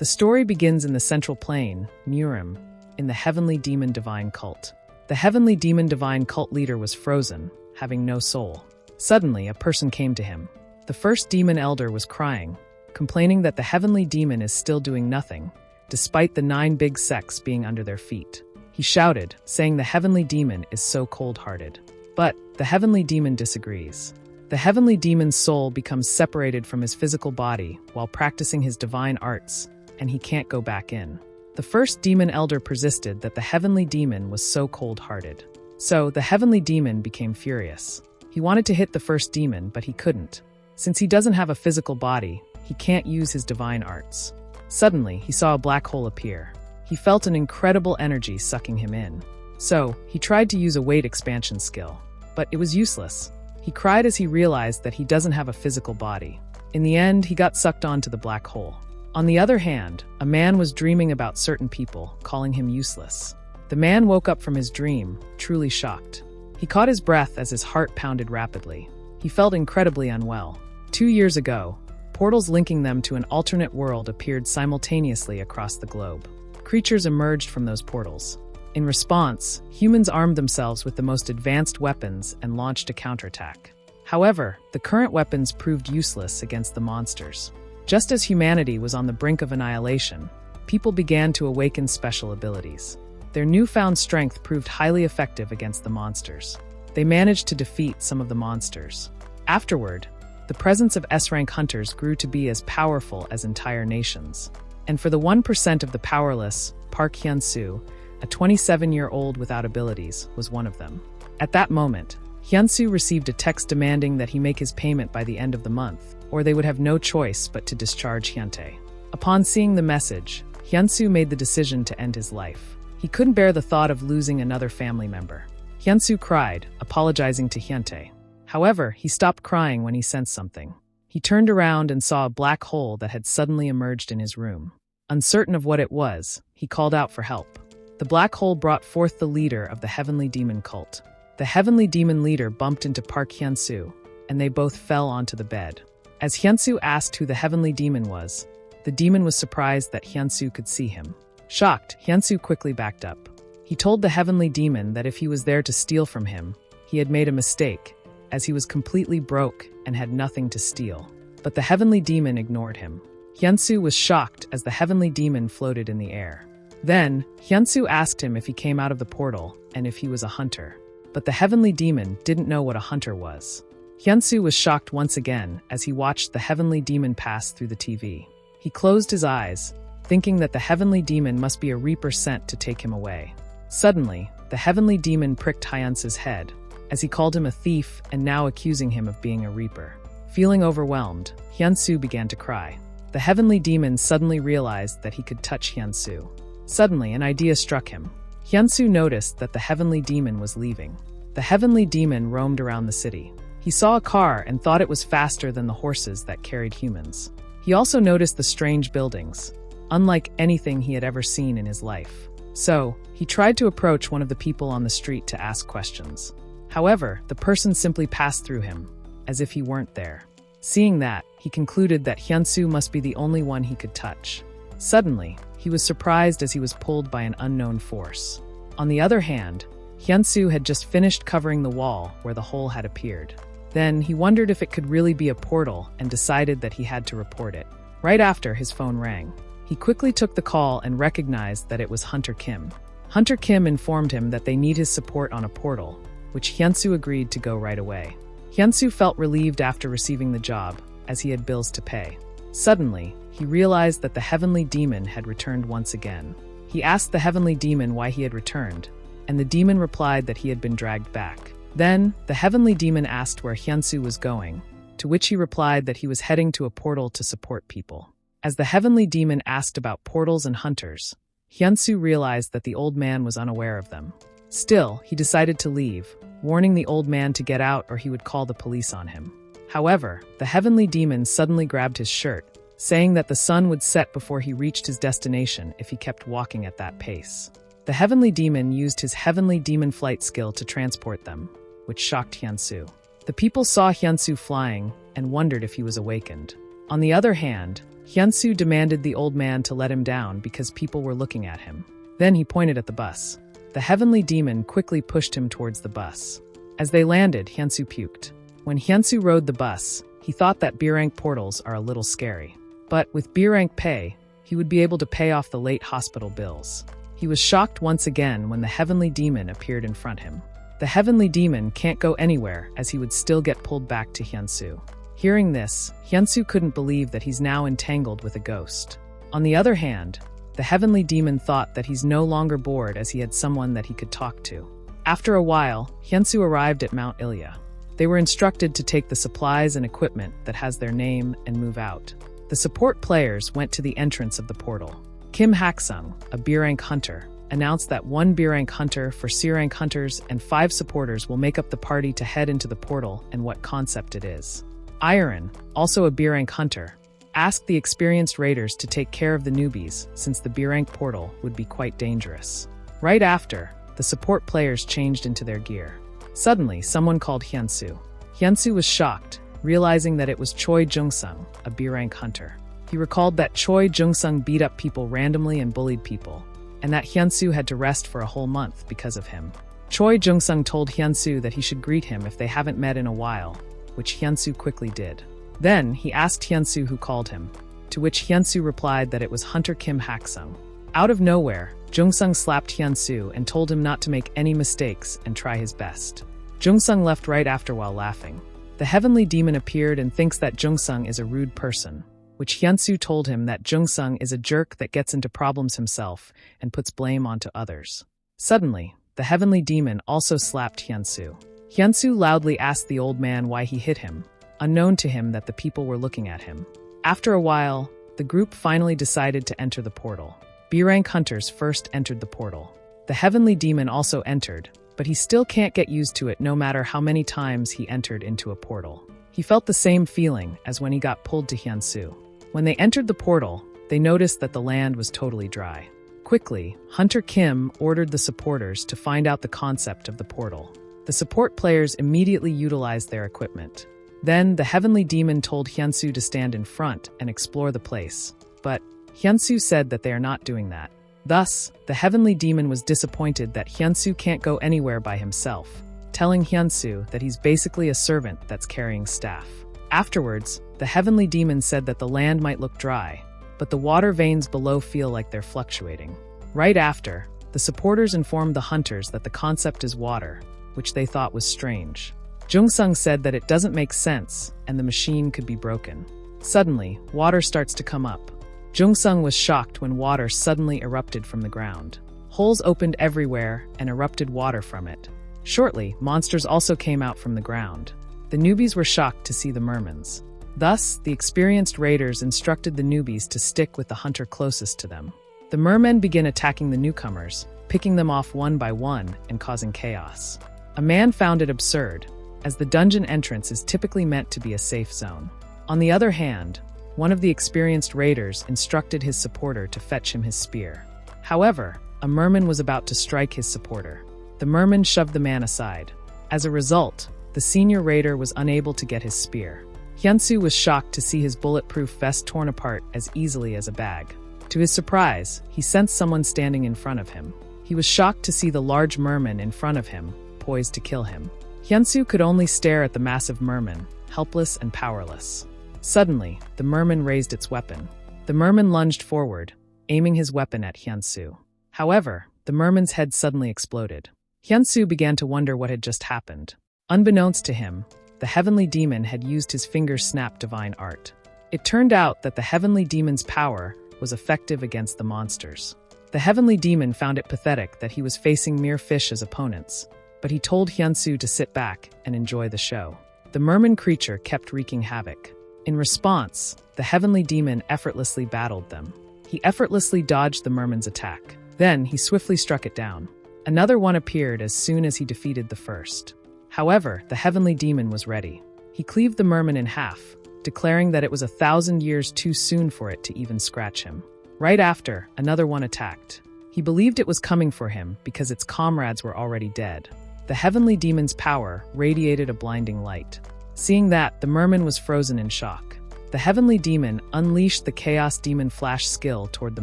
The story begins in the central plain, Murim, in the heavenly demon divine cult. The heavenly demon divine cult leader was frozen, having no soul. Suddenly, a person came to him. The first demon elder was crying, complaining that the heavenly demon is still doing nothing, despite the 9 big sects being under their feet. He shouted, saying the heavenly demon is so cold-hearted. But the heavenly demon disagrees. The heavenly demon's soul becomes separated from his physical body while practicing his divine arts, and he can't go back in. The first demon elder persisted that the heavenly demon was so cold-hearted. So the heavenly demon became furious. He wanted to hit the first demon, but he couldn't. Since he doesn't have a physical body, he can't use his divine arts. Suddenly, he saw a black hole appear. He felt an incredible energy sucking him in. So, he tried to use a weight expansion skill, but it was useless. He cried as he realized that he doesn't have a physical body. In the end, he got sucked onto the black hole. On the other hand, a man was dreaming about certain people, calling him useless. The man woke up from his dream, truly shocked. He caught his breath as his heart pounded rapidly. He felt incredibly unwell. 2 years ago, portals linking them to an alternate world appeared simultaneously across the globe. Creatures emerged from those portals. In response, humans armed themselves with the most advanced weapons and launched a counterattack. However, the current weapons proved useless against the monsters. Just as humanity was on the brink of annihilation, people began to awaken special abilities. Their newfound strength proved highly effective against the monsters. They managed to defeat some of the monsters. Afterward, the presence of S-rank hunters grew to be as powerful as entire nations. And for the 1% of the powerless, Park Hyunsoo, a 27-year-old without abilities, was one of them. At that moment, Hyunsoo received a text demanding that he make his payment by the end of the month, or they would have no choice but to discharge Hyuntae. Upon seeing the message, Hyunsoo made the decision to end his life. He couldn't bear the thought of losing another family member. Hyunsoo cried, apologizing to Hyuntae. However, he stopped crying when he sensed something. He turned around and saw a black hole that had suddenly emerged in his room. Uncertain of what it was, he called out for help. The black hole brought forth the leader of the heavenly demon cult. The heavenly demon leader bumped into Park Hyunsoo, and they both fell onto the bed. As Hyunsoo asked who the heavenly demon was, the demon was surprised that Hyunsoo could see him. Shocked, Hyunsoo quickly backed up. He told the heavenly demon that if he was there to steal from him, he had made a mistake, as he was completely broke and had nothing to steal. But the heavenly demon ignored him. Hyunsoo was shocked as the heavenly demon floated in the air. Then, Hyunsoo asked him if he came out of the portal and if he was a hunter. But the heavenly demon didn't know what a hunter was. Hyunsoo was shocked once again as he watched the heavenly demon pass through the TV. He closed his eyes, thinking that the heavenly demon must be a reaper sent to take him away. Suddenly, the heavenly demon pricked Hyunsoo's head, as he called him a thief and now accusing him of being a reaper. Feeling overwhelmed, Hyunsoo began to cry. The heavenly demon suddenly realized that he could touch Hyunsoo. Suddenly, an idea struck him. Hyunsoo noticed that the heavenly demon was leaving. The heavenly demon roamed around the city. He saw a car and thought it was faster than the horses that carried humans. He also noticed the strange buildings, unlike anything he had ever seen in his life. So, he tried to approach one of the people on the street to ask questions. However, the person simply passed through him, as if he weren't there. Seeing that, he concluded that Hyunsoo must be the only one he could touch. Suddenly, he was surprised as he was pulled by an unknown force. On the other hand, Hyunsoo had just finished covering the wall where the hole had appeared. Then, he wondered if it could really be a portal and decided that he had to report it. Right after, his phone rang. He quickly took the call and recognized that it was Hunter Kim. Hunter Kim informed him that they need his support on a portal, which Hyunsoo agreed to go right away. Hyunsoo felt relieved after receiving the job, as he had bills to pay. Suddenly, he realized that the heavenly demon had returned once again. He asked the heavenly demon why he had returned, and the demon replied that he had been dragged back. Then, the heavenly demon asked where Hyunsoo was going, to which he replied that he was heading to a portal to support people. As the heavenly demon asked about portals and hunters, Hyunsoo realized that the old man was unaware of them. Still, he decided to leave, warning the old man to get out or he would call the police on him. However, the heavenly demon suddenly grabbed his shirt, saying that the sun would set before he reached his destination if he kept walking at that pace. The heavenly demon used his heavenly demon flight skill to transport them, which shocked Hyunsoo. The people saw Hyunsoo flying and wondered if he was awakened. On the other hand, Hyunsu demanded the old man to let him down because people were looking at him. Then he pointed at the bus. The heavenly demon quickly pushed him towards the bus. As they landed, Hyunsu puked. When Hyunsu rode the bus, he thought that B-rank portals are a little scary. But with B-rank pay, he would be able to pay off the late hospital bills. He was shocked once again when the heavenly demon appeared in front of him. The heavenly demon can't go anywhere as he would still get pulled back to Hyunsu. Hearing this, Hyunsu couldn't believe that he's now entangled with a ghost. On the other hand, the heavenly demon thought that he's no longer bored as he had someone that he could talk to. After a while, Hyunsu arrived at Mount Ilya. They were instructed to take the supplies and equipment that has their name and move out. The support players went to the entrance of the portal. Kim Haxon, a B-rank hunter, announced that 1 B-rank hunter for C-rank hunters and 5 supporters will make up the party to head into the portal and what concept it is. Iron, also a B-rank hunter, asked the experienced raiders to take care of the newbies since the B-rank portal would be quite dangerous. Right after, the support players changed into their gear. Suddenly, someone called Hyunsu. Hyunsu was shocked, realizing that it was Choi Jung-sung, a B-rank hunter. He recalled that Choi Jung-sung beat up people randomly and bullied people, and that Hyunsu had to rest for a whole month because of him. Choi Jung-sung told Hyunsu that he should greet him if they haven't met in a while, which Hyunsu quickly did. Then, he asked Hyunsu who called him, to which Hyunsu replied that it was Hunter Kim Haksung. Out of nowhere, Jung-sung slapped Hyunsu and told him not to make any mistakes and try his best. Jung-sung left right after while laughing. The heavenly demon appeared and thinks that Jung-sung is a rude person, which Hyunsu told him that Jung-sung is a jerk that gets into problems himself and puts blame onto others. Suddenly, the heavenly demon also slapped Hyunsu. Hyunsu loudly asked the old man why he hit him, unknown to him that the people were looking at him. After a while, the group finally decided to enter the portal. B-rank hunters first entered the portal. The heavenly demon also entered, but he still can't get used to it no matter how many times he entered into a portal. He felt the same feeling as when he got pulled to Hyunsu. When they entered the portal, they noticed that the land was totally dry. Quickly, Hunter Kim ordered the supporters to find out the concept of the portal. The support players immediately utilized their equipment. Then, the heavenly demon told Hyunsu to stand in front and explore the place. But Hyunsu said that they are not doing that. Thus, the heavenly demon was disappointed that Hyunsu can't go anywhere by himself, telling Hyunsu that he's basically a servant that's carrying staff. Afterwards, the heavenly demon said that the land might look dry, but the water veins below feel like they're fluctuating. Right after, the supporters informed the hunters that the concept is water, which they thought was strange. Jung-sung said that it doesn't make sense and the machine could be broken. Suddenly, water starts to come up. Jung-sung was shocked when water suddenly erupted from the ground. Holes opened everywhere and erupted water from it. Shortly, monsters also came out from the ground. The newbies were shocked to see the mermans. Thus, the experienced raiders instructed the newbies to stick with the hunter closest to them. The mermen begin attacking the newcomers, picking them off one by one and causing chaos. A man found it absurd, as the dungeon entrance is typically meant to be a safe zone. On the other hand, one of the experienced raiders instructed his supporter to fetch him his spear. However, a merman was about to strike his supporter. The merman shoved the man aside. As a result, the senior raider was unable to get his spear. Hyunsu was shocked to see his bulletproof vest torn apart as easily as a bag. To his surprise, he sensed someone standing in front of him. He was shocked to see the large merman in front of him, poised to kill him. Hyunsu could only stare at the massive merman, helpless and powerless. Suddenly, the merman raised its weapon. The merman lunged forward, aiming his weapon at Hyunsu. However, the merman's head suddenly exploded. Hyunsu began to wonder what had just happened. Unbeknownst to him, the heavenly demon had used his finger-snap divine art. It turned out that the heavenly demon's power was effective against the monsters. The heavenly demon found it pathetic that he was facing mere fish as opponents, but he told Hyunsu to sit back and enjoy the show. The merman creature kept wreaking havoc. In response, the heavenly demon effortlessly battled them. He effortlessly dodged the merman's attack. Then he swiftly struck it down. Another one appeared as soon as he defeated the first. However, the heavenly demon was ready. He cleaved the merman in half, declaring that it was 1,000 years too soon for it to even scratch him. Right after, another one attacked. He believed it was coming for him because its comrades were already dead. The heavenly demon's power radiated a blinding light. Seeing that, the merman was frozen in shock. The heavenly demon unleashed the Chaos Demon Flash skill toward the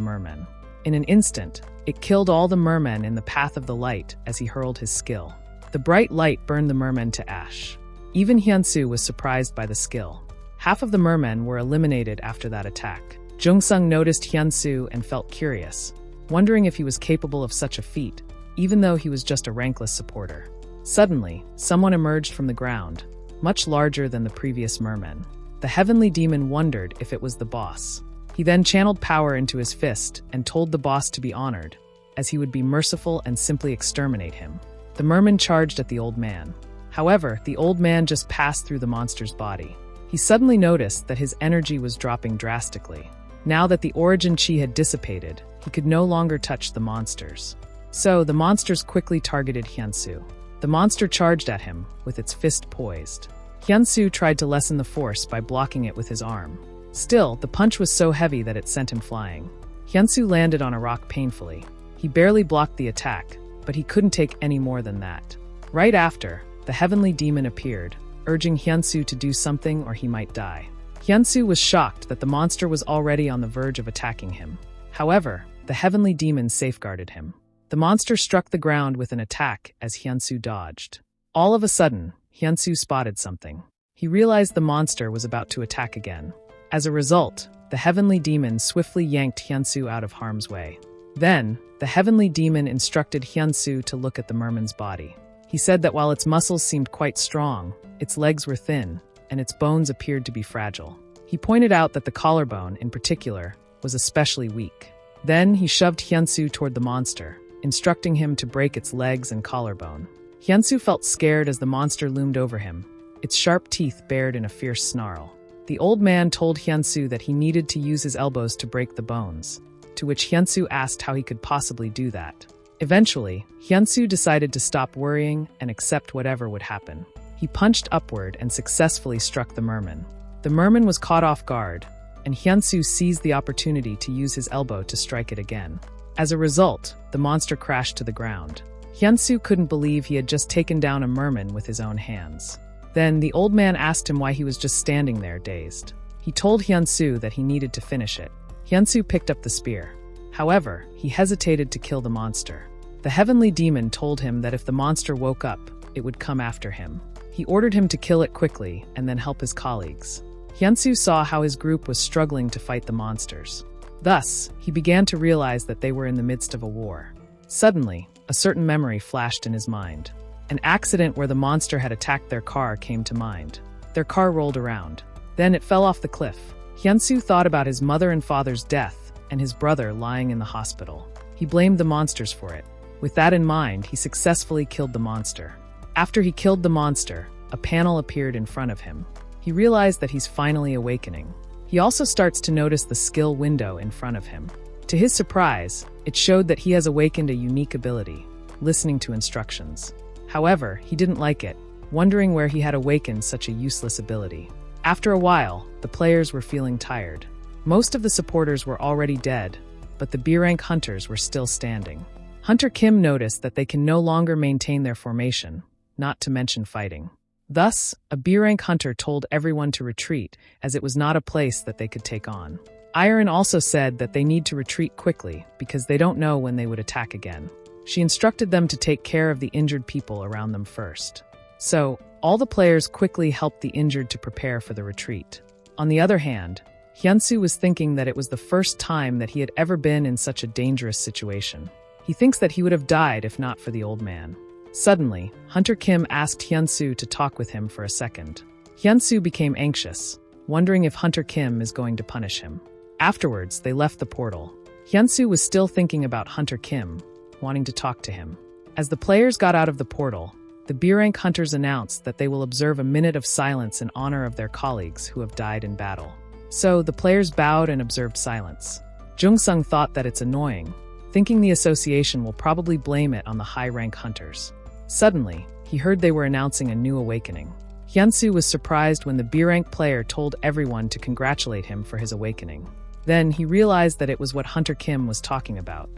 merman. In an instant, it killed all the mermen in the path of the light as he hurled his skill. The bright light burned the mermen to ash. Even Hyunsoo was surprised by the skill. Half of the mermen were eliminated after that attack. Jungsung noticed Hyunsoo and felt curious, wondering if he was capable of such a feat, even though he was just a rankless supporter. Suddenly, someone emerged from the ground, much larger than the previous merman. The heavenly demon wondered if it was the boss. He then channeled power into his fist and told the boss to be honored, as he would be merciful and simply exterminate him. The merman charged at the old man. However, the old man just passed through the monster's body. He suddenly noticed that his energy was dropping drastically. Now that the origin chi had dissipated, he could no longer touch the monsters. So, the monsters quickly targeted Hyunsoo. The monster charged at him, with its fist poised. Hyunsoo tried to lessen the force by blocking it with his arm. Still, the punch was so heavy that it sent him flying. Hyunsoo landed on a rock painfully. He barely blocked the attack, but he couldn't take any more than that. Right after, the heavenly demon appeared, urging Hyunsoo to do something or he might die. Hyunsoo was shocked that the monster was already on the verge of attacking him. However, the heavenly demon safeguarded him. The monster struck the ground with an attack as Hyunsoo dodged. All of a sudden, Hyunsoo spotted something. He realized the monster was about to attack again. As a result, the heavenly demon swiftly yanked Hyunsoo out of harm's way. Then, the heavenly demon instructed Hyunsoo to look at the merman's body. He said that while its muscles seemed quite strong, its legs were thin, and its bones appeared to be fragile. He pointed out that the collarbone, in particular, was especially weak. Then he shoved Hyunsoo toward the monster, instructing him to break its legs and collarbone. Hyunsoo felt scared as the monster loomed over him, its sharp teeth bared in a fierce snarl. The old man told Hyunsoo that he needed to use his elbows to break the bones, to which Hyunsoo asked how he could possibly do that. Eventually, Hyunsoo decided to stop worrying and accept whatever would happen. He punched upward and successfully struck the merman. The merman was caught off guard, and Hyunsoo seized the opportunity to use his elbow to strike it again. As a result, the monster crashed to the ground. Hyunsoo couldn't believe he had just taken down a merman with his own hands. Then, the old man asked him why he was just standing there, dazed. He told Hyunsoo that he needed to finish it. Hyunsoo picked up the spear. However, he hesitated to kill the monster. The heavenly demon told him that if the monster woke up, it would come after him. He ordered him to kill it quickly and then help his colleagues. Hyunsoo saw how his group was struggling to fight the monsters. Thus, he began to realize that they were in the midst of a war. Suddenly, a certain memory flashed in his mind. An accident where the monster had attacked their car came to mind. Their car rolled around. Then it fell off the cliff. Hyunsoo thought about his mother and father's death and his brother lying in the hospital. He blamed the monsters for it. With that in mind, he successfully killed the monster. After he killed the monster, a panel appeared in front of him. He realized that he's finally awakening. He also starts to notice the skill window in front of him. To his surprise, it showed that he has awakened a unique ability, listening to instructions. However, he didn't like it, wondering where he had awakened such a useless ability. After a while, the players were feeling tired. Most of the supporters were already dead, but the B-rank hunters were still standing. Hunter Kim noticed that they can no longer maintain their formation, not to mention fighting. Thus, a B-rank hunter told everyone to retreat, as it was not a place that they could take on. Iron also said that they need to retreat quickly, because they don't know when they would attack again. She instructed them to take care of the injured people around them first. So, all the players quickly helped the injured to prepare for the retreat. On the other hand, Hyunsoo was thinking that it was the first time that he had ever been in such a dangerous situation. He thinks that he would have died if not for the old man. Suddenly, Hunter Kim asked Hyunsoo to talk with him for a second. Hyunsoo became anxious, wondering if Hunter Kim is going to punish him. Afterwards, they left the portal. Hyunsoo was still thinking about Hunter Kim, wanting to talk to him. As the players got out of the portal, the B-rank hunters announced that they will observe a minute of silence in honor of their colleagues who have died in battle. So, the players bowed and observed silence. Jungsung thought that it's annoying, thinking the association will probably blame it on the high-rank hunters. Suddenly, he heard they were announcing a new awakening. Hyunsoo was surprised when the B-rank player told everyone to congratulate him for his awakening. Then, he realized that it was what Hunter Kim was talking about.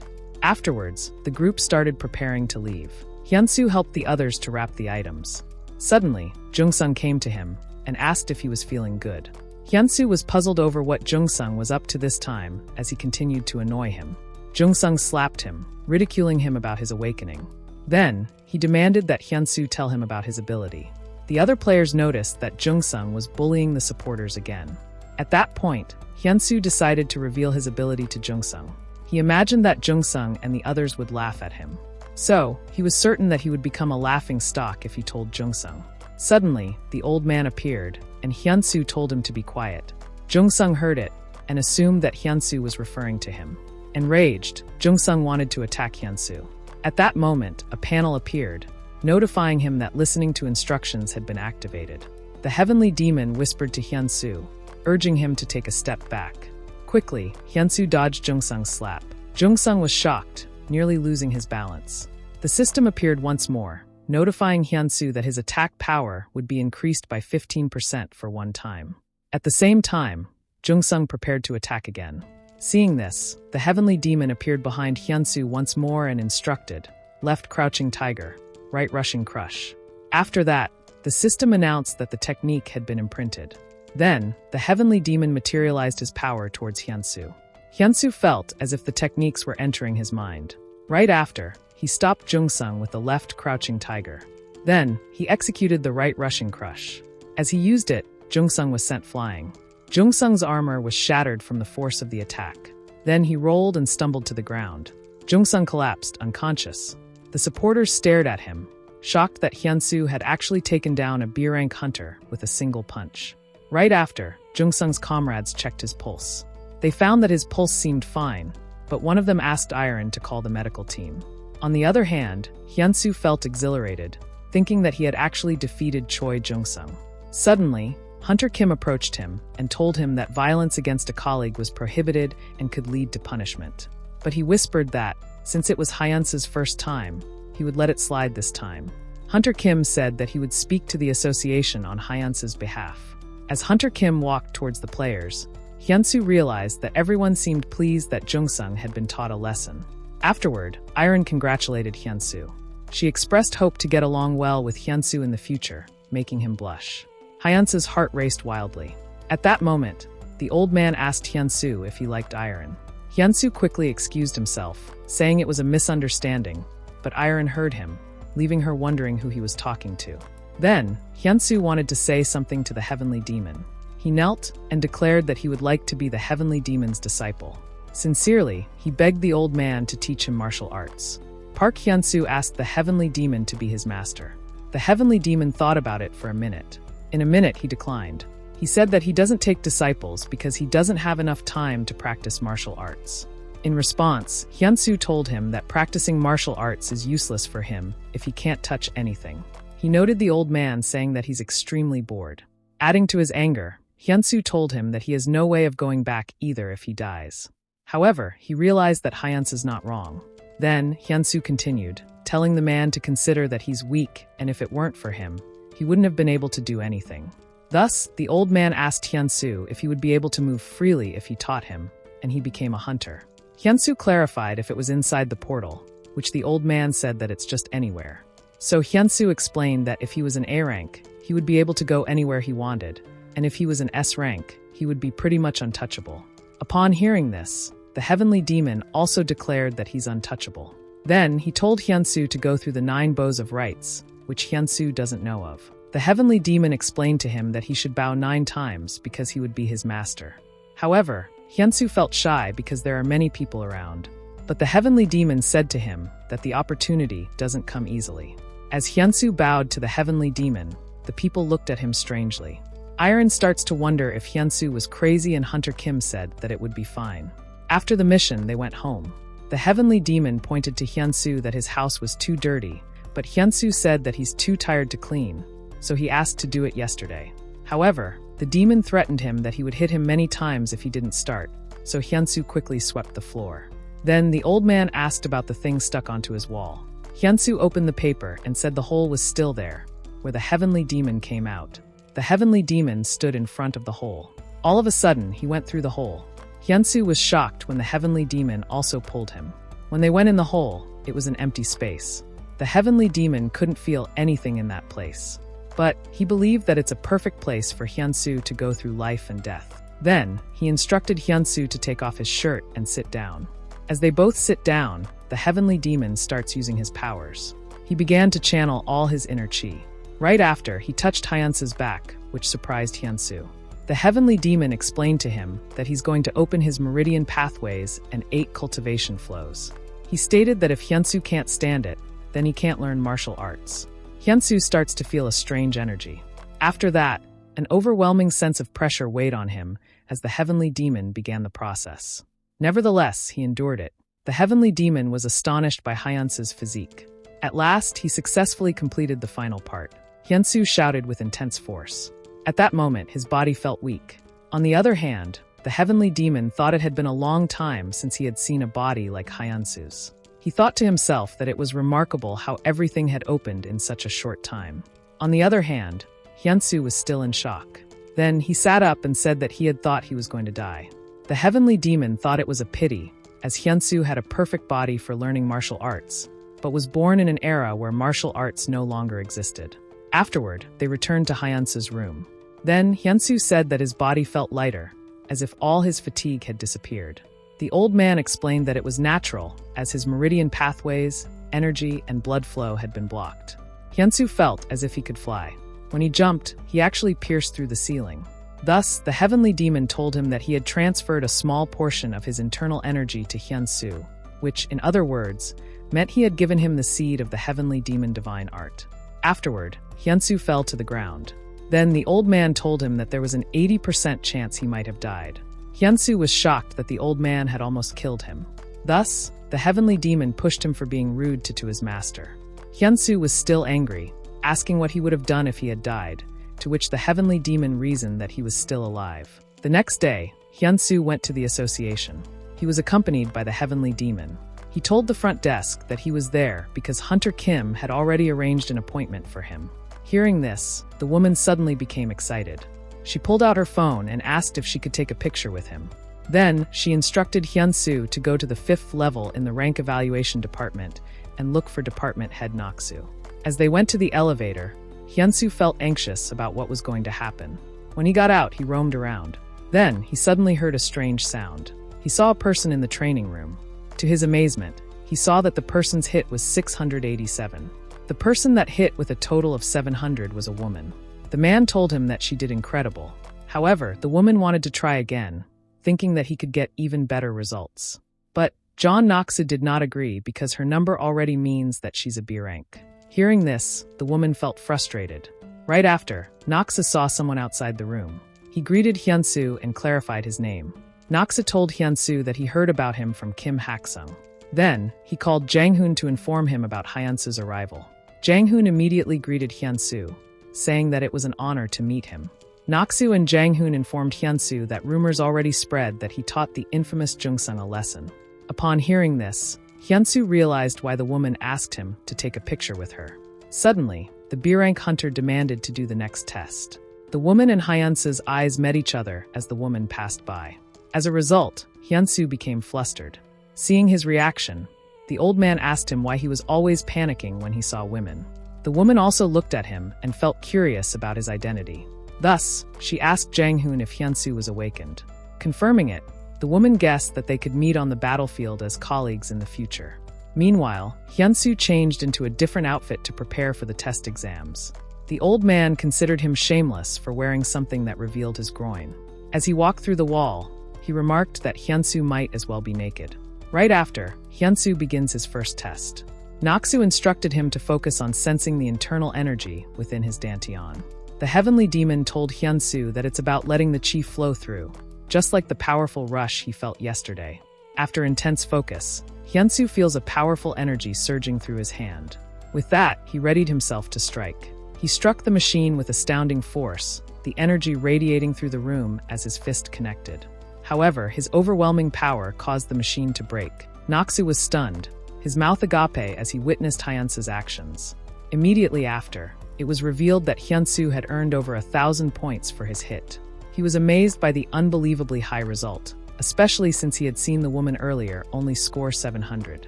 Afterwards, the group started preparing to leave. Hyunsoo helped the others to wrap the items. Suddenly, Jungsung came to him and asked if he was feeling good. Hyunsoo was puzzled over what Jungsung was up to this time as he continued to annoy him. Jungsung slapped him, ridiculing him about his awakening. Then, he demanded that Hyunsoo tell him about his ability. The other players noticed that Jungsung was bullying the supporters again. At that point, Hyunsoo decided to reveal his ability to Jungsung. He imagined that Jungsung and the others would laugh at him. So, he was certain that he would become a laughing stock if he told Jungsung. Suddenly, the old man appeared, and Hyunsoo told him to be quiet. Jungsung heard it, and assumed that Hyunsoo was referring to him. Enraged, Jungsung wanted to attack Hyunsoo. At that moment, a panel appeared, notifying him that listening to instructions had been activated. The heavenly demon whispered to Hyunsoo, urging him to take a step back. Quickly, Hyunsoo dodged Jungsung's slap. Jungsung was shocked, nearly losing his balance. The system appeared once more, notifying Hyunsoo that his attack power would be increased by 15% for one time. At the same time, Jungsung prepared to attack again. Seeing this, the heavenly demon appeared behind Hyunsoo once more and instructed, left crouching tiger, right rushing crush. After that, the system announced that the technique had been imprinted. Then, the heavenly demon materialized his power towards Hyunsoo. Hyunsoo felt as if the techniques were entering his mind. Right after, he stopped Jungsung with the left crouching tiger. Then, he executed the right rushing crush. As he used it, Jungsung was sent flying. Jungsung's armor was shattered from the force of the attack. Then he rolled and stumbled to the ground. Jungsung collapsed, unconscious. The supporters stared at him, shocked that Hyunsoo had actually taken down a B-rank hunter with a single punch. Right after, Jungsung's comrades checked his pulse. They found that his pulse seemed fine, but one of them asked Iron to call the medical team. On the other hand, Hyunsoo felt exhilarated, thinking that he had actually defeated Choi Jungsung. Suddenly, Hunter Kim approached him and told him that violence against a colleague was prohibited and could lead to punishment. But he whispered that, since it was Hyunsoo's first time, he would let it slide this time. Hunter Kim said that he would speak to the association on Hyunsoo's behalf. As Hunter Kim walked towards the players, Hyunsoo realized that everyone seemed pleased that Jungsung had been taught a lesson. Afterward, Iron congratulated Hyunsoo. She expressed hope to get along well with Hyunsoo in the future, making him blush. Hyunsoo's heart raced wildly. At that moment, the old man asked Hyunsoo if he liked Iron. Hyunsoo quickly excused himself, saying it was a misunderstanding, but Iron heard him, leaving her wondering who he was talking to. Then, Hyunsoo wanted to say something to the heavenly demon. He knelt and declared that he would like to be the heavenly demon's disciple. Sincerely, he begged the old man to teach him martial arts. Park Hyunsoo asked the heavenly demon to be his master. The heavenly demon thought about it for a minute. In a minute, he declined. He said that he doesn't take disciples because he doesn't have enough time to practice martial arts. In response, Hyunsoo told him that practicing martial arts is useless for him if he can't touch anything. He noted the old man saying that he's extremely bored. Adding to his anger, Hyunsoo told him that he has no way of going back either if he dies. However, he realized that Hyunsoo's not wrong. Then, Hyunsoo continued, telling the man to consider that he's weak and if it weren't for him, he wouldn't have been able to do anything. Thus, the old man asked Hyunsoo if he would be able to move freely if he taught him, and he became a hunter. Hyunsoo clarified if it was inside the portal, which the old man said that it's just anywhere. So Hyunsoo explained that if he was an A rank, he would be able to go anywhere he wanted, and if he was an S rank, he would be pretty much untouchable. Upon hearing this, the heavenly demon also declared that he's untouchable. Then, he told Hyunsoo to go through the 9 bows of rites, which Hyunsoo doesn't know of. The heavenly demon explained to him that he should bow 9 times because he would be his master. However, Hyunsoo felt shy because there are many people around. But the heavenly demon said to him that the opportunity doesn't come easily. As Hyunsoo bowed to the heavenly demon, the people looked at him strangely. Iron starts to wonder if Hyunsoo was crazy, and Hunter Kim said that it would be fine. After the mission, they went home. The heavenly demon pointed to Hyunsoo that his house was too dirty, but Hyunsoo said that he's too tired to clean, so he asked to do it yesterday. However, the demon threatened him that he would hit him many times if he didn't start, so Hyunsoo quickly swept the floor. Then the old man asked about the thing stuck onto his wall. Hyunsoo opened the paper and said the hole was still there, where the heavenly demon came out. The heavenly demon stood in front of the hole. All of a sudden, he went through the hole. Hyunsoo was shocked when the heavenly demon also pulled him. When they went in the hole, it was an empty space. The heavenly demon couldn't feel anything in that place. but he believed that it's a perfect place for Hyunsoo to go through life and death. Then, he instructed Hyunsoo to take off his shirt and sit down. As they both sit down, the heavenly demon starts using his powers. He began to channel all his inner chi. Right after, he touched Hyunsoo's back, which surprised Hyunsoo. The heavenly demon explained to him that he's going to open his meridian pathways and 8 cultivation flows. He stated that if Hyunsoo can't stand it, then he can't learn martial arts. Hyunsoo starts to feel a strange energy. After that, an overwhelming sense of pressure weighed on him as the heavenly demon began the process. Nevertheless, he endured it. The heavenly demon was astonished by Hyunsoo's physique. At last, he successfully completed the final part. Hyunsoo shouted with intense force. At that moment, his body felt weak. On the other hand, the heavenly demon thought it had been a long time since he had seen a body like Hyunsoo's. He thought to himself that it was remarkable how everything had opened in such a short time. On the other hand, Hyunsoo was still in shock. Then he sat up and said that he had thought he was going to die. The heavenly demon thought it was a pity, as Hyunsoo had a perfect body for learning martial arts, but was born in an era where martial arts no longer existed. Afterward, they returned to Hyunsoo's room. Then Hyunsoo said that his body felt lighter, as if all his fatigue had disappeared. The old man explained that it was natural, as his meridian pathways, energy, and blood flow had been blocked. Hyunsoo felt as if he could fly. When he jumped, he actually pierced through the ceiling. Thus, the heavenly demon told him that he had transferred a small portion of his internal energy to Hyunsoo, which, in other words, meant he had given him the seed of the heavenly demon divine art. Afterward, Hyunsoo fell to the ground. Then the old man told him that there was an 80% chance he might have died. Hyunsoo was shocked that the old man had almost killed him. Thus, the heavenly demon pushed him for being rude to his master. Hyunsoo was still angry, asking what he would have done if he had died, to which the heavenly demon reasoned that he was still alive. The next day, Hyunsoo went to the association. He was accompanied by the heavenly demon. He told the front desk that he was there because Hunter Kim had already arranged an appointment for him. Hearing this, the woman suddenly became excited. She pulled out her phone and asked if she could take a picture with him. Then, she instructed Hyunsoo to go to the 5th level in the rank evaluation department and look for department head Naksu. As they went to the elevator, Hyunsoo felt anxious about what was going to happen. When he got out, he roamed around. Then, he suddenly heard a strange sound. He saw a person in the training room. To his amazement, he saw that the person's hit was 687. The person that hit with a total of 700 was a woman. The man told him that she did incredible. However, the woman wanted to try again, thinking that he could get even better results. But John Naksu did not agree because her number already means that she's a B rank. Hearing this, the woman felt frustrated. Right after, Naksu saw someone outside the room. He greeted Hyunsoo and clarified his name. Naksu told Hyunsoo that he heard about him from Kim Haxon. Then, he called Jang-hoon to inform him about Hyunsoo's arrival. Jang-hoon immediately greeted Hyunsoo, saying that it was an honor to meet him. Naksu and Jang-hoon informed Hyunsoo that rumors already spread that he taught the infamous Jungsung a lesson. Upon hearing this, Hyunsoo realized why the woman asked him to take a picture with her. Suddenly, the B-rank hunter demanded to do the next test. The woman and Hyunsoo's eyes met each other as the woman passed by. As a result, Hyunsoo became flustered. Seeing his reaction, the old man asked him why he was always panicking when he saw women. The woman also looked at him and felt curious about his identity. Thus, she asked Jang-hoon if Hyunsoo was awakened. Confirming it, the woman guessed that they could meet on the battlefield as colleagues in the future. Meanwhile, Hyunsoo changed into a different outfit to prepare for the test exams. The old man considered him shameless for wearing something that revealed his groin. As he walked through the wall, he remarked that Hyunsoo might as well be naked. Right after, Hyunsoo begins his first test. Naksu instructed him to focus on sensing the internal energy within his dantian. The heavenly demon told Hyunsoo that it's about letting the chi flow through, just like the powerful rush he felt yesterday. After intense focus, Hyunsoo feels a powerful energy surging through his hand. With that, he readied himself to strike. He struck the machine with astounding force, the energy radiating through the room as his fist connected. However, his overwhelming power caused the machine to break. Naksu was stunned, his mouth agape as he witnessed Hyunsoo's actions. Immediately after, it was revealed that Hyunsoo had earned over 1,000 points for his hit. He was amazed by the unbelievably high result, especially since he had seen the woman earlier only score 700.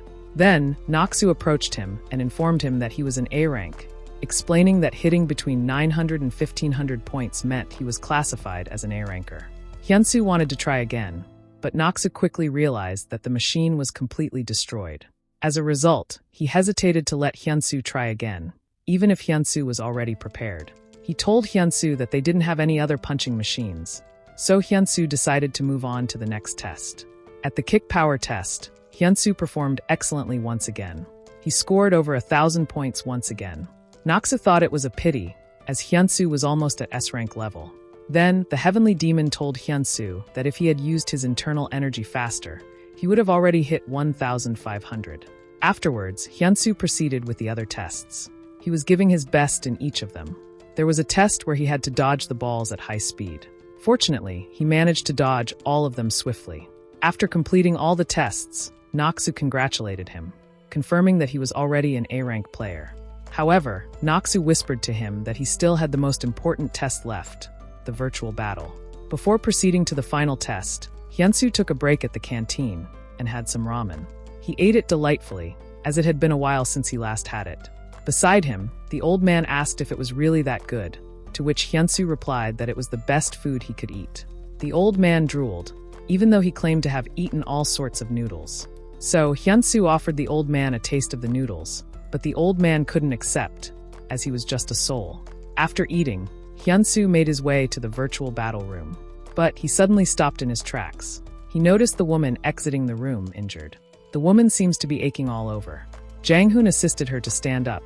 Then, Naksu approached him and informed him that he was an A rank, explaining that hitting between 900 and 1500 points meant he was classified as an A ranker. Hyunsoo wanted to try again, but Naksu quickly realized that the machine was completely destroyed. As a result, he hesitated to let Hyunsoo try again, even if Hyunsoo was already prepared. He told Hyunsoo that they didn't have any other punching machines, so Hyunsoo decided to move on to the next test. At the kick power test, Hyunsoo performed excellently once again. He scored over 1,000 points once again. Naksu thought it was a pity, as Hyunsoo was almost at S-rank level. Then, the Heavenly Demon told Hyunsoo that if he had used his internal energy faster, he would have already hit 1,500. Afterwards, Hyunsoo proceeded with the other tests. He was giving his best in each of them. There was a test where he had to dodge the balls at high speed. Fortunately, he managed to dodge all of them swiftly. After completing all the tests, Naksu congratulated him, confirming that he was already an A-rank player. However, Naksu whispered to him that he still had the most important test left, the virtual battle. Before proceeding to the final test, Hyunsoo took a break at the canteen and had some ramen. He ate it delightfully, as it had been a while since he last had it. Beside him, the old man asked if it was really that good, to which Hyunsoo replied that it was the best food he could eat. The old man drooled, even though he claimed to have eaten all sorts of noodles. So, Hyunsoo offered the old man a taste of the noodles, but the old man couldn't accept, as he was just a soul. After eating, Hyunsoo made his way to the virtual battle room. But he suddenly stopped in his tracks. He noticed the woman exiting the room injured. The woman seems to be aching all over. Jang-hoon assisted her to stand up,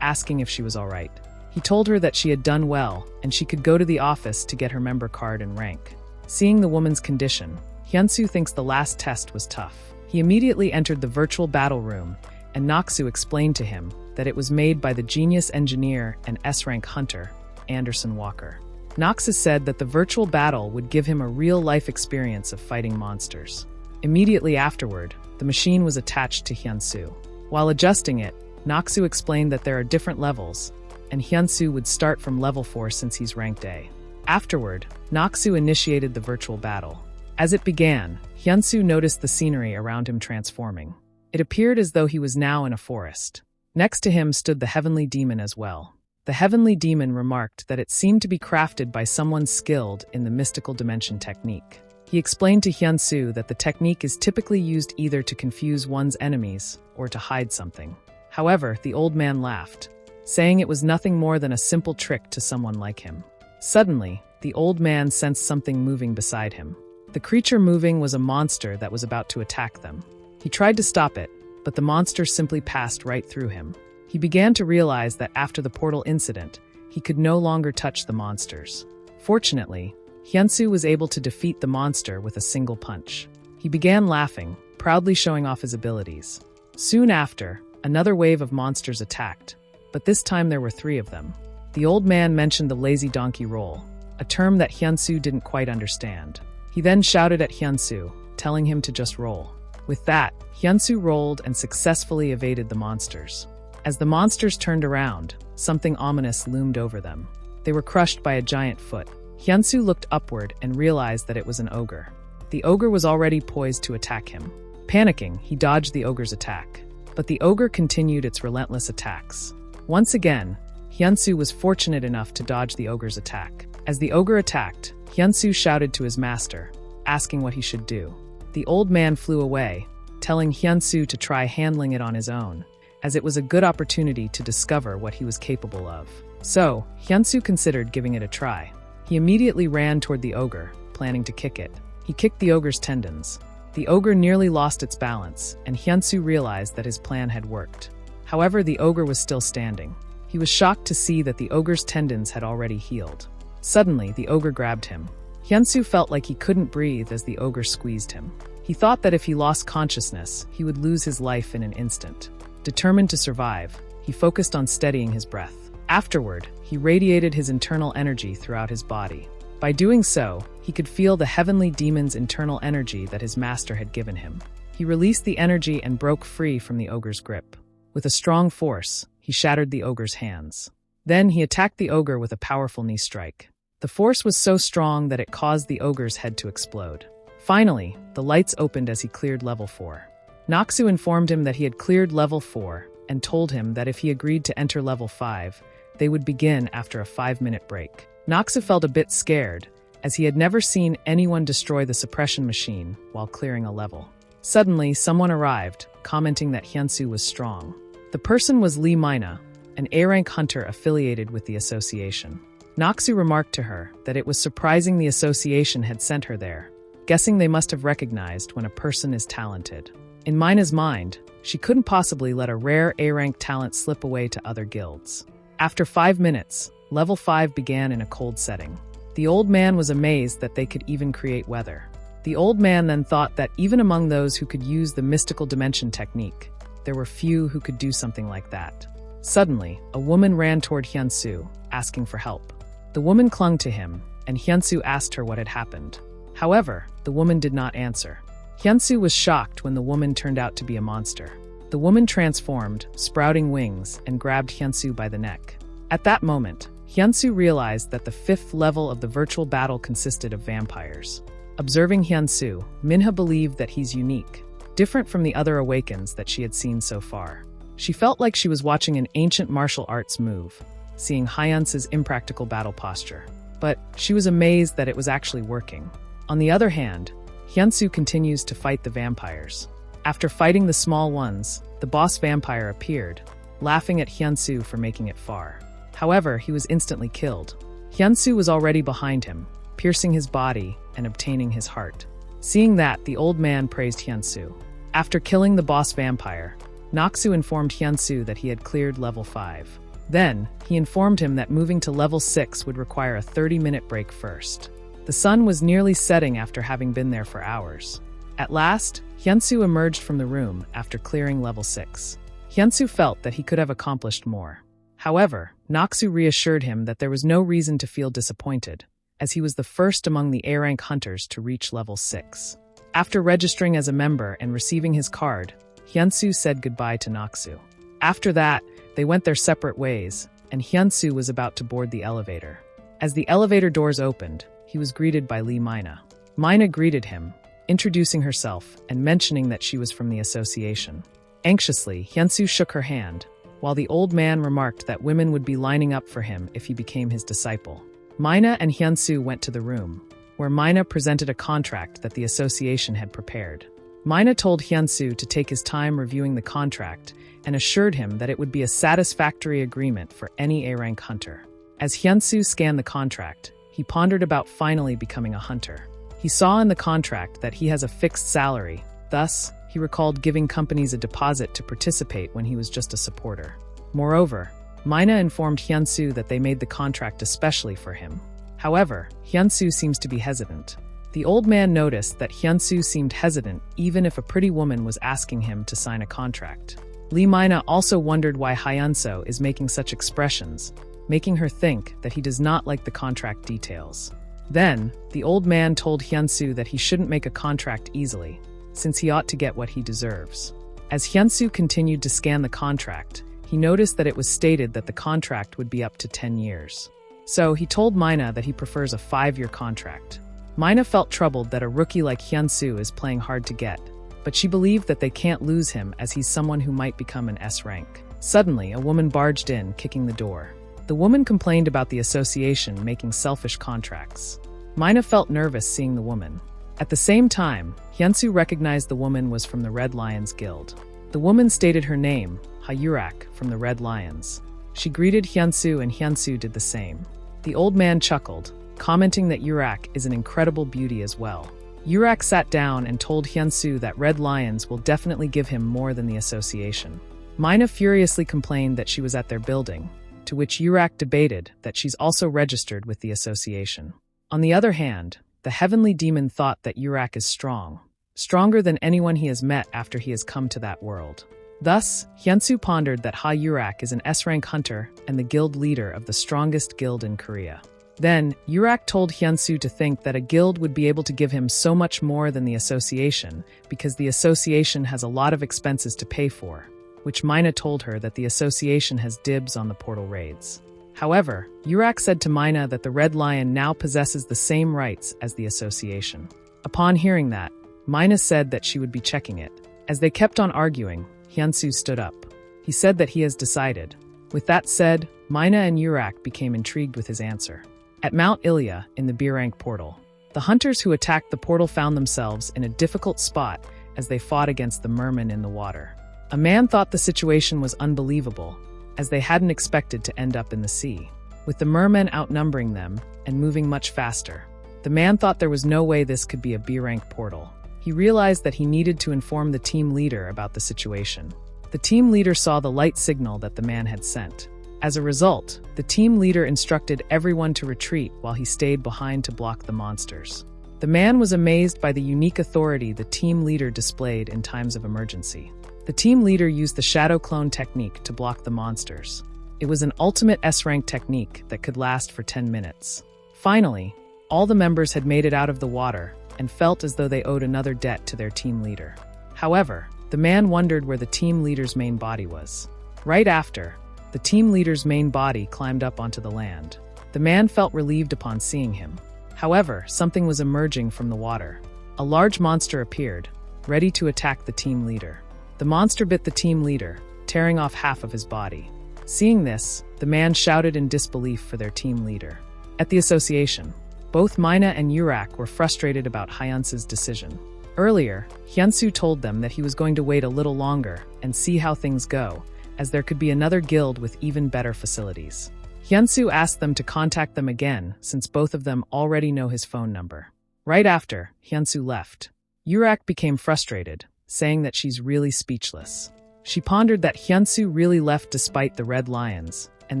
asking if she was all right. He told her that she had done well and she could go to the office to get her member card and rank. Seeing the woman's condition, Hyunsoo thinks the last test was tough. He immediately entered the virtual battle room, and Naksu explained to him that it was made by the genius engineer and S-rank hunter, Anderson Walker. Naksu said that the virtual battle would give him a real-life experience of fighting monsters. Immediately afterward, the machine was attached to Hyunsoo. While adjusting it, Naksu explained that there are different levels, and Hyunsoo would start from level 4 since he's ranked A. Afterward, Naksu initiated the virtual battle. As it began, Hyunsoo noticed the scenery around him transforming. It appeared as though he was now in a forest. Next to him stood the Heavenly Demon as well. The Heavenly Demon remarked that it seemed to be crafted by someone skilled in the mystical dimension technique. He explained to Hyunsoo that the technique is typically used either to confuse one's enemies or to hide something. However, the old man laughed, saying it was nothing more than a simple trick to someone like him. Suddenly, the old man sensed something moving beside him. The creature moving was a monster that was about to attack them. He tried to stop it, but the monster simply passed right through him. He began to realize that after the portal incident, he could no longer touch the monsters. Fortunately, Hyunsoo was able to defeat the monster with a single punch. He began laughing, proudly showing off his abilities. Soon after, another wave of monsters attacked, but this time there were 3 of them. The old man mentioned the lazy donkey roll, a term that Hyunsoo didn't quite understand. He then shouted at Hyunsoo, telling him to just roll. With that, Hyunsoo rolled and successfully evaded the monsters. As the monsters turned around, something ominous loomed over them. They were crushed by a giant foot. Hyunsoo looked upward and realized that it was an ogre. The ogre was already poised to attack him. Panicking, he dodged the ogre's attack. But the ogre continued its relentless attacks. Once again, Hyunsoo was fortunate enough to dodge the ogre's attack. As the ogre attacked, Hyunsoo shouted to his master, asking what he should do. The old man flew away, telling Hyunsoo to try handling it on his own, as it was a good opportunity to discover what he was capable of. So, Hyunsoo considered giving it a try. He immediately ran toward the ogre, planning to kick it. He kicked the ogre's tendons. The ogre nearly lost its balance, and Hyunsoo realized that his plan had worked. However, the ogre was still standing. He was shocked to see that the ogre's tendons had already healed. Suddenly, the ogre grabbed him. Hyunsoo felt like he couldn't breathe as the ogre squeezed him. He thought that if he lost consciousness, he would lose his life in an instant. Determined to survive, he focused on steadying his breath. Afterward, he radiated his internal energy throughout his body. By doing so, he could feel the Heavenly Demon's internal energy that his master had given him. He released the energy and broke free from the ogre's grip. With a strong force, he shattered the ogre's hands. Then he attacked the ogre with a powerful knee strike. The force was so strong that it caused the ogre's head to explode. Finally, the lights opened as he cleared level 4. Naksu informed him that he had cleared level 4 and told him that if he agreed to enter level 5, They would begin after a 5-minute break. Naksu felt a bit scared, as he had never seen anyone destroy the suppression machine while clearing a level. Suddenly, someone arrived, commenting that Hyunsoo was strong. The person was Lee Mina, an A-rank hunter affiliated with the association. Naksu remarked to her that it was surprising the association had sent her there, guessing they must have recognized when a person is talented. In Mina's mind, she couldn't possibly let a rare A-rank talent slip away to other guilds. After 5 minutes, level 5 began in a cold setting. The old man was amazed that they could even create weather. The old man then thought that even among those who could use the mystical dimension technique, there were few who could do something like that. Suddenly, a woman ran toward Hyunsoo, asking for help. The woman clung to him, and Hyunsoo asked her what had happened. However, the woman did not answer. Hyunsoo was shocked when the woman turned out to be a monster. The woman transformed, sprouting wings, and grabbed Hyunsoo by the neck. At that moment, Hyunsoo realized that the 5th level of the virtual battle consisted of vampires. Observing Hyunsoo, Minha believed that he's unique, different from the other awakens that she had seen so far. She felt like she was watching an ancient martial arts move, seeing Hyunsoo's impractical battle posture. But she was amazed that it was actually working. On the other hand, Hyunsoo continues to fight the vampires. After fighting the small ones, the boss vampire appeared, laughing at Hyunsoo for making it far. However, he was instantly killed. Hyunsoo was already behind him, piercing his body and obtaining his heart. Seeing that, the old man praised Hyunsoo. After killing the boss vampire, Naksu informed Hyunsoo that he had cleared level 5. Then, he informed him that moving to level 6 would require a 30-minute break first. The sun was nearly setting after having been there for hours. At last, Hyunsoo emerged from the room after clearing level 6. Hyunsoo felt that he could have accomplished more. However, Naksu reassured him that there was no reason to feel disappointed, as he was the first among the A-rank hunters to reach level 6. After registering as a member and receiving his card, Hyunsoo said goodbye to Naksu. After that, they went their separate ways, and Hyunsoo was about to board the elevator. As the elevator doors opened, he was greeted by Lee Mina. Mina greeted him, introducing herself and mentioning that she was from the association. Anxiously, Hyunsoo shook her hand, while the old man remarked that women would be lining up for him if he became his disciple. Mina and Hyunsoo went to the room, where Mina presented a contract that the association had prepared. Mina told Hyunsoo to take his time reviewing the contract and assured him that it would be a satisfactory agreement for any A-rank hunter. As Hyunsoo scanned the contract, he pondered about finally becoming a hunter. He saw in the contract that he has a fixed salary, thus, he recalled giving companies a deposit to participate when he was just a supporter. Moreover, Mina informed Hyunsoo that they made the contract especially for him. However, Hyunsoo seems to be hesitant. The old man noticed that Hyunsoo seemed hesitant even if a pretty woman was asking him to sign a contract. Lee Mina also wondered why Hyunsoo is making such expressions, making her think that he does not like the contract details. Then, the old man told Hyunsoo that he shouldn't make a contract easily, since he ought to get what he deserves. As Hyunsoo continued to scan the contract, he noticed that it was stated that the contract would be up to 10 years. So he told Mina that he prefers a 5-year contract. Mina felt troubled that a rookie like Hyunsoo is playing hard to get, but she believed that they can't lose him as he's someone who might become an S rank. Suddenly, a woman barged in, kicking the door. The woman complained about the association making selfish contracts. Mina felt nervous seeing the woman. At the same time, Hyunsoo recognized the woman was from the Red Lions Guild. The woman stated her name, Urak, from the Red Lions. She greeted Hyunsoo and Hyunsoo did the same. The old man chuckled, commenting that Urak is an incredible beauty as well. Urak sat down and told Hyunsoo that Red Lions will definitely give him more than the association. Mina furiously complained that she was at their building, to which Urak debated that she's also registered with the association. On the other hand, the heavenly demon thought that Urak is strong, stronger than anyone he has met after he has come to that world. Thus, Hyunsoo pondered that Urak is an S-rank hunter and the guild leader of the strongest guild in Korea. Then, Urak told Hyunsoo to think that a guild would be able to give him so much more than the association because the association has a lot of expenses to pay for, which Mina told her that the association has dibs on the portal raids. However, Urak said to Mina that the Red Lion now possesses the same rights as the association. Upon hearing that, Mina said that she would be checking it. As they kept on arguing, Hyunsoo stood up. He said that he has decided, With that said, Mina and Urak became intrigued with his answer. At Mount Ilya, in the B-rank portal, the hunters who attacked the portal found themselves in a difficult spot as they fought against the mermen in the water. A man thought the situation was unbelievable, as they hadn't expected to end up in the sea, with the mermen outnumbering them and moving much faster. The man thought there was no way this could be a B-rank portal. He realized that he needed to inform the team leader about the situation. The team leader saw the light signal that the man had sent. As a result, the team leader instructed everyone to retreat while he stayed behind to block the monsters. The man was amazed by the unique authority the team leader displayed in times of emergency. The team leader used the shadow clone technique to block the monsters. It was an ultimate S-rank technique that could last for 10 minutes. Finally, all the members had made it out of the water and felt as though they owed another debt to their team leader. However, the man wondered where the team leader's main body was. Right after, the team leader's main body climbed up onto the land. The man felt relieved upon seeing him. However, something was emerging from the water. A large monster appeared, ready to attack the team leader. The monster bit the team leader, tearing off half of his body. Seeing this, the man shouted in disbelief for their team leader. At the association, both Mina and Urak were frustrated about Hyunsoo's decision. Earlier, Hyunsoo told them that he was going to wait a little longer and see how things go, as there could be another guild with even better facilities. Hyunsoo asked them to contact them again, since both of them already know his phone number. Right after, Hyunsoo left. Urak became frustrated, saying that she's really speechless. She pondered that Hyunsoo really left despite the Red Lions, and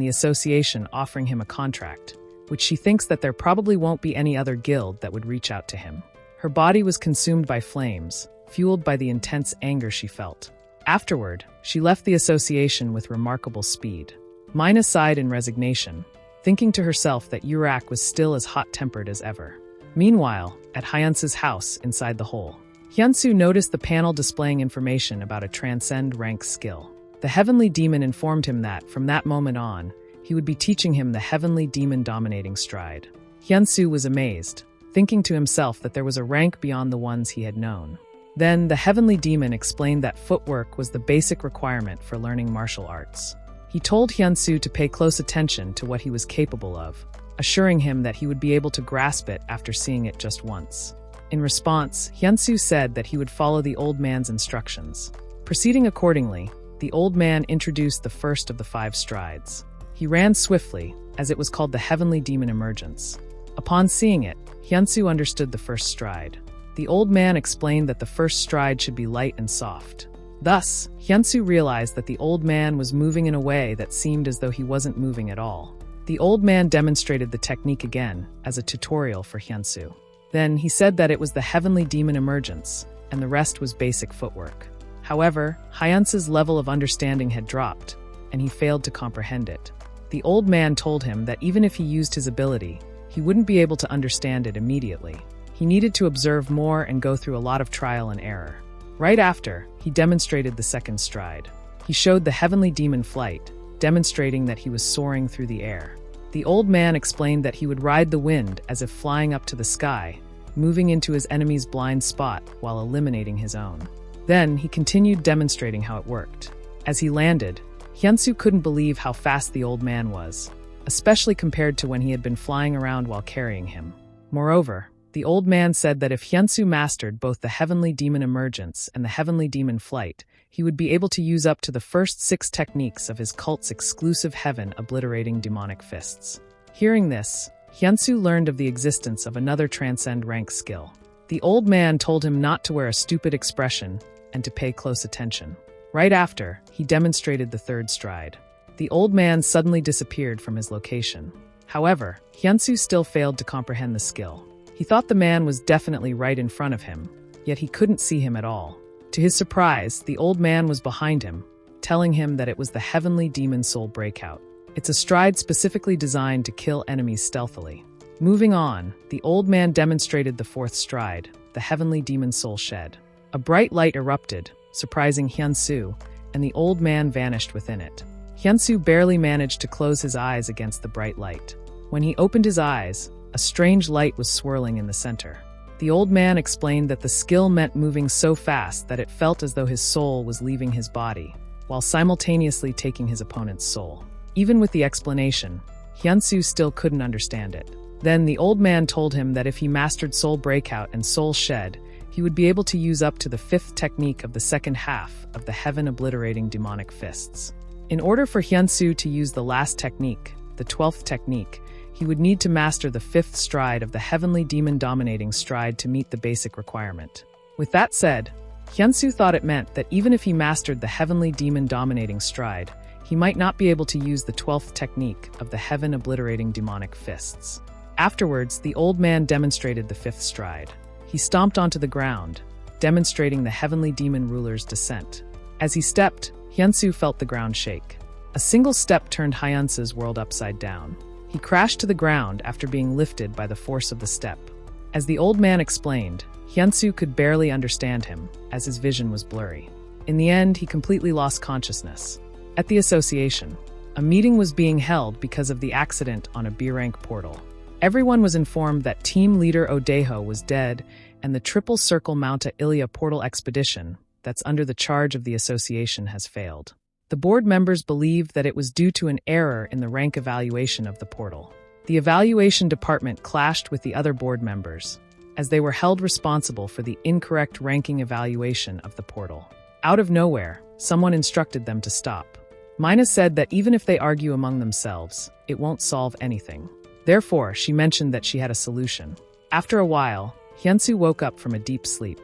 the association offering him a contract, which she thinks that there probably won't be any other guild that would reach out to him. Her body was consumed by flames, fueled by the intense anger she felt. Afterward, she left the association with remarkable speed. Mina sighed in resignation, thinking to herself that Urak was still as hot-tempered as ever. Meanwhile, at Hyunsoo's house inside the hole, Hyunsoo noticed the panel displaying information about a transcend rank skill. The heavenly demon informed him that, from that moment on, he would be teaching him the heavenly demon dominating stride. Hyunsoo was amazed, thinking to himself that there was a rank beyond the ones he had known. Then, the heavenly demon explained that footwork was the basic requirement for learning martial arts. He told Hyunsoo to pay close attention to what he was capable of, assuring him that he would be able to grasp it after seeing it just once. In response, Hyunsoo said that he would follow the old man's instructions. Proceeding accordingly, the old man introduced the first of the 5 strides. He ran swiftly, as it was called the heavenly demon emergence. Upon seeing it, Hyunsoo understood the first stride. The old man explained that the first stride should be light and soft. Thus, Hyunsoo realized that the old man was moving in a way that seemed as though he wasn't moving at all. The old man demonstrated the technique again, as a tutorial for Hyunsoo. Then, he said that it was the heavenly demon emergence, and the rest was basic footwork. However, Hyunsoo's level of understanding had dropped, and he failed to comprehend it. The old man told him that even if he used his ability, he wouldn't be able to understand it immediately. He needed to observe more and go through a lot of trial and error. Right after, he demonstrated the second stride. He showed the heavenly demon flight, demonstrating that he was soaring through the air. The old man explained that he would ride the wind as if flying up to the sky, moving into his enemy's blind spot while eliminating his own. Then, he continued demonstrating how it worked. As he landed, Hyunsoo couldn't believe how fast the old man was, especially compared to when he had been flying around while carrying him. Moreover, the old man said that if Hyunsoo mastered both the heavenly demon emergence and the heavenly demon flight, he would be able to use up to the first 6 techniques of his cult's exclusive heaven obliterating demonic fists. Hearing this, Hyunsoo learned of the existence of another transcend rank skill. The old man told him not to wear a stupid expression and to pay close attention. Right after, he demonstrated the third stride. The old man suddenly disappeared from his location. However, Hyunsoo still failed to comprehend the skill. He thought the man was definitely right in front of him, yet he couldn't see him at all. To his surprise, the old man was behind him, telling him that it was the heavenly demon soul breakout. It's a stride specifically designed to kill enemies stealthily. Moving on, the old man demonstrated the 4th stride, the heavenly demon soul shed. A bright light erupted, surprising Hyunsoo, and the old man vanished within it. Hyunsoo barely managed to close his eyes against the bright light. When he opened his eyes, a strange light was swirling in the center. The old man explained that the skill meant moving so fast that it felt as though his soul was leaving his body, while simultaneously taking his opponent's soul. Even with the explanation, Hyunsoo still couldn't understand it. Then the old man told him that if he mastered Soul Breakout and Soul Shed, he would be able to use up to the 5th technique of the second half of the heaven-obliterating demonic fists. In order for Hyunsoo to use the last technique, the 12th technique, he would need to master the 5th stride of the heavenly demon-dominating stride to meet the basic requirement. With that said, Hyunsoo thought it meant that even if he mastered the heavenly demon-dominating stride, he might not be able to use the 12th technique of the heaven-obliterating demonic fists. Afterwards, the old man demonstrated the 5th stride. He stomped onto the ground, demonstrating the heavenly demon ruler's descent. As he stepped, Hyunsoo felt the ground shake. A single step turned Hyunsoo's world upside down. He crashed to the ground after being lifted by the force of the step. As the old man explained, Hyunsoo could barely understand him, as his vision was blurry. In the end, he completely lost consciousness. At the association, a meeting was being held because of the accident on a B-rank portal. Everyone was informed that team leader Odeho was dead and the Triple Circle Mount Ilya portal expedition, that's under the charge of the association, has failed. The board members believed that it was due to an error in the rank evaluation of the portal. The evaluation department clashed with the other board members, as they were held responsible for the incorrect ranking evaluation of the portal. Out of nowhere, someone instructed them to stop. Mina said that even if they argue among themselves, it won't solve anything. Therefore, she mentioned that she had a solution. After a while, Hyunsoo woke up from a deep sleep.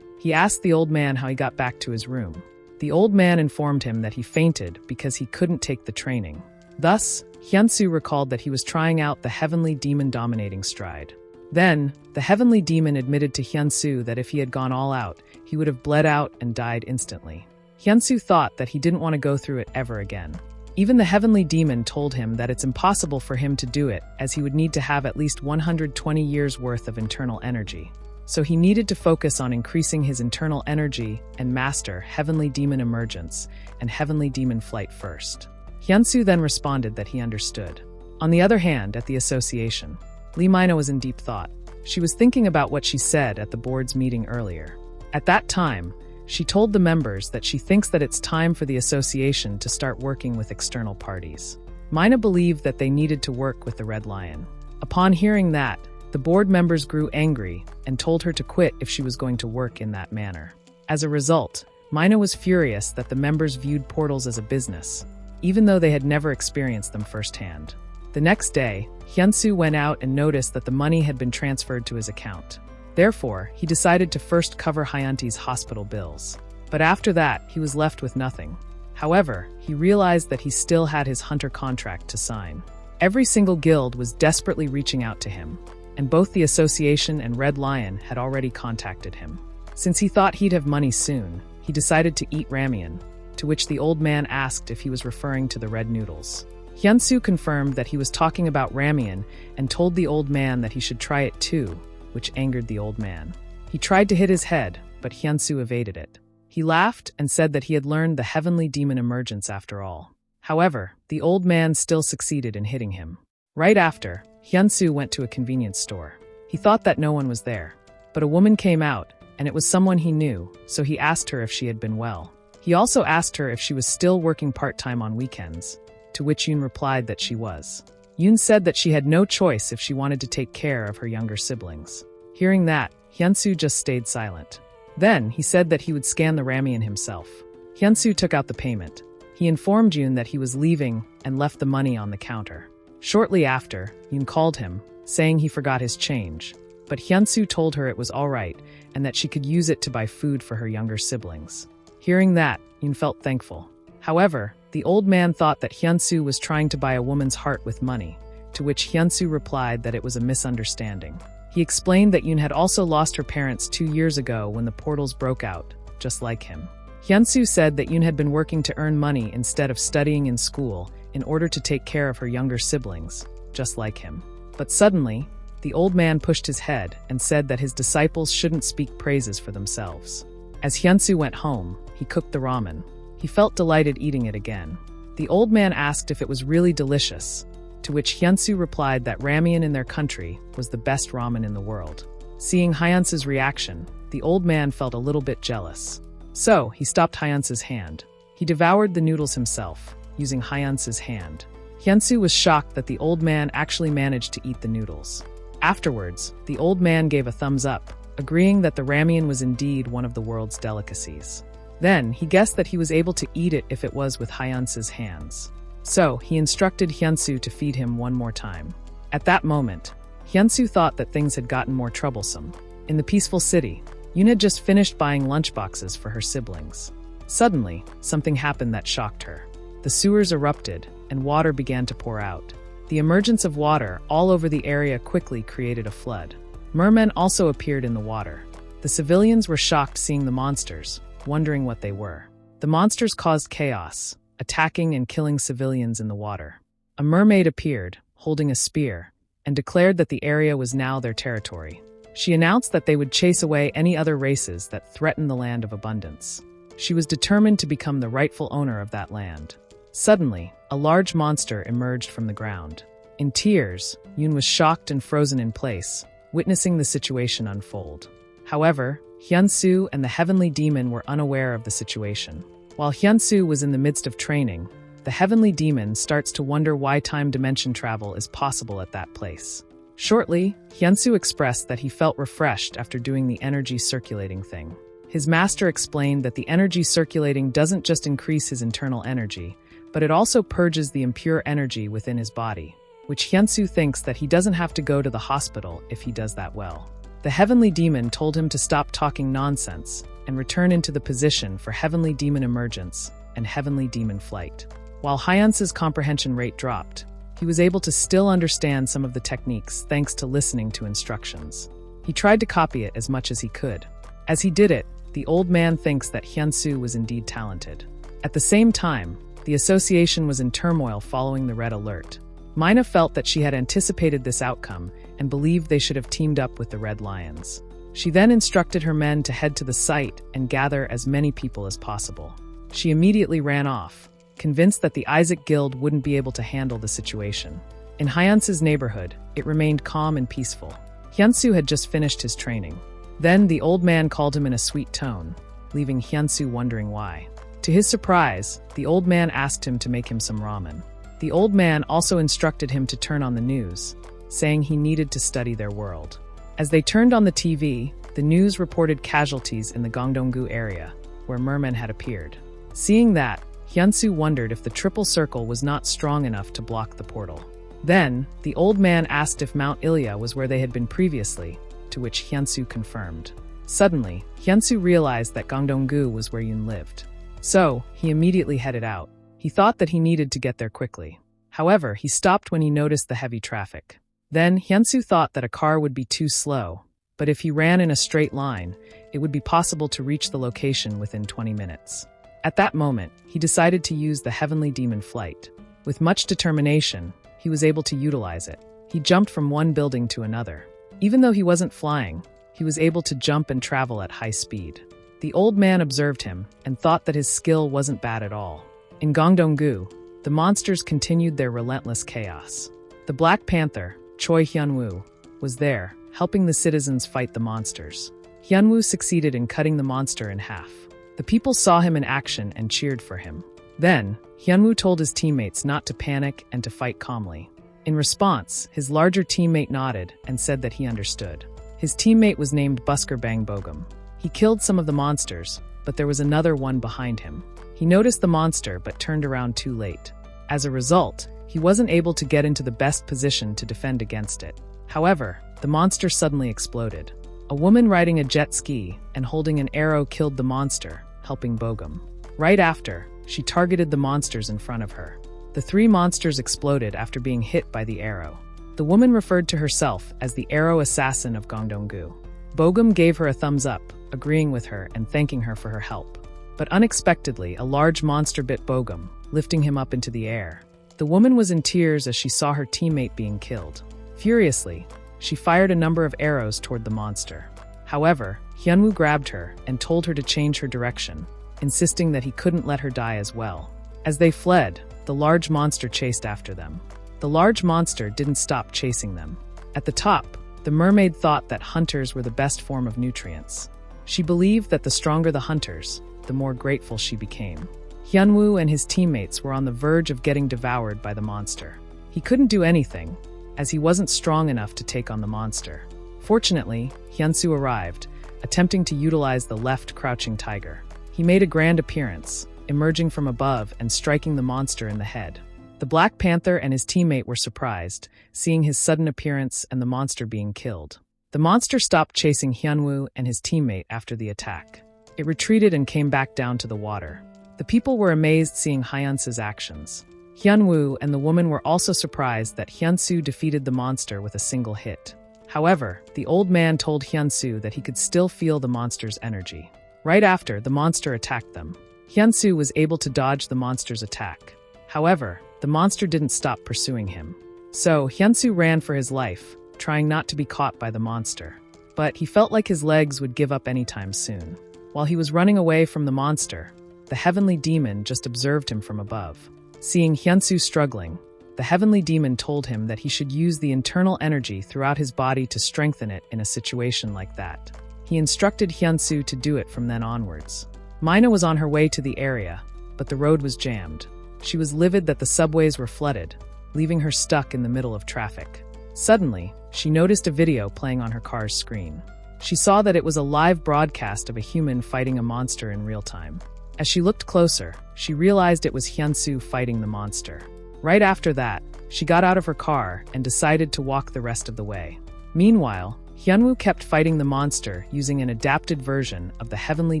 He asked the old man how he got back to his room. The old man informed him that he fainted because he couldn't take the training. Thus, Hyunsoo recalled that he was trying out the heavenly demon-dominating stride. Then, the heavenly demon admitted to Hyunsoo that if he had gone all out, he would have bled out and died instantly. Hyunsoo thought that he didn't want to go through it ever again. Even the heavenly demon told him that it's impossible for him to do it, as he would need to have at least 120 years worth of internal energy. So he needed to focus on increasing his internal energy and master heavenly demon emergence and heavenly demon flight first. Hyunsoo then responded that he understood. On the other hand, at the association, Lee Mina was in deep thought. She was thinking about what she said at the board's meeting earlier. At that time, she told the members that she thinks that it's time for the association to start working with external parties. Mina believed that they needed to work with the Red Lion. Upon hearing that, the board members grew angry and told her to quit if she was going to work in that manner. As a result, Mina was furious that the members viewed portals as a business, even though they had never experienced them firsthand. The next day, Hyunsoo went out and noticed that the money had been transferred to his account. Therefore, he decided to first cover Hyunti's hospital bills. But after that, he was left with nothing. However, he realized that he still had his hunter contract to sign. Every single guild was desperately reaching out to him, and both the association and Red Lion had already contacted him. Since he thought he'd have money soon, he decided to eat ramen, to which the old man asked if he was referring to the red noodles. Hyunsoo confirmed that he was talking about ramen and told the old man that he should try it too, which angered the old man. He tried to hit his head, but Hyunsoo evaded it. He laughed and said that he had learned the heavenly demon emergence after all. However, the old man still succeeded in hitting him. Right after, Hyunsoo went to a convenience store. He thought that no one was there, but a woman came out, and it was someone he knew, so he asked her if she had been well. He also asked her if she was still working part-time on weekends, to which Yoon replied that she was. Yoon said that she had no choice if she wanted to take care of her younger siblings. Hearing that, Hyunsoo just stayed silent. Then, he said that he would scan the ramen himself. Hyunsoo took out the payment. He informed Yoon that he was leaving and left the money on the counter. Shortly after, Yoon called him, saying he forgot his change. But Hyunsoo told her it was all right and that she could use it to buy food for her younger siblings. Hearing that, Yoon felt thankful. However, the old man thought that Hyunsoo was trying to buy a woman's heart with money, to which Hyunsoo replied that it was a misunderstanding. He explained that Yoon had also lost her parents 2 years ago when the portals broke out, just like him. Hyunsoo said that Yoon had been working to earn money instead of studying in school in order to take care of her younger siblings, just like him. But suddenly, the old man pushed his head and said that his disciples shouldn't speak praises for themselves. As Hyunsoo went home, he cooked the ramen. He felt delighted eating it again. The old man asked if it was really delicious, to which Hyunsoo replied that ramen in their country was the best ramen in the world. Seeing Hyunsoo's reaction, the old man felt a little bit jealous. So, he stopped Hyunsoo's hand. He devoured the noodles himself, using Hyunsoo's hand. Hyunsu was shocked that the old man actually managed to eat the noodles. Afterwards, the old man gave a thumbs up, agreeing that the ramen was indeed one of the world's delicacies. Then, he guessed that he was able to eat it if it was with Hyunsu's hands. So, he instructed Hyunsu to feed him one more time. At that moment, Hyunsu thought that things had gotten more troublesome. In the peaceful city, Yoon had just finished buying lunchboxes for her siblings. Suddenly, something happened that shocked her. The sewers erupted, and water began to pour out. The emergence of water all over the area quickly created a flood. Mermen also appeared in the water. The civilians were shocked seeing the monsters, wondering what they were. The monsters caused chaos, attacking and killing civilians in the water. A mermaid appeared, holding a spear, and declared that the area was now their territory. She announced that they would chase away any other races that threatened the land of abundance. She was determined to become the rightful owner of that land. Suddenly, a large monster emerged from the ground. In tears, Yoon was shocked and frozen in place, witnessing the situation unfold. However, Hyunsu and the heavenly demon were unaware of the situation. While Hyunsu was in the midst of training, the heavenly demon starts to wonder why time dimension travel is possible at that place. Shortly, Hyunsu expressed that he felt refreshed after doing the energy circulating thing. His master explained that the energy circulating doesn't just increase his internal energy, but it also purges the impure energy within his body, which Hyunsu thinks that he doesn't have to go to the hospital if he does that well. The heavenly demon told him to stop talking nonsense and return into the position for heavenly demon emergence and heavenly demon flight. While Hyunsu's comprehension rate dropped, he was able to still understand some of the techniques thanks to listening to instructions. He tried to copy it as much as he could. As he did it, the old man thinks that Hyunsu was indeed talented. At the same time, the association was in turmoil following the red alert. Mina felt that she had anticipated this outcome and believed they should have teamed up with the Red Lions. She then instructed her men to head to the site and gather as many people as possible. She immediately ran off, convinced that the Isaac Guild wouldn't be able to handle the situation. In Hyunsu's neighborhood, it remained calm and peaceful. Hyunsu had just finished his training. Then the old man called him in a sweet tone, leaving Hyunsu wondering why. To his surprise, the old man asked him to make him some ramen. The old man also instructed him to turn on the news, saying he needed to study their world. As they turned on the TV, the news reported casualties in the Gangdong-gu area, where Merman had appeared. Seeing that, Hyunsu wondered if the triple circle was not strong enough to block the portal. Then, the old man asked if Mount Ilya was where they had been previously, to which Hyunsu confirmed. Suddenly, Hyunsu realized that Gangdong-gu was where Yoon lived. So, he immediately headed out. He thought that he needed to get there quickly. However, he stopped when he noticed the heavy traffic. Then, Hyunsu thought that a car would be too slow, but if he ran in a straight line, it would be possible to reach the location within 20 minutes. At that moment, he decided to use the heavenly demon flight. With much determination, he was able to utilize it. He jumped from one building to another. Even though he wasn't flying, he was able to jump and travel at high speed. The old man observed him and thought that his skill wasn't bad at all. In Gangdong-gu, the monsters continued their relentless chaos. The Black Panther, Choi Hyunwoo, was there, helping the citizens fight the monsters. Hyunwoo succeeded in cutting the monster in half. The people saw him in action and cheered for him. Then, Hyunwoo told his teammates not to panic and to fight calmly. In response, his larger teammate nodded and said that he understood. His teammate was named Busker Bang Bogum. He killed some of the monsters, but there was another one behind him. He noticed the monster but turned around too late. As a result, he wasn't able to get into the best position to defend against it. However, the monster suddenly exploded. A woman riding a jet ski and holding an arrow killed the monster, helping Bogum. Right after, she targeted the monsters in front of her. The three monsters exploded after being hit by the arrow. The woman referred to herself as the arrow assassin of Gangdong-gu. Bogum gave her a thumbs up, agreeing with her and thanking her for her help. But unexpectedly, a large monster bit Bogum, lifting him up into the air. The woman was in tears as she saw her teammate being killed. Furiously, she fired a number of arrows toward the monster. However, Hyunwoo grabbed her and told her to change her direction, insisting that he couldn't let her die as well. As they fled, the large monster chased after them. The large monster didn't stop chasing them. At the top, the mermaid thought that hunters were the best form of nutrients. She believed that the stronger the hunters, the more grateful she became. Hyunwoo and his teammates were on the verge of getting devoured by the monster. He couldn't do anything, as he wasn't strong enough to take on the monster. Fortunately, Hyunsoo arrived, attempting to utilize the left crouching tiger. He made a grand appearance, emerging from above and striking the monster in the head. The Black Panther and his teammate were surprised, seeing his sudden appearance and the monster being killed. The monster stopped chasing Hyunwoo and his teammate after the attack. It retreated and came back down to the water. The people were amazed seeing Hyunsoo's actions. Hyunwoo and the woman were also surprised that Hyunsoo defeated the monster with a single hit. However, the old man told Hyunsoo that he could still feel the monster's energy. Right after, the monster attacked them. Hyunsoo was able to dodge the monster's attack. However, the monster didn't stop pursuing him. So, Hyunsoo ran for his life, trying not to be caught by the monster. But he felt like his legs would give up anytime soon. While he was running away from the monster, the heavenly demon just observed him from above. Seeing Hyunsoo struggling, the heavenly demon told him that he should use the internal energy throughout his body to strengthen it in a situation like that. He instructed Hyunsoo to do it from then onwards. Mina was on her way to the area, but the road was jammed. She was livid that the subways were flooded, leaving her stuck in the middle of traffic. Suddenly, she noticed a video playing on her car's screen. She saw that it was a live broadcast of a human fighting a monster in real time. As she looked closer, she realized it was Hyunsoo fighting the monster. Right after that, she got out of her car and decided to walk the rest of the way. Meanwhile, Hyunwoo kept fighting the monster using an adapted version of the heavenly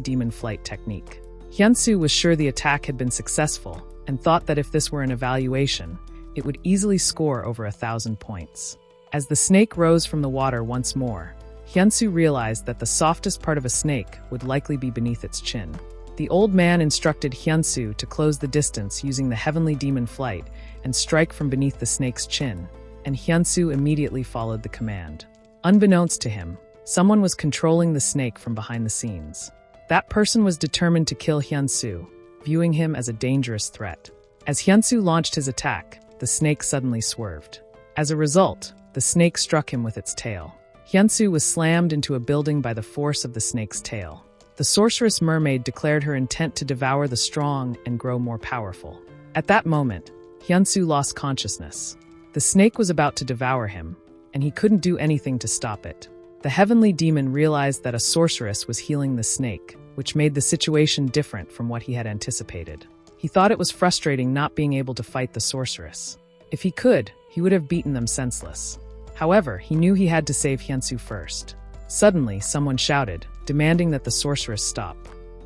demon flight technique. Hyunsoo was sure the attack had been successful and thought that if this were an evaluation, it would easily score over 1,000 points. As the snake rose from the water once more, Hyunsoo realized that the softest part of a snake would likely be beneath its chin. The old man instructed Hyunsoo to close the distance using the heavenly demon flight and strike from beneath the snake's chin, and Hyunsoo immediately followed the command. Unbeknownst to him, someone was controlling the snake from behind the scenes. That person was determined to kill Hyunsoo, viewing him as a dangerous threat. As Hyunsoo launched his attack, the snake suddenly swerved. As a result, the snake struck him with its tail. Hyunsoo was slammed into a building by the force of the snake's tail. The sorceress mermaid declared her intent to devour the strong and grow more powerful. At that moment, Hyunsoo lost consciousness. The snake was about to devour him, and he couldn't do anything to stop it. The heavenly demon realized that a sorceress was healing the snake, which made the situation different from what he had anticipated. He thought it was frustrating not being able to fight the sorceress. If he could, he would have beaten them senseless. However, he knew he had to save Hyunsoo first. Suddenly, someone shouted, demanding that the sorceress stop.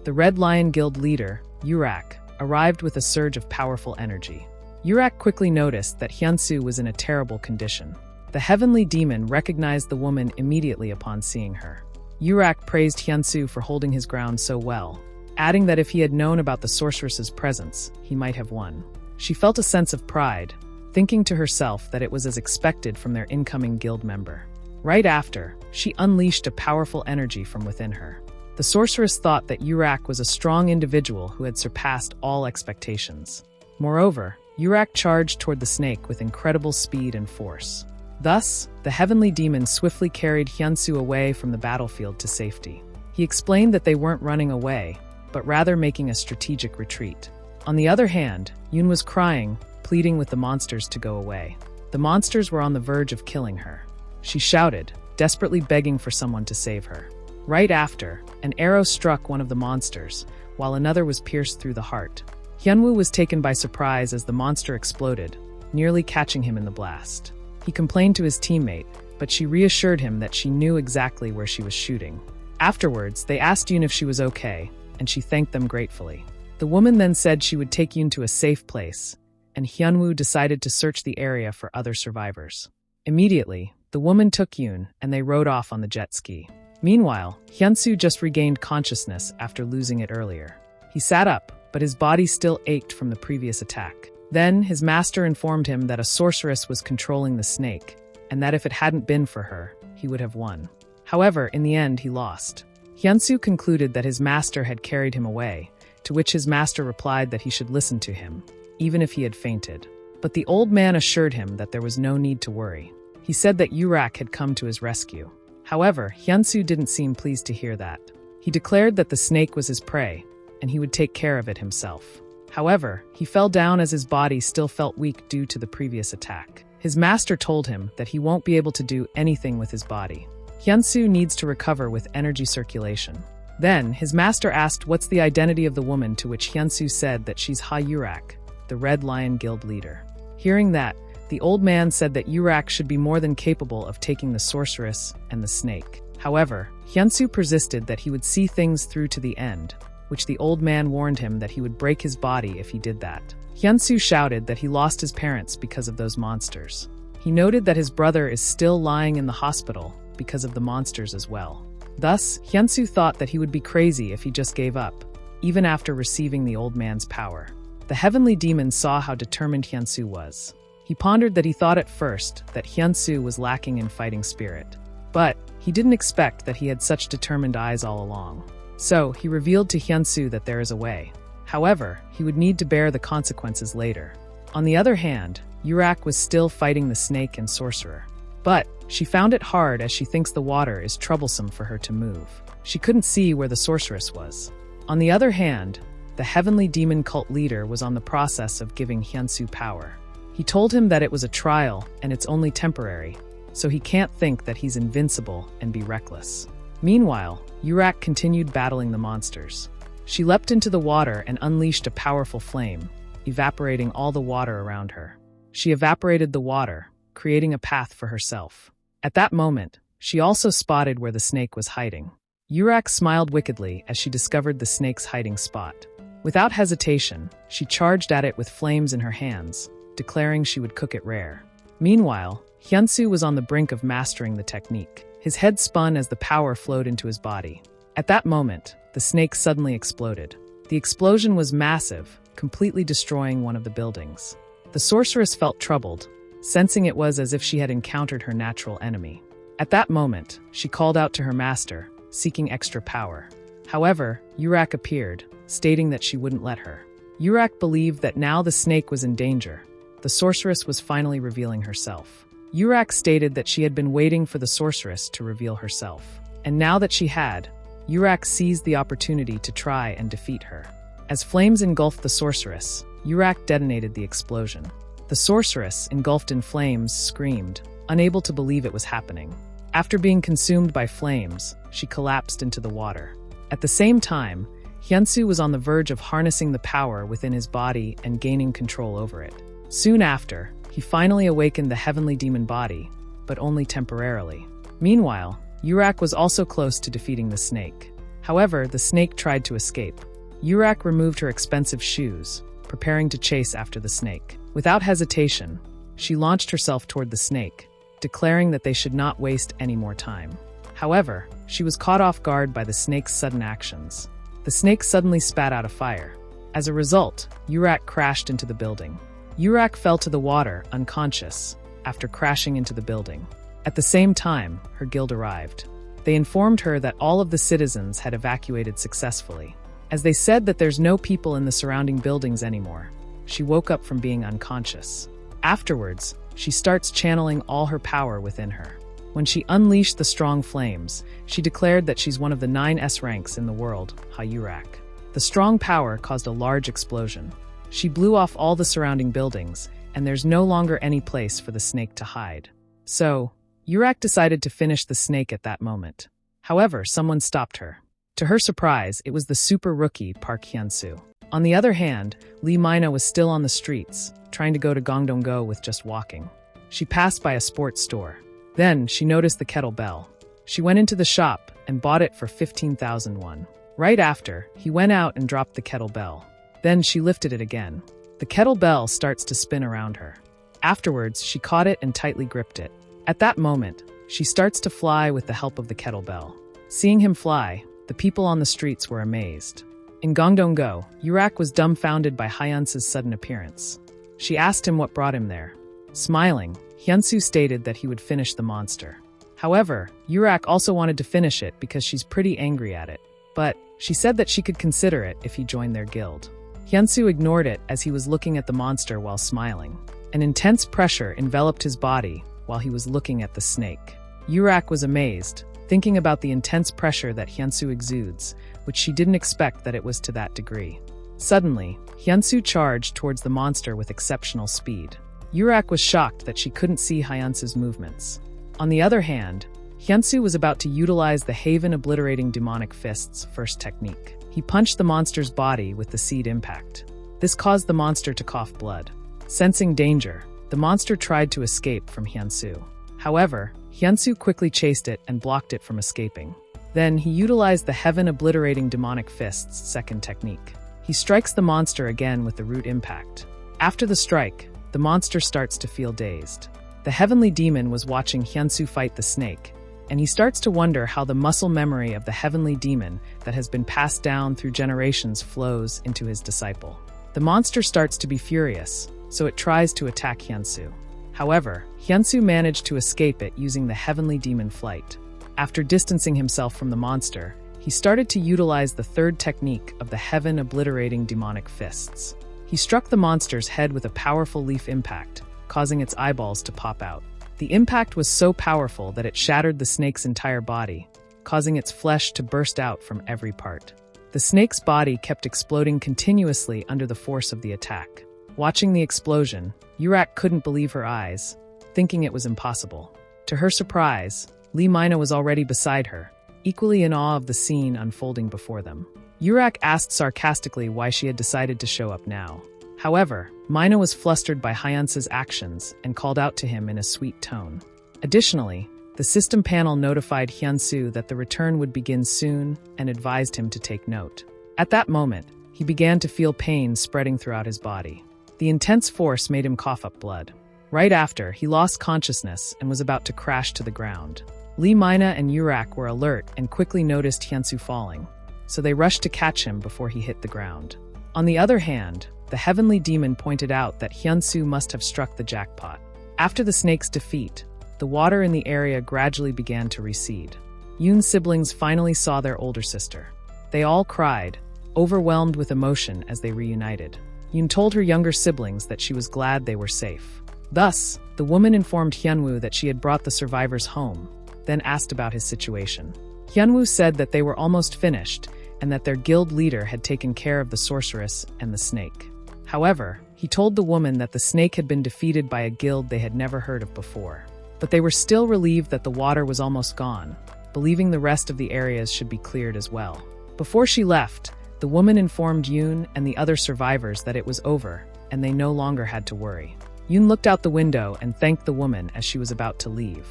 The Red Lion Guild leader, Urak, arrived with a surge of powerful energy. Urak quickly noticed that Hyunsoo was in a terrible condition. The heavenly demon recognized the woman immediately upon seeing her. Urak praised Hyunsoo for holding his ground so well, adding that if he had known about the sorceress's presence, he might have won. She felt a sense of pride, thinking to herself that it was as expected from their incoming guild member. Right after, she unleashed a powerful energy from within her. The sorceress thought that Urak was a strong individual who had surpassed all expectations. Moreover, Urak charged toward the snake with incredible speed and force. Thus, the heavenly demon swiftly carried Hyunsoo away from the battlefield to safety. He explained that they weren't running away, but rather making a strategic retreat. On the other hand, Yoon was crying, pleading with the monsters to go away. The monsters were on the verge of killing her. She shouted, desperately begging for someone to save her. Right after, an arrow struck one of the monsters, while another was pierced through the heart. Hyunwoo was taken by surprise as the monster exploded, nearly catching him in the blast. He complained to his teammate, but she reassured him that she knew exactly where she was shooting. Afterwards, they asked Yoon if she was okay, and she thanked them gratefully. The woman then said she would take Yoon to a safe place, and Hyunwoo decided to search the area for other survivors. Immediately, the woman took Yoon, and they rode off on the jet ski. Meanwhile, Hyunsoo just regained consciousness after losing it earlier. He sat up, but his body still ached from the previous attack. Then, his master informed him that a sorceress was controlling the snake, and that if it hadn't been for her, he would have won. However, in the end, he lost. Hyunsoo concluded that his master had carried him away, to which his master replied that he should listen to him, even if he had fainted. But the old man assured him that there was no need to worry. He said that Urak had come to his rescue. However, Hyunsoo didn't seem pleased to hear that. He declared that the snake was his prey, and he would take care of it himself. However, he fell down as his body still felt weak due to the previous attack. His master told him that he won't be able to do anything with his body. Hyunsoo needs to recover with energy circulation. Then, his master asked what's the identity of the woman, to which Hyunsoo said that she's Urak, the Red Lion Guild leader. Hearing that, the old man said that Urak should be more than capable of taking the sorceress and the snake. However, Hyunsoo persisted that he would see things through to the end, which the old man warned him that he would break his body if he did that. Hyunsoo shouted that he lost his parents because of those monsters. He noted that his brother is still lying in the hospital because of the monsters as well. Thus, Hyunsoo thought that he would be crazy if he just gave up, even after receiving the old man's power. The heavenly demon saw how determined Hyunsoo was. He pondered that he thought at first that Hyunsoo was lacking in fighting spirit, but he didn't expect that he had such determined eyes all along. So, he revealed to Hyunsoo that there is a way. However, he would need to bear the consequences later. On the other hand, Urak was still fighting the snake and sorcerer. But she found it hard as she thinks the water is troublesome for her to move. She couldn't see where the sorceress was. On the other hand, the heavenly demon cult leader was on the process of giving Hyunsoo power. He told him that it was a trial and it's only temporary, so he can't think that he's invincible and be reckless. Meanwhile, Urak continued battling the monsters. She leapt into the water and unleashed a powerful flame, evaporating all the water around her. She evaporated the water, creating a path for herself. At that moment, she also spotted where the snake was hiding. Urak smiled wickedly as she discovered the snake's hiding spot. Without hesitation, she charged at it with flames in her hands, declaring she would cook it rare. Meanwhile, Hyunsoo was on the brink of mastering the technique. His head spun as the power flowed into his body. At that moment, the snake suddenly exploded. The explosion was massive, completely destroying one of the buildings. The sorceress felt troubled, sensing it was as if she had encountered her natural enemy. At that moment, she called out to her master, seeking extra power. However, Urak appeared, stating that she wouldn't let her. Urak believed that now the snake was in danger. The sorceress was finally revealing herself. Urak stated that she had been waiting for the sorceress to reveal herself. And now that she had, Urak seized the opportunity to try and defeat her. As flames engulfed the sorceress, Urak detonated the explosion. The sorceress, engulfed in flames, screamed, unable to believe it was happening. After being consumed by flames, she collapsed into the water. At the same time, Hyunsoo was on the verge of harnessing the power within his body and gaining control over it. Soon after, he finally awakened the heavenly demon body, but only temporarily. Meanwhile, Urak was also close to defeating the snake. However, the snake tried to escape. Urak removed her expensive shoes, preparing to chase after the snake. Without hesitation, she launched herself toward the snake, declaring that they should not waste any more time. However, she was caught off guard by the snake's sudden actions. The snake suddenly spat out a fire. As a result, Urak crashed into the building. Urak fell to the water, unconscious, after crashing into the building. At the same time, her guild arrived. They informed her that all of the citizens had evacuated successfully. As they said that there's no people in the surrounding buildings anymore, she woke up from being unconscious. Afterwards, she starts channeling all her power within her. When she unleashed the strong flames, she declared that she's one of the 9 S ranks in the world, Urak. The strong power caused a large explosion. She blew off all the surrounding buildings, and there's no longer any place for the snake to hide. So, Urak decided to finish the snake at that moment. However, someone stopped her. To her surprise, it was the super rookie Park Hyunsoo. On the other hand, Lee Mina was still on the streets, trying to go to Gangdong-go with just walking. She passed by a sports store. Then, she noticed the kettle bell. She went into the shop and bought it for 15,000 won. Right after, he went out and dropped the kettle bell. Then she lifted it again. The kettle bell starts to spin around her. Afterwards, she caught it and tightly gripped it. At that moment, she starts to fly with the help of the kettlebell. Seeing him fly, the people on the streets were amazed. In Gangdong-go, Urak was dumbfounded by Hyunsoo's sudden appearance. She asked him what brought him there. Smiling, Hyunsoo stated that he would finish the monster. However, Urak also wanted to finish it because she's pretty angry at it. But she said that she could consider it if he joined their guild. Hyunsoo ignored it as he was looking at the monster while smiling. An intense pressure enveloped his body while he was looking at the snake. Urak was amazed, thinking about the intense pressure that Hyunsoo exudes, which she didn't expect that it was to that degree. Suddenly, Hyunsoo charged towards the monster with exceptional speed. Urak was shocked that she couldn't see Hyunsoo's movements. On the other hand, Hyunsoo was about to utilize the Haven Obliterating Demonic Fist's first technique. He punched the monster's body with the seed impact. This caused the monster to cough blood. Sensing danger, the monster tried to escape from Hyunsoo. However, Hyunsoo quickly chased it and blocked it from escaping. Then he utilized the Heaven Obliterating Demonic Fist's second technique. He strikes the monster again with the root impact. After the strike, the monster starts to feel dazed. The heavenly demon was watching Hyunsoo fight the snake, and he starts to wonder how the muscle memory of the heavenly demon that has been passed down through generations flows into his disciple. The monster starts to be furious, so it tries to attack Hyunsoo. However, Hyunsoo managed to escape it using the heavenly demon flight. After distancing himself from the monster, he started to utilize the third technique of the Heaven Obliterating Demonic Fists. He struck the monster's head with a powerful leaf impact, causing its eyeballs to pop out. The impact was so powerful that it shattered the snake's entire body, causing its flesh to burst out from every part. The snake's body kept exploding continuously under the force of the attack. Watching the explosion, Urak couldn't believe her eyes, thinking it was impossible. To her surprise, Lee Mina was already beside her, equally in awe of the scene unfolding before them. Urak asked sarcastically why she had decided to show up now. However, Mina was flustered by Hyunsoo's actions and called out to him in a sweet tone. Additionally, the system panel notified Hyunsoo that the return would begin soon and advised him to take note. At that moment, he began to feel pain spreading throughout his body. The intense force made him cough up blood. Right after, he lost consciousness and was about to crash to the ground. Lee Mina and Urak were alert and quickly noticed Hyunsoo falling, so they rushed to catch him before he hit the ground. On the other hand, the heavenly demon pointed out that Hyunsoo must have struck the jackpot. After the snake's defeat, the water in the area gradually began to recede. Yoon's siblings finally saw their older sister. They all cried, overwhelmed with emotion as they reunited. Yoon told her younger siblings that she was glad they were safe. Thus, the woman informed Hyunwoo that she had brought the survivors home, then asked about his situation. Hyunwoo said that they were almost finished and that their guild leader had taken care of the sorceress and the snake. However, he told the woman that the snake had been defeated by a guild they had never heard of before. But they were still relieved that the water was almost gone, believing the rest of the areas should be cleared as well. Before she left, the woman informed Yoon and the other survivors that it was over and they no longer had to worry. Yoon looked out the window and thanked the woman as she was about to leave.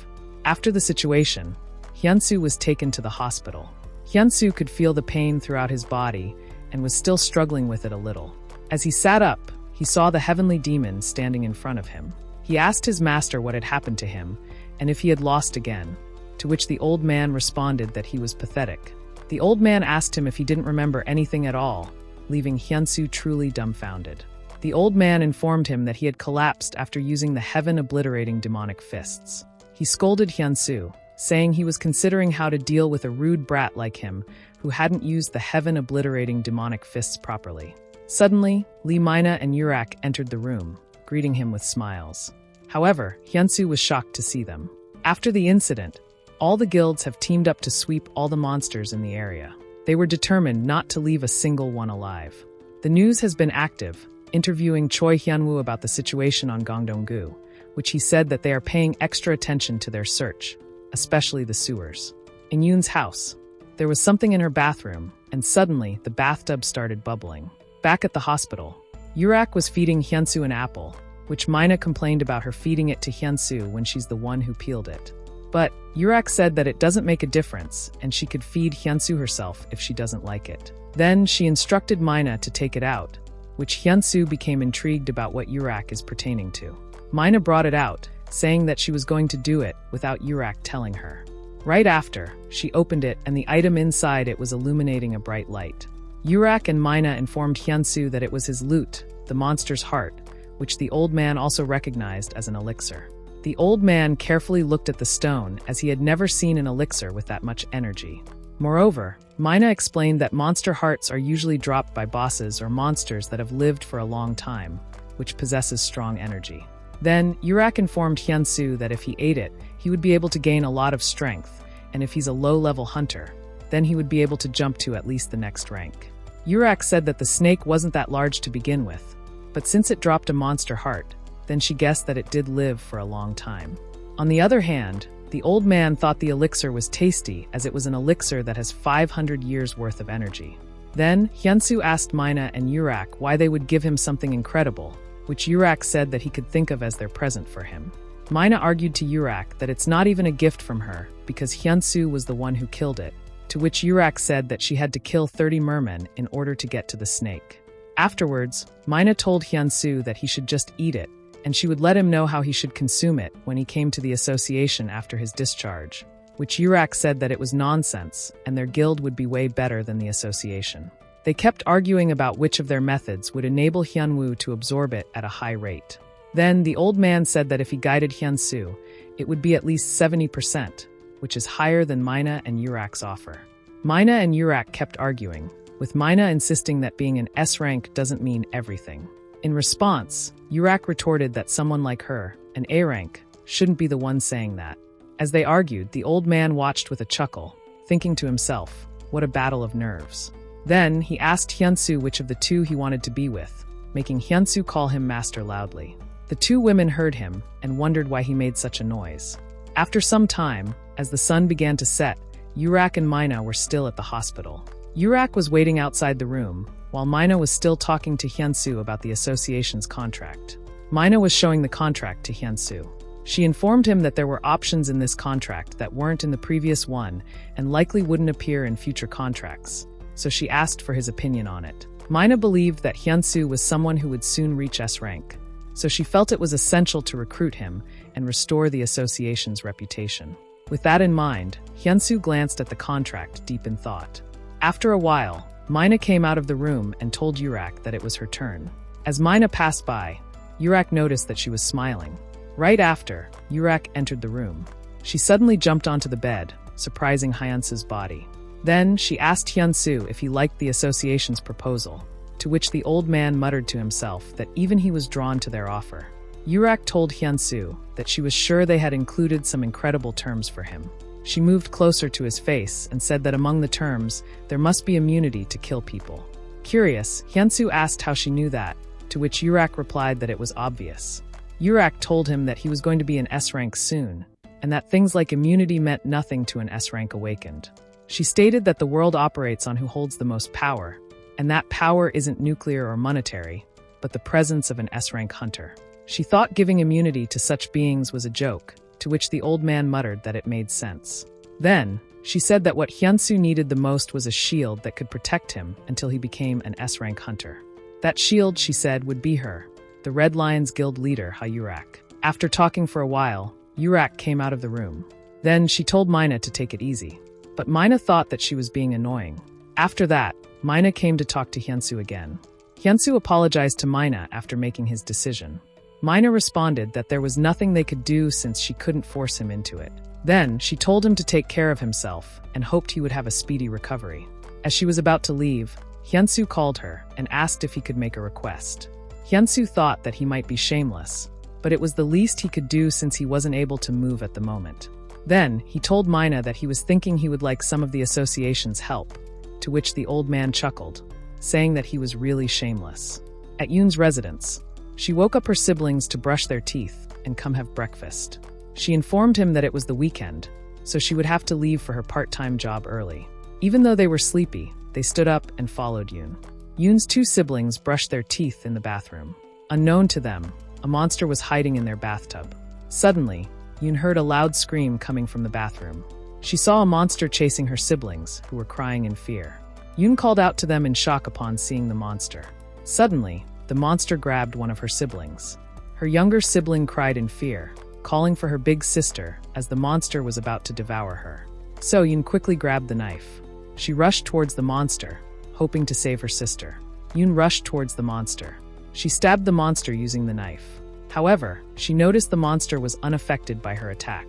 After the situation, Hyunsoo was taken to the hospital. Hyunsoo could feel the pain throughout his body and was still struggling with it a little. As he sat up, he saw the heavenly demon standing in front of him. He asked his master what had happened to him and if he had lost again, to which the old man responded that he was pathetic. The old man asked him if he didn't remember anything at all, leaving Hyunsoo truly dumbfounded. The old man informed him that he had collapsed after using the Heaven Obliterating Demonic Fists. He scolded Hyunsoo, saying he was considering how to deal with a rude brat like him who hadn't used the Heaven Obliterating Demonic Fists properly. Suddenly, Lee Mina and Urak entered the room, greeting him with smiles. However, Hyunsoo was shocked to see them. After the incident, all the guilds have teamed up to sweep all the monsters in the area. They were determined not to leave a single one alive. The news has been active, interviewing Choi Hyunwoo about the situation on Gangdong-gu, which he said that they are paying extra attention to their search, especially the sewers. In Yoon's house, there was something in her bathroom, and suddenly the bathtub started bubbling. Back at the hospital, Urak was feeding Hyunsoo an apple, which Mina complained about her feeding it to Hyunsoo when she's the one who peeled it. But Urak said that it doesn't make a difference and she could feed Hyunsoo herself if she doesn't like it. Then she instructed Mina to take it out, which Hyunsoo became intrigued about what Urak is pertaining to. Mina brought it out, saying that she was going to do it without Urak telling her. Right after, she opened it and the item inside it was illuminating a bright light. Urak and Mina informed Hyunsoo that it was his lute, the monster's heart, which the old man also recognized as an elixir. The old man carefully looked at the stone as he had never seen an elixir with that much energy. Moreover, Mina explained that monster hearts are usually dropped by bosses or monsters that have lived for a long time, which possesses strong energy. Then, Urak informed Hyunsoo that if he ate it, he would be able to gain a lot of strength, and if he's a low-level hunter, then he would be able to jump to at least the next rank. Urak said that the snake wasn't that large to begin with, but since it dropped a monster heart, then she guessed that it did live for a long time. On the other hand, the old man thought the elixir was tasty as it was an elixir that has 500 years worth of energy. Then, Hyunsoo asked Mina and Urak why they would give him something incredible, which Urak said that he could think of as their present for him. Mina argued to Urak that it's not even a gift from her because Hyunsoo was the one who killed it, to which Urak said that she had to kill 30 mermen in order to get to the snake. Afterwards, Mina told Hyunsoo that he should just eat it, and she would let him know how he should consume it when he came to the association after his discharge, which Urak said that it was nonsense and their guild would be way better than the association. They kept arguing about which of their methods would enable Hyunwoo to absorb it at a high rate. Then the old man said that if he guided Hyunsoo, it would be at least 70%, which is higher than Mina and Urak's offer. Mina and Urak kept arguing, with Mina insisting that being an S rank doesn't mean everything. In response, Urak retorted that someone like her, an A rank, shouldn't be the one saying that. As they argued, the old man watched with a chuckle, thinking to himself, what a battle of nerves. Then he asked Hyunsoo which of the two he wanted to be with, making Hyunsoo call him master loudly. The two women heard him and wondered why he made such a noise. After some time, as the sun began to set, Urak and Mina were still at the hospital. Urak was waiting outside the room, while Mina was still talking to Hyunsoo about the association's contract. Mina was showing the contract to Hyunsoo. She informed him that there were options in this contract that weren't in the previous one and likely wouldn't appear in future contracts, so she asked for his opinion on it. Mina believed that Hyunsoo was someone who would soon reach S rank, so she felt it was essential to recruit him and restore the association's reputation. With that in mind, Hyunsoo glanced at the contract deep in thought. After a while, Mina came out of the room and told Urak that it was her turn. As Mina passed by, Urak noticed that she was smiling. Right after, Urak entered the room. She suddenly jumped onto the bed, surprising Hyunsoo's body. Then she asked Hyunsoo if he liked the association's proposal, to which the old man muttered to himself that even he was drawn to their offer. Urak told Hyunsoo that she was sure they had included some incredible terms for him. She moved closer to his face and said that among the terms, there must be immunity to kill people. Curious, Hyunsoo asked how she knew that, to which Urak replied that it was obvious. Urak told him that he was going to be an S rank soon, and that things like immunity meant nothing to an S rank awakened. She stated that the world operates on who holds the most power, and that power isn't nuclear or monetary, but the presence of an S rank hunter. She thought giving immunity to such beings was a joke, to which the old man muttered that it made sense. Then, she said that what Hyunsoo needed the most was a shield that could protect him until he became an S rank hunter. That shield, she said, would be her, the Red Lions Guild leader, Urak. After talking for a while, Urak came out of the room. Then she told Mina to take it easy. But Mina thought that she was being annoying. After that, Mina came to talk to Hyunsoo again. Hyunsoo apologized to Mina after making his decision. Mina responded that there was nothing they could do since she couldn't force him into it. Then, she told him to take care of himself and hoped he would have a speedy recovery. As she was about to leave, Hyunsoo called her and asked if he could make a request. Hyunsoo thought that he might be shameless, but it was the least he could do since he wasn't able to move at the moment. Then, he told Mina that he was thinking he would like some of the association's help, to which the old man chuckled, saying that he was really shameless. At Yoon's residence, she woke up her siblings to brush their teeth and come have breakfast. She informed him that it was the weekend, so she would have to leave for her part-time job early. Even though they were sleepy, they stood up and followed Yoon. Yoon's two siblings brushed their teeth in the bathroom. Unknown to them, a monster was hiding in their bathtub. Suddenly, Yoon heard a loud scream coming from the bathroom. She saw a monster chasing her siblings, who were crying in fear. Yoon called out to them in shock upon seeing the monster. Suddenly, the monster grabbed one of her siblings. Her younger sibling cried in fear, calling for her big sister as the monster was about to devour her. So Yoon quickly grabbed the knife. She rushed towards the monster, hoping to save her sister. Yoon rushed towards the monster. She stabbed the monster using the knife. However, she noticed the monster was unaffected by her attack.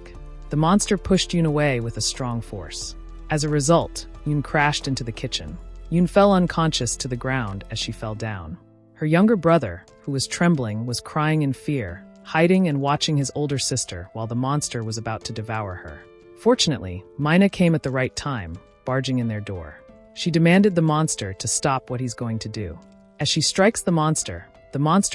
The monster pushed Yoon away with a strong force. As a result, Yoon crashed into the kitchen. Yoon fell unconscious to the ground as she fell down. Her younger brother, who was trembling, was crying in fear, hiding and watching his older sister while the monster was about to devour her. Fortunately, Mina came at the right time, barging in their door. She demanded the monster to stop what he's going to do. As she strikes the monster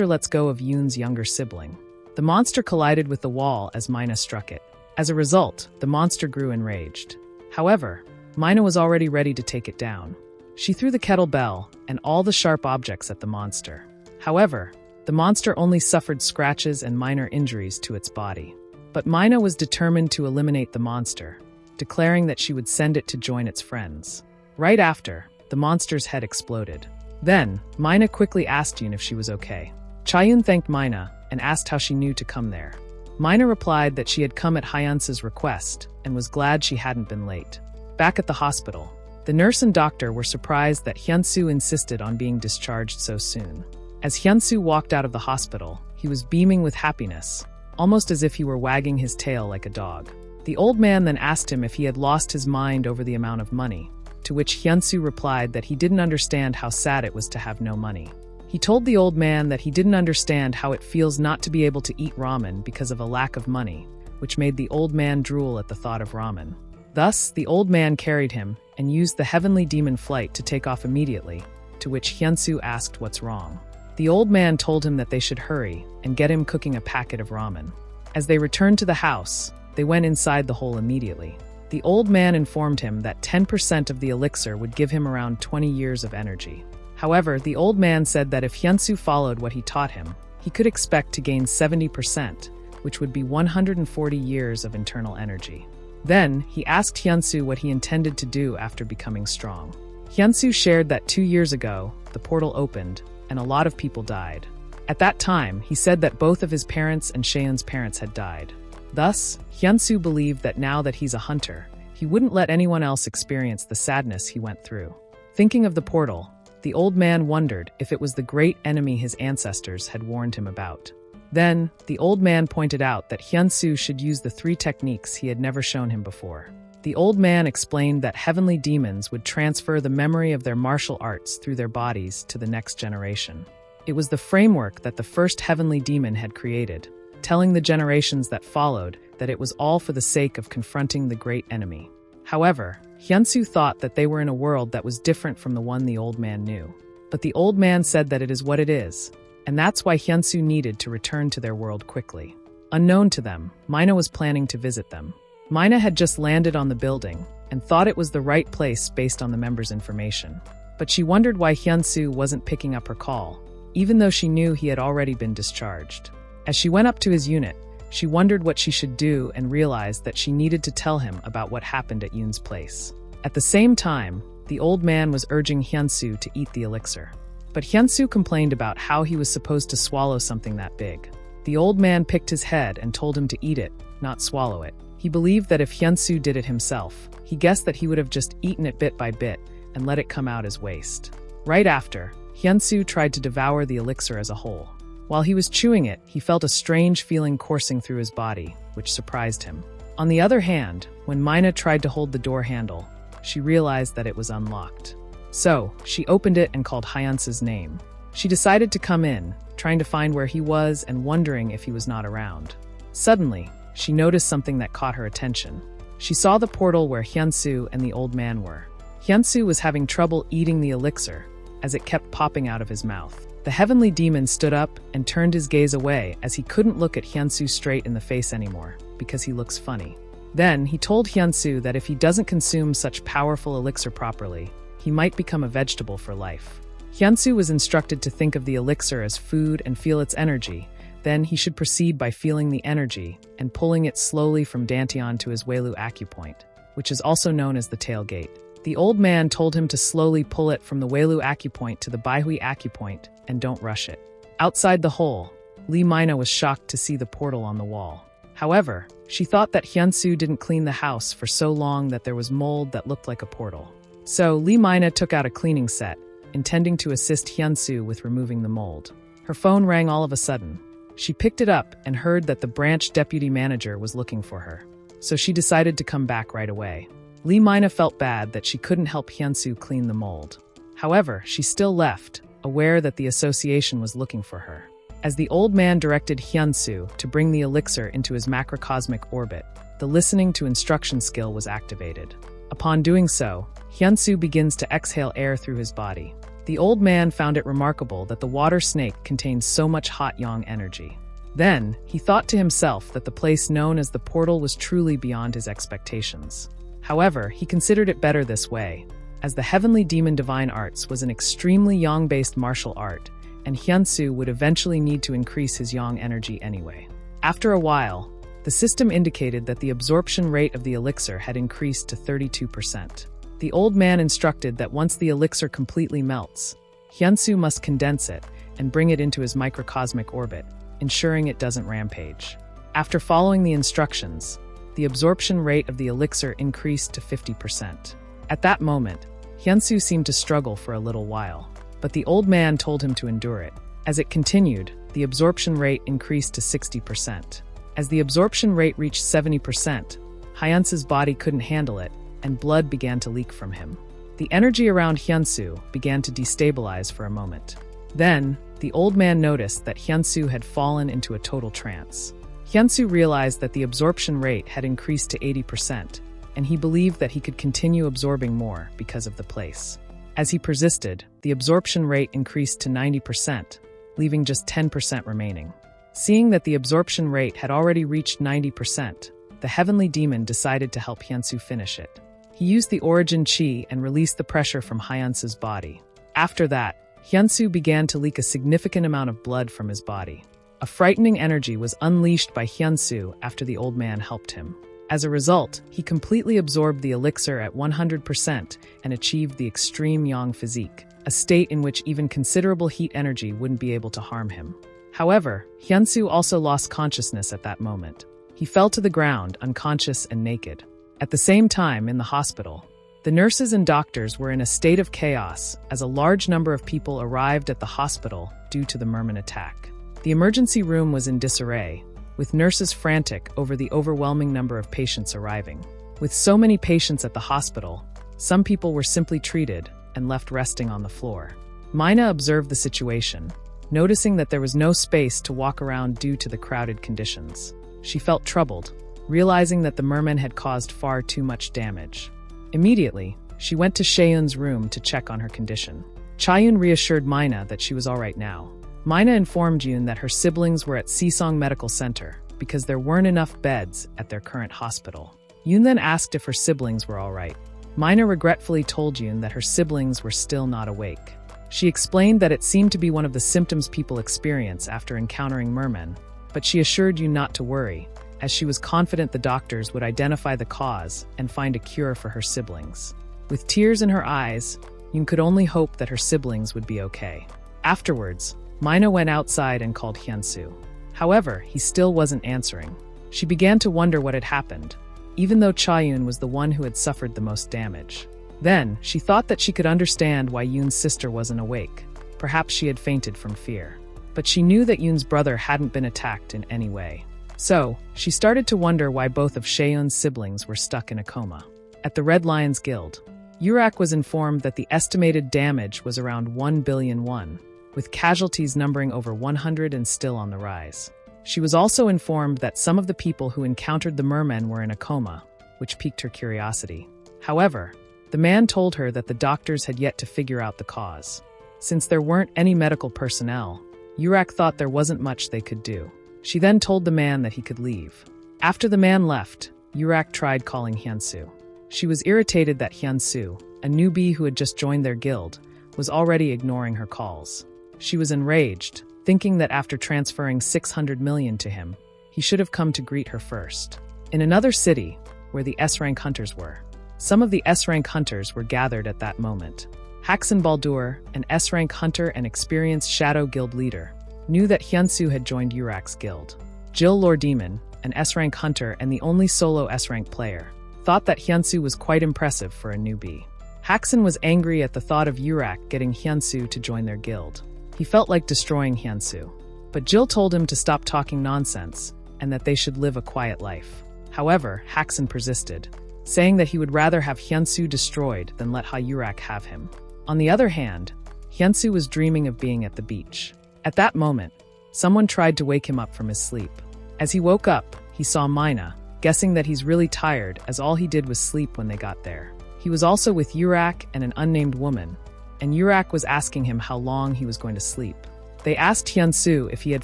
lets go of Yoon's younger sibling. The monster collided with the wall as Mina struck it. As a result, the monster grew enraged. However, Mina was already ready to take it down. She threw the kettlebell and all the sharp objects at the monster. However, the monster only suffered scratches and minor injuries to its body. But Mina was determined to eliminate the monster, declaring that she would send it to join its friends. Right after, the monster's head exploded. Then, Mina quickly asked Yoon if she was okay. Chaeyoon thanked Mina and asked how she knew to come there. Mina replied that she had come at Hyunsoo's request and was glad she hadn't been late. Back at the hospital, the nurse and doctor were surprised that Hyunsoo insisted on being discharged so soon. As Hyunsoo walked out of the hospital, he was beaming with happiness, almost as if he were wagging his tail like a dog. The old man then asked him if he had lost his mind over the amount of money, to which Hyunsoo replied that he didn't understand how sad it was to have no money. He told the old man that he didn't understand how it feels not to be able to eat ramen because of a lack of money, which made the old man drool at the thought of ramen. Thus, the old man carried him and used the heavenly demon flight to take off immediately, to which Hyunsoo asked what's wrong. The old man told him that they should hurry and get him cooking a packet of ramen. As they returned to the house, they went inside the hole immediately. The old man informed him that 10% of the elixir would give him around 20 years of energy. However, the old man said that if Hyunsoo followed what he taught him, he could expect to gain 70%, which would be 140 years of internal energy. Then, he asked Hyunsoo what he intended to do after becoming strong. Hyunsoo shared that 2 years ago, the portal opened, and a lot of people died. At that time, he said that both of his parents and Chaeyoon's parents had died. Thus, Hyunsoo believed that now that he's a hunter, he wouldn't let anyone else experience the sadness he went through. Thinking of the portal, the old man wondered if it was the great enemy his ancestors had warned him about. Then, the old man pointed out that Hyunsoo should use the 3 techniques he had never shown him before. The old man explained that heavenly demons would transfer the memory of their martial arts through their bodies to the next generation. It was the framework that the first heavenly demon had created, telling the generations that followed that it was all for the sake of confronting the great enemy. However, Hyunsoo thought that they were in a world that was different from the one the old man knew. But the old man said that it is what it is, and that's why Hyunsoo needed to return to their world quickly. Unknown to them, Mina was planning to visit them. Mina had just landed on the building and thought it was the right place based on the members' information. But she wondered why Hyunsoo wasn't picking up her call, even though she knew he had already been discharged. As she went up to his unit, she wondered what she should do and realized that she needed to tell him about what happened at Yoon's place. At the same time, the old man was urging Hyunsoo to eat the elixir. But Hyunsoo complained about how he was supposed to swallow something that big. The old man picked his head and told him to eat it, not swallow it. He believed that if Hyunsoo did it himself, he guessed that he would have just eaten it bit by bit and let it come out as waste. Right after, Hyunsoo tried to devour the elixir as a whole. While he was chewing it, he felt a strange feeling coursing through his body, which surprised him. On the other hand, when Mina tried to hold the door handle, she realized that it was unlocked. So, she opened it and called Hyunsoo's name. She decided to come in, trying to find where he was and wondering if he was not around. Suddenly, she noticed something that caught her attention. She saw the portal where Hyunsoo and the old man were. Hyunsoo was having trouble eating the elixir, as it kept popping out of his mouth. The heavenly demon stood up and turned his gaze away as he couldn't look at Hyunsoo straight in the face anymore, because he looks funny. Then, he told Hyunsoo that if he doesn't consume such powerful elixir properly, he might become a vegetable for life. Hyunsoo was instructed to think of the elixir as food and feel its energy. Then he should proceed by feeling the energy and pulling it slowly from Dantian to his Welu acupoint, which is also known as the tailgate. The old man told him to slowly pull it from the Welu acupoint to the Baihui acupoint and don't rush it. Outside the hole, Lee Mina was shocked to see the portal on the wall. However, she thought that Hyunsoo didn't clean the house for so long that there was mold that looked like a portal. So Lee Mina took out a cleaning set, intending to assist Hyunsoo with removing the mold. Her phone rang all of a sudden. She picked it up and heard that the branch deputy manager was looking for her. So she decided to come back right away. Lee Mina felt bad that she couldn't help Hyunsoo clean the mold. However, she still left, aware that the association was looking for her. As the old man directed Hyunsoo to bring the elixir into his macrocosmic orbit, the listening to instruction skill was activated. Upon doing so, Hyunsoo begins to exhale air through his body. The old man found it remarkable that the water snake contained so much hot yang energy. Then, he thought to himself that the place known as the portal was truly beyond his expectations. However, he considered it better this way, as the Heavenly Demon Divine Arts was an extremely yang-based martial art, and Hyunsoo would eventually need to increase his yang energy anyway. After a while, the system indicated that the absorption rate of the elixir had increased to 32%. The old man instructed that once the elixir completely melts, Hyunsoo must condense it and bring it into his microcosmic orbit, ensuring it doesn't rampage. After following the instructions, the absorption rate of the elixir increased to 50%. At that moment, Hyunsoo seemed to struggle for a little while, but the old man told him to endure it. As it continued, the absorption rate increased to 60%. As the absorption rate reached 70%, Hyunsoo's body couldn't handle it, and blood began to leak from him. The energy around Hyunsoo began to destabilize for a moment. Then, the old man noticed that Hyunsoo had fallen into a total trance. Hyunsoo realized that the absorption rate had increased to 80%, and he believed that he could continue absorbing more because of the place. As he persisted, the absorption rate increased to 90%, leaving just 10% remaining. Seeing that the absorption rate had already reached 90%, the heavenly demon decided to help Hyunsoo finish it. He used the origin chi and released the pressure from Hyunsoo's body. After that, Hyunsoo began to leak a significant amount of blood from his body. A frightening energy was unleashed by Hyunsoo after the old man helped him. As a result, he completely absorbed the elixir at 100% and achieved the extreme yang physique, a state in which even considerable heat energy wouldn't be able to harm him. However, Hyunsoo also lost consciousness at that moment. He fell to the ground, unconscious and naked. At the same time, in the hospital, the nurses and doctors were in a state of chaos as a large number of people arrived at the hospital due to the merman attack. The emergency room was in disarray, with nurses frantic over the overwhelming number of patients arriving. With so many patients at the hospital, some people were simply treated and left resting on the floor. Mina observed the situation, noticing that there was no space to walk around due to the crowded conditions. She felt troubled, realizing that the merman had caused far too much damage. Immediately, she went to Chaeyoon's room to check on her condition. Chaeyoon reassured Mina that she was all right now. Mina informed Yoon that her siblings were at Sisong Medical Center because there weren't enough beds at their current hospital. Yoon then asked if her siblings were all right. Mina regretfully told Yoon that her siblings were still not awake. She explained that it seemed to be one of the symptoms people experience after encountering mermen, but she assured Yoon not to worry, as she was confident the doctors would identify the cause and find a cure for her siblings. With tears in her eyes, Yoon could only hope that her siblings would be okay. Afterwards, Mina went outside and called Hyunsoo. However, he still wasn't answering. She began to wonder what had happened, even though Chaeyoon was the one who had suffered the most damage. Then, she thought that she could understand why Yoon's sister wasn't awake. Perhaps she had fainted from fear. But she knew that Yoon's brother hadn't been attacked in any way. So, she started to wonder why both of Chaeyoon's siblings were stuck in a coma. At the Red Lions Guild, Urak was informed that the estimated damage was around 1 billion won, with casualties numbering over 100 and still on the rise. She was also informed that some of the people who encountered the mermen were in a coma, which piqued her curiosity. However, the man told her that the doctors had yet to figure out the cause. Since there weren't any medical personnel, Urak thought there wasn't much they could do. She then told the man that he could leave. After the man left, Urak tried calling Hyunsoo. She was irritated that Hyunsoo, a newbie who had just joined their guild, was already ignoring her calls. She was enraged, thinking that after transferring 600 million to him, he should have come to greet her first. In another city, where the S-rank hunters were, some of the S-rank hunters were gathered at that moment. Haxon Baldur, an S-rank hunter and experienced Shadow Guild leader, knew that Hyunsoo had joined Urak's guild. Jill Lordemon, an S-rank hunter and the only solo S-rank player, thought that Hyunsoo was quite impressive for a newbie. Haxon was angry at the thought of Urak getting Hyunsoo to join their guild. He felt like destroying Hyunsoo. But Jill told him to stop talking nonsense and that they should live a quiet life. However, Haxon persisted, saying that he would rather have Hyunsoo destroyed than let Urak have him. On the other hand, Hyunsoo was dreaming of being at the beach. At that moment, someone tried to wake him up from his sleep. As he woke up, he saw Mina, guessing that he's really tired as all he did was sleep when they got there. He was also with Urak and an unnamed woman, and Urak was asking him how long he was going to sleep. They asked Hyunsoo if he had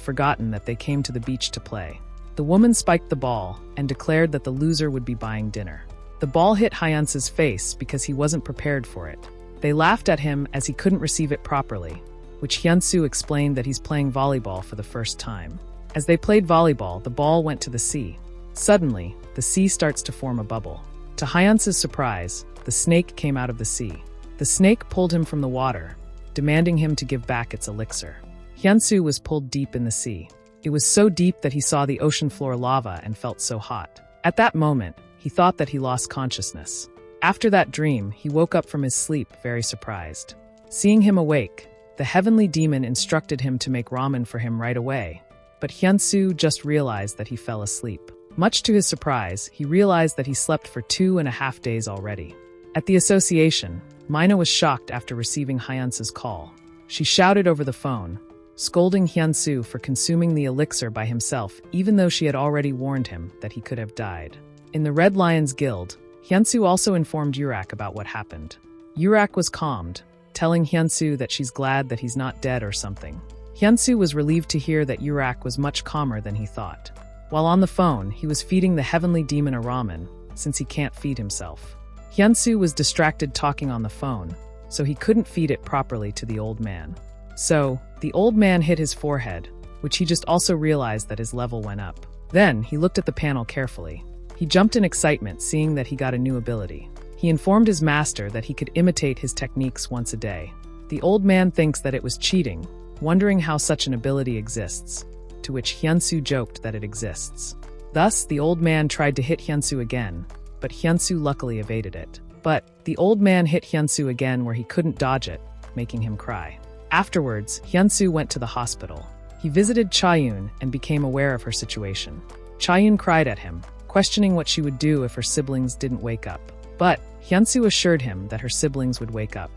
forgotten that they came to the beach to play. The woman spiked the ball and declared that the loser would be buying dinner. The ball hit Hyunsoo's face because he wasn't prepared for it. They laughed at him as he couldn't receive it properly, which Hyunsoo explained that he's playing volleyball for the first time. As they played volleyball, the ball went to the sea. Suddenly, the sea starts to form a bubble. To Hyunsoo's surprise, the snake came out of the sea. The snake pulled him from the water, demanding him to give back its elixir. Hyunsoo was pulled deep in the sea. It was so deep that he saw the ocean floor lava and felt so hot. At that moment, he thought that he lost consciousness. After that dream, he woke up from his sleep very surprised. Seeing him awake, the heavenly demon instructed him to make ramen for him right away, but Hyunsoo just realized that he fell asleep. Much to his surprise, he realized that he slept for 2.5 days already. At the association, Mina was shocked after receiving Hyunsoo's call. She shouted over the phone, scolding Hyunsoo for consuming the elixir by himself, even though she had already warned him that he could have died. In the Red Lions Guild, Hyunsoo also informed Urak about what happened. Urak was calmed, telling Hyunsoo that she's glad that he's not dead or something. Hyunsoo was relieved to hear that Urak was much calmer than he thought. While on the phone, he was feeding the heavenly demon a ramen, since he can't feed himself. Hyunsoo was distracted talking on the phone, so he couldn't feed it properly to the old man. So, the old man hit his forehead, which he just also realized that his level went up. Then, he looked at the panel carefully. He jumped in excitement, seeing that he got a new ability. He informed his master that he could imitate his techniques once a day. The old man thinks that it was cheating, wondering how such an ability exists, to which Hyunsoo joked that it exists. Thus, the old man tried to hit Hyunsoo again, but Hyunsoo luckily evaded it. But the old man hit Hyunsoo again where he couldn't dodge it, making him cry. Afterwards, Hyunsoo went to the hospital. He visited Chayun and became aware of her situation. Chayun cried at him, questioning what she would do if her siblings didn't wake up. But Hyunsoo assured him that her siblings would wake up.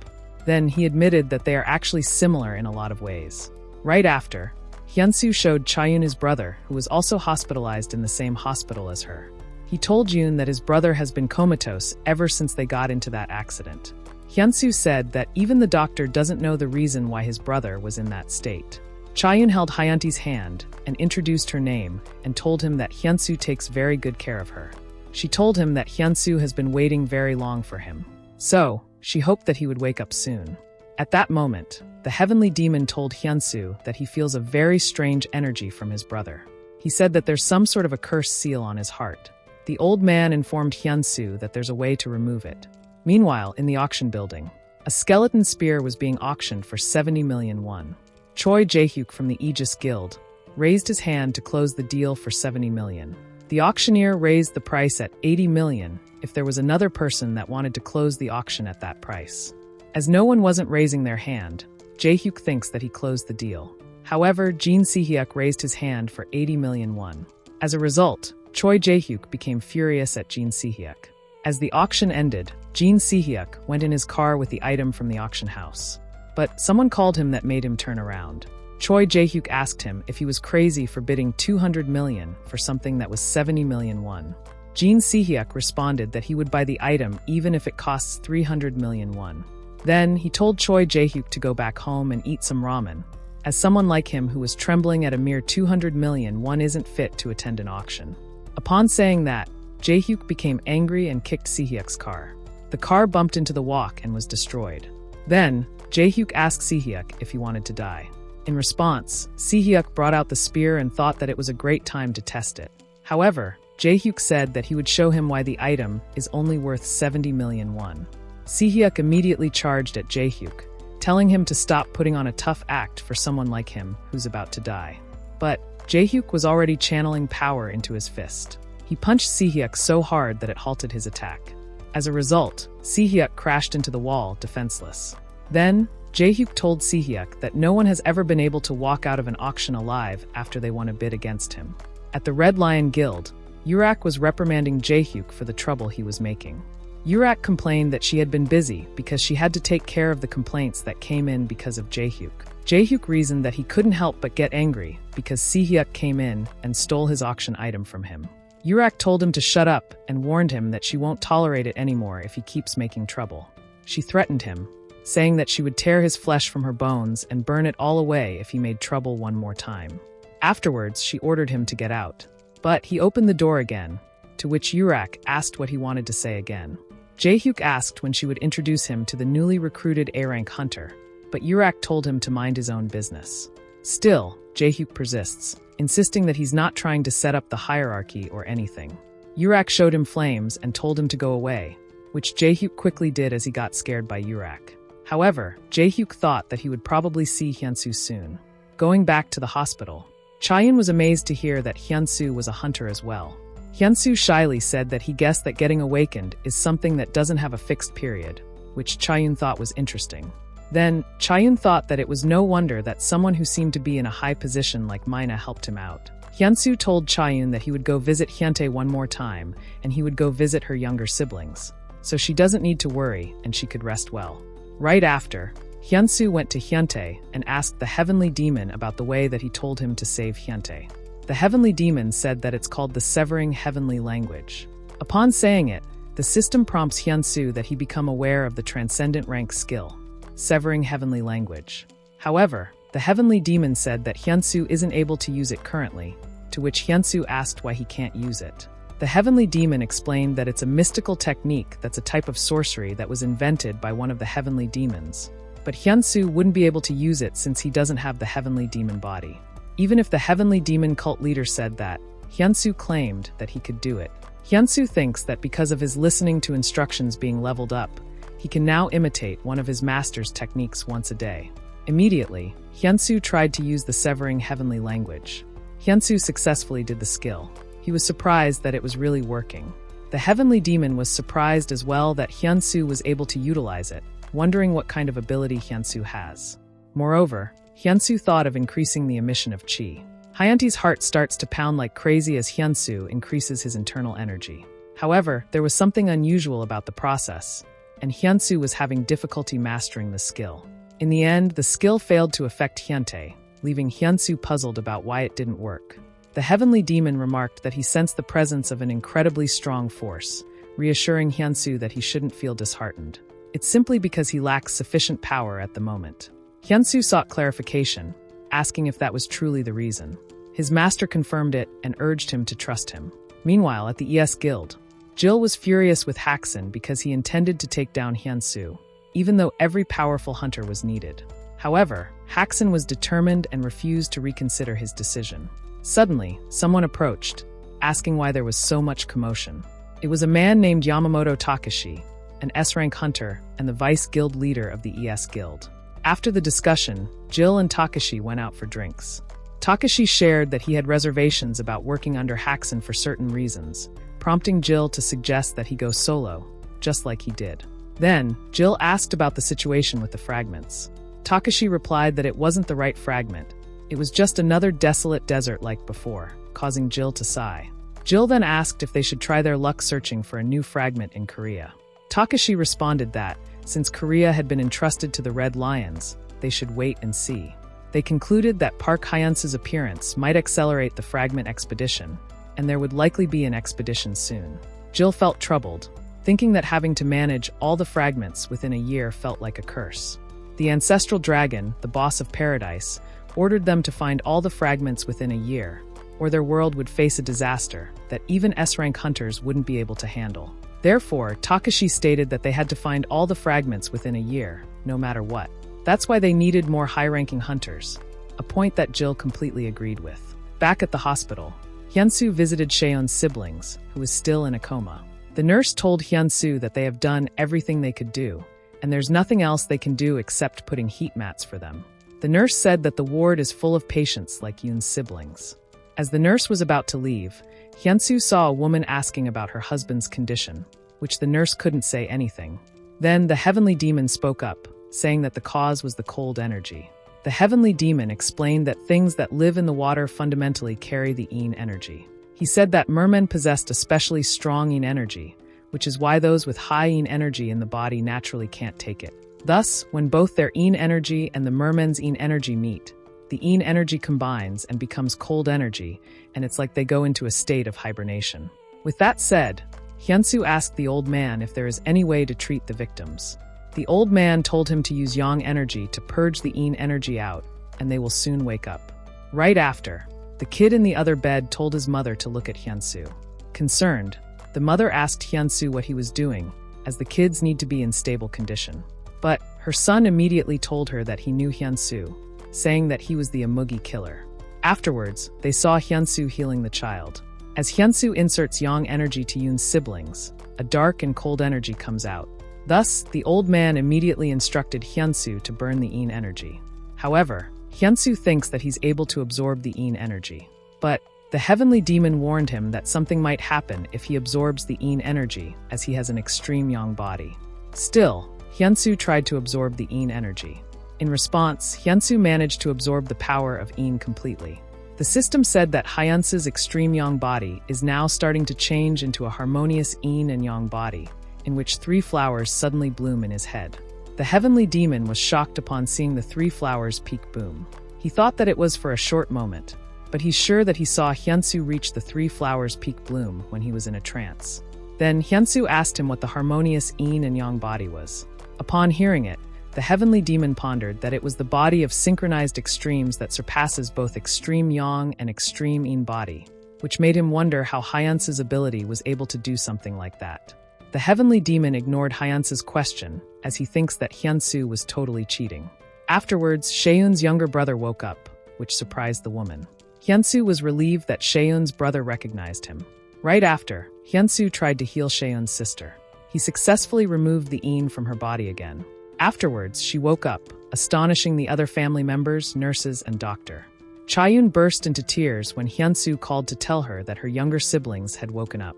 Then he admitted that they are actually similar in a lot of ways. Right after, Hyunsoo showed Chayun his brother, who was also hospitalized in the same hospital as her. He told Yoon that his brother has been comatose ever since they got into that accident. Hyunsoo said that even the doctor doesn't know the reason why his brother was in that state. Chayun held Hyunti's hand and introduced her name and told him that Hyunsoo takes very good care of her. She told him that Hyunsoo has been waiting very long for him. So, she hoped that he would wake up soon. At that moment, the heavenly demon told Hyunsoo that he feels a very strange energy from his brother. He said that there's some sort of a curse seal on his heart. The old man informed Hyunsoo that there's a way to remove it. Meanwhile, in the auction building, a skeleton spear was being auctioned for 70 million won. Choi Jae-hyuk from the Aegis Guild raised his hand to close the deal for 70 million. The auctioneer raised the price at 80 million if there was another person that wanted to close the auction at that price. As no one wasn't raising their hand, Jae-hyuk thinks that he closed the deal. However, Jin Si-hyuk raised his hand for 80 million won. As a result, Choi Jae-hyuk became furious at Jin Si-hyuk. As the auction ended, Jin Si-hyuk went in his car with the item from the auction house. But someone called him that made him turn around. Choi Jae-hyuk asked him if he was crazy for bidding 200 million for something that was 70 million won. Jin Si-hyuk responded that he would buy the item even if it costs 300 million won. Then, he told Choi Jae-hyuk to go back home and eat some ramen, as someone like him who was trembling at a mere 200 million won isn't fit to attend an auction. Upon saying that, Jae-hyuk became angry and kicked Si-hyuk's car. The car bumped into the walk and was destroyed. Then, Jae-hyuk asked Si-hyuk if he wanted to die. In response, Si-hyuk brought out the spear and thought that it was a great time to test it. However, Jae-hyuk said that he would show him why the item is only worth 70 million won. Si-hyuk immediately charged at Jae-hyuk, telling him to stop putting on a tough act for someone like him who's about to die. But Jae-hyuk was already channeling power into his fist. He punched Si-hyuk so hard that it halted his attack. As a result, Si-hyuk crashed into the wall, defenseless. Then, Jae-hyuk told Si-hyuk that no one has ever been able to walk out of an auction alive after they won a bid against him. At the Red Lion Guild, Urak was reprimanding Jae-hyuk for the trouble he was making. Urak complained that she had been busy because she had to take care of the complaints that came in because of Jae-hyuk. Jae-hyuk reasoned that he couldn't help but get angry because Si-hyuk came in and stole his auction item from him. Urak told him to shut up and warned him that she won't tolerate it anymore if he keeps making trouble. She threatened him, saying that she would tear his flesh from her bones and burn it all away if he made trouble one more time. Afterwards, she ordered him to get out. But he opened the door again, to which Urak asked what he wanted to say again. Jae-hyuk asked when she would introduce him to the newly recruited A-rank hunter, but Urak told him to mind his own business. Still, Jae-hyuk persists, insisting that he's not trying to set up the hierarchy or anything. Urak showed him flames and told him to go away, which Jae-hyuk quickly did as he got scared by Urak. However, Jae-hyuk thought that he would probably see Hyunsoo soon. Going back to the hospital, Chaeyoon was amazed to hear that Hyunsoo was a hunter as well. Hyunsoo shyly said that he guessed that getting awakened is something that doesn't have a fixed period, which Chaeyoon thought was interesting. Then, Chaeyoon thought that it was no wonder that someone who seemed to be in a high position like Mina helped him out. Hyunsoo told Chaeyoon that he would go visit Hyuntae one more time, and he would go visit her younger siblings. So she doesn't need to worry, and she could rest well. Right after, Hyunsoo went to Hyuntae and asked the heavenly demon about the way that he told him to save Hyuntae. The heavenly demon said that it's called the severing heavenly language. Upon saying it, the system prompts Hyunsoo that he become aware of the transcendent rank skill, severing heavenly language. However, the heavenly demon said that Hyunsoo isn't able to use it currently, to which Hyunsoo asked why he can't use it. The heavenly demon explained that it's a mystical technique that's a type of sorcery that was invented by one of the heavenly demons. But Hyunsoo wouldn't be able to use it since he doesn't have the heavenly demon body. Even if the heavenly demon cult leader said that, Hyunsoo claimed that he could do it. Hyunsoo thinks that because of his listening to instructions being leveled up, he can now imitate one of his master's techniques once a day. Immediately, Hyunsoo tried to use the severing heavenly language. Hyunsoo successfully did the skill. He was surprised that it was really working. The heavenly demon was surprised as well that Hyunsoo was able to utilize it, wondering what kind of ability Hyunsoo has. Moreover, Hyunsoo thought of increasing the emission of chi. Hyanti's heart starts to pound like crazy as Hyunsoo increases his internal energy. However, there was something unusual about the process, and Hyunsoo was having difficulty mastering the skill. In the end, the skill failed to affect Hyuntae, leaving Hyunsoo puzzled about why it didn't work. The heavenly demon remarked that he sensed the presence of an incredibly strong force, reassuring Hyunsoo that he shouldn't feel disheartened. It's simply because he lacks sufficient power at the moment. Hyunsoo sought clarification, asking if that was truly the reason. His master confirmed it and urged him to trust him. Meanwhile, at the ES Guild, Jill was furious with Haxon because he intended to take down Hyunsoo, even though every powerful hunter was needed. However, Haxon was determined and refused to reconsider his decision. Suddenly, someone approached, asking why there was so much commotion. It was a man named Yamamoto Takashi, an S-rank hunter and the vice guild leader of the ES Guild. After the discussion, Jill and Takashi went out for drinks. Takashi shared that he had reservations about working under Haxon for certain reasons, prompting Jill to suggest that he go solo, just like he did. Then, Jill asked about the situation with the fragments. Takashi replied that it wasn't the right fragment. It was just another desolate desert like before, causing Jill to sigh. Jill then asked if they should try their luck searching for a new fragment in Korea. Takashi responded that, since Korea had been entrusted to the Red Lions, they should wait and see. They concluded that Park Hyunsoo's appearance might accelerate the fragment expedition, and there would likely be an expedition soon. Jill felt troubled, thinking that having to manage all the fragments within a year felt like a curse. The ancestral dragon, the boss of paradise, ordered them to find all the fragments within a year, or their world would face a disaster that even S-rank hunters wouldn't be able to handle. Therefore, Takashi stated that they had to find all the fragments within a year, no matter what. That's why they needed more high-ranking hunters, a point that Jill completely agreed with. Back at the hospital, Hyunsoo visited Cheon's siblings, who was still in a coma. The nurse told Hyunsoo that they have done everything they could do, and there's nothing else they can do except putting heat mats for them. The nurse said that the ward is full of patients like Yoon's siblings. As the nurse was about to leave, Hyunsoo saw a woman asking about her husband's condition, which the nurse couldn't say anything. Then the heavenly demon spoke up, saying that the cause was the cold energy. The heavenly demon explained that things that live in the water fundamentally carry the Yin energy. He said that mermen possessed especially strong Yin energy, which is why those with high Yin energy in the body naturally can't take it. Thus, when both their Yin energy and the mermen's Yin energy meet, the yin energy combines and becomes cold energy, and it's like they go into a state of hibernation. With that said, Hyunsoo asked the old man if there is any way to treat the victims. The old man told him to use yang energy to purge the yin energy out, and they will soon wake up. Right after, the kid in the other bed told his mother to look at Hyunsoo. Concerned, the mother asked Hyunsoo what he was doing, as the kids need to be in stable condition. But her son immediately told her that he knew Hyunsoo, saying that he was the Amugi killer. Afterwards, they saw Hyunsoo healing the child. As Hyunsoo inserts yang energy to Yoon's siblings, a dark and cold energy comes out. Thus, the old man immediately instructed Hyunsoo to burn the yin energy. However, Hyunsoo thinks that he's able to absorb the yin energy. But the heavenly demon warned him that something might happen if he absorbs the yin energy, as he has an extreme yang body. Still, Hyunsoo tried to absorb the yin energy. In response, Hyunsoo managed to absorb the power of yin completely. The system said that Hyunsoo's extreme yang body is now starting to change into a harmonious yin and yang body, in which 3 flowers suddenly bloom in his head. The heavenly demon was shocked upon seeing the 3 flowers peak boom. He thought that it was for a short moment, but he's sure that he saw Hyunsoo reach the 3 flowers peak bloom when he was in a trance. Then Hyunsoo asked him what the harmonious yin and yang body was. Upon hearing it, the heavenly demon pondered that it was the body of synchronized extremes that surpasses both extreme yang and extreme yin body, which made him wonder how Hyunsoo's ability was able to do something like that. The heavenly demon ignored Hyunsoo's question, as he thinks that Hyunsoo was totally cheating. Afterwards, Chaeyoon's younger brother woke up, which surprised the woman. Hyunsoo was relieved that Chaeyoon's brother recognized him. Right after, Hyunsoo tried to heal Chaeyoon's sister. He successfully removed the yin from her body again. Afterwards, she woke up, astonishing the other family members, nurses, and doctor. Chaeyoon burst into tears when Hyunsoo called to tell her that her younger siblings had woken up.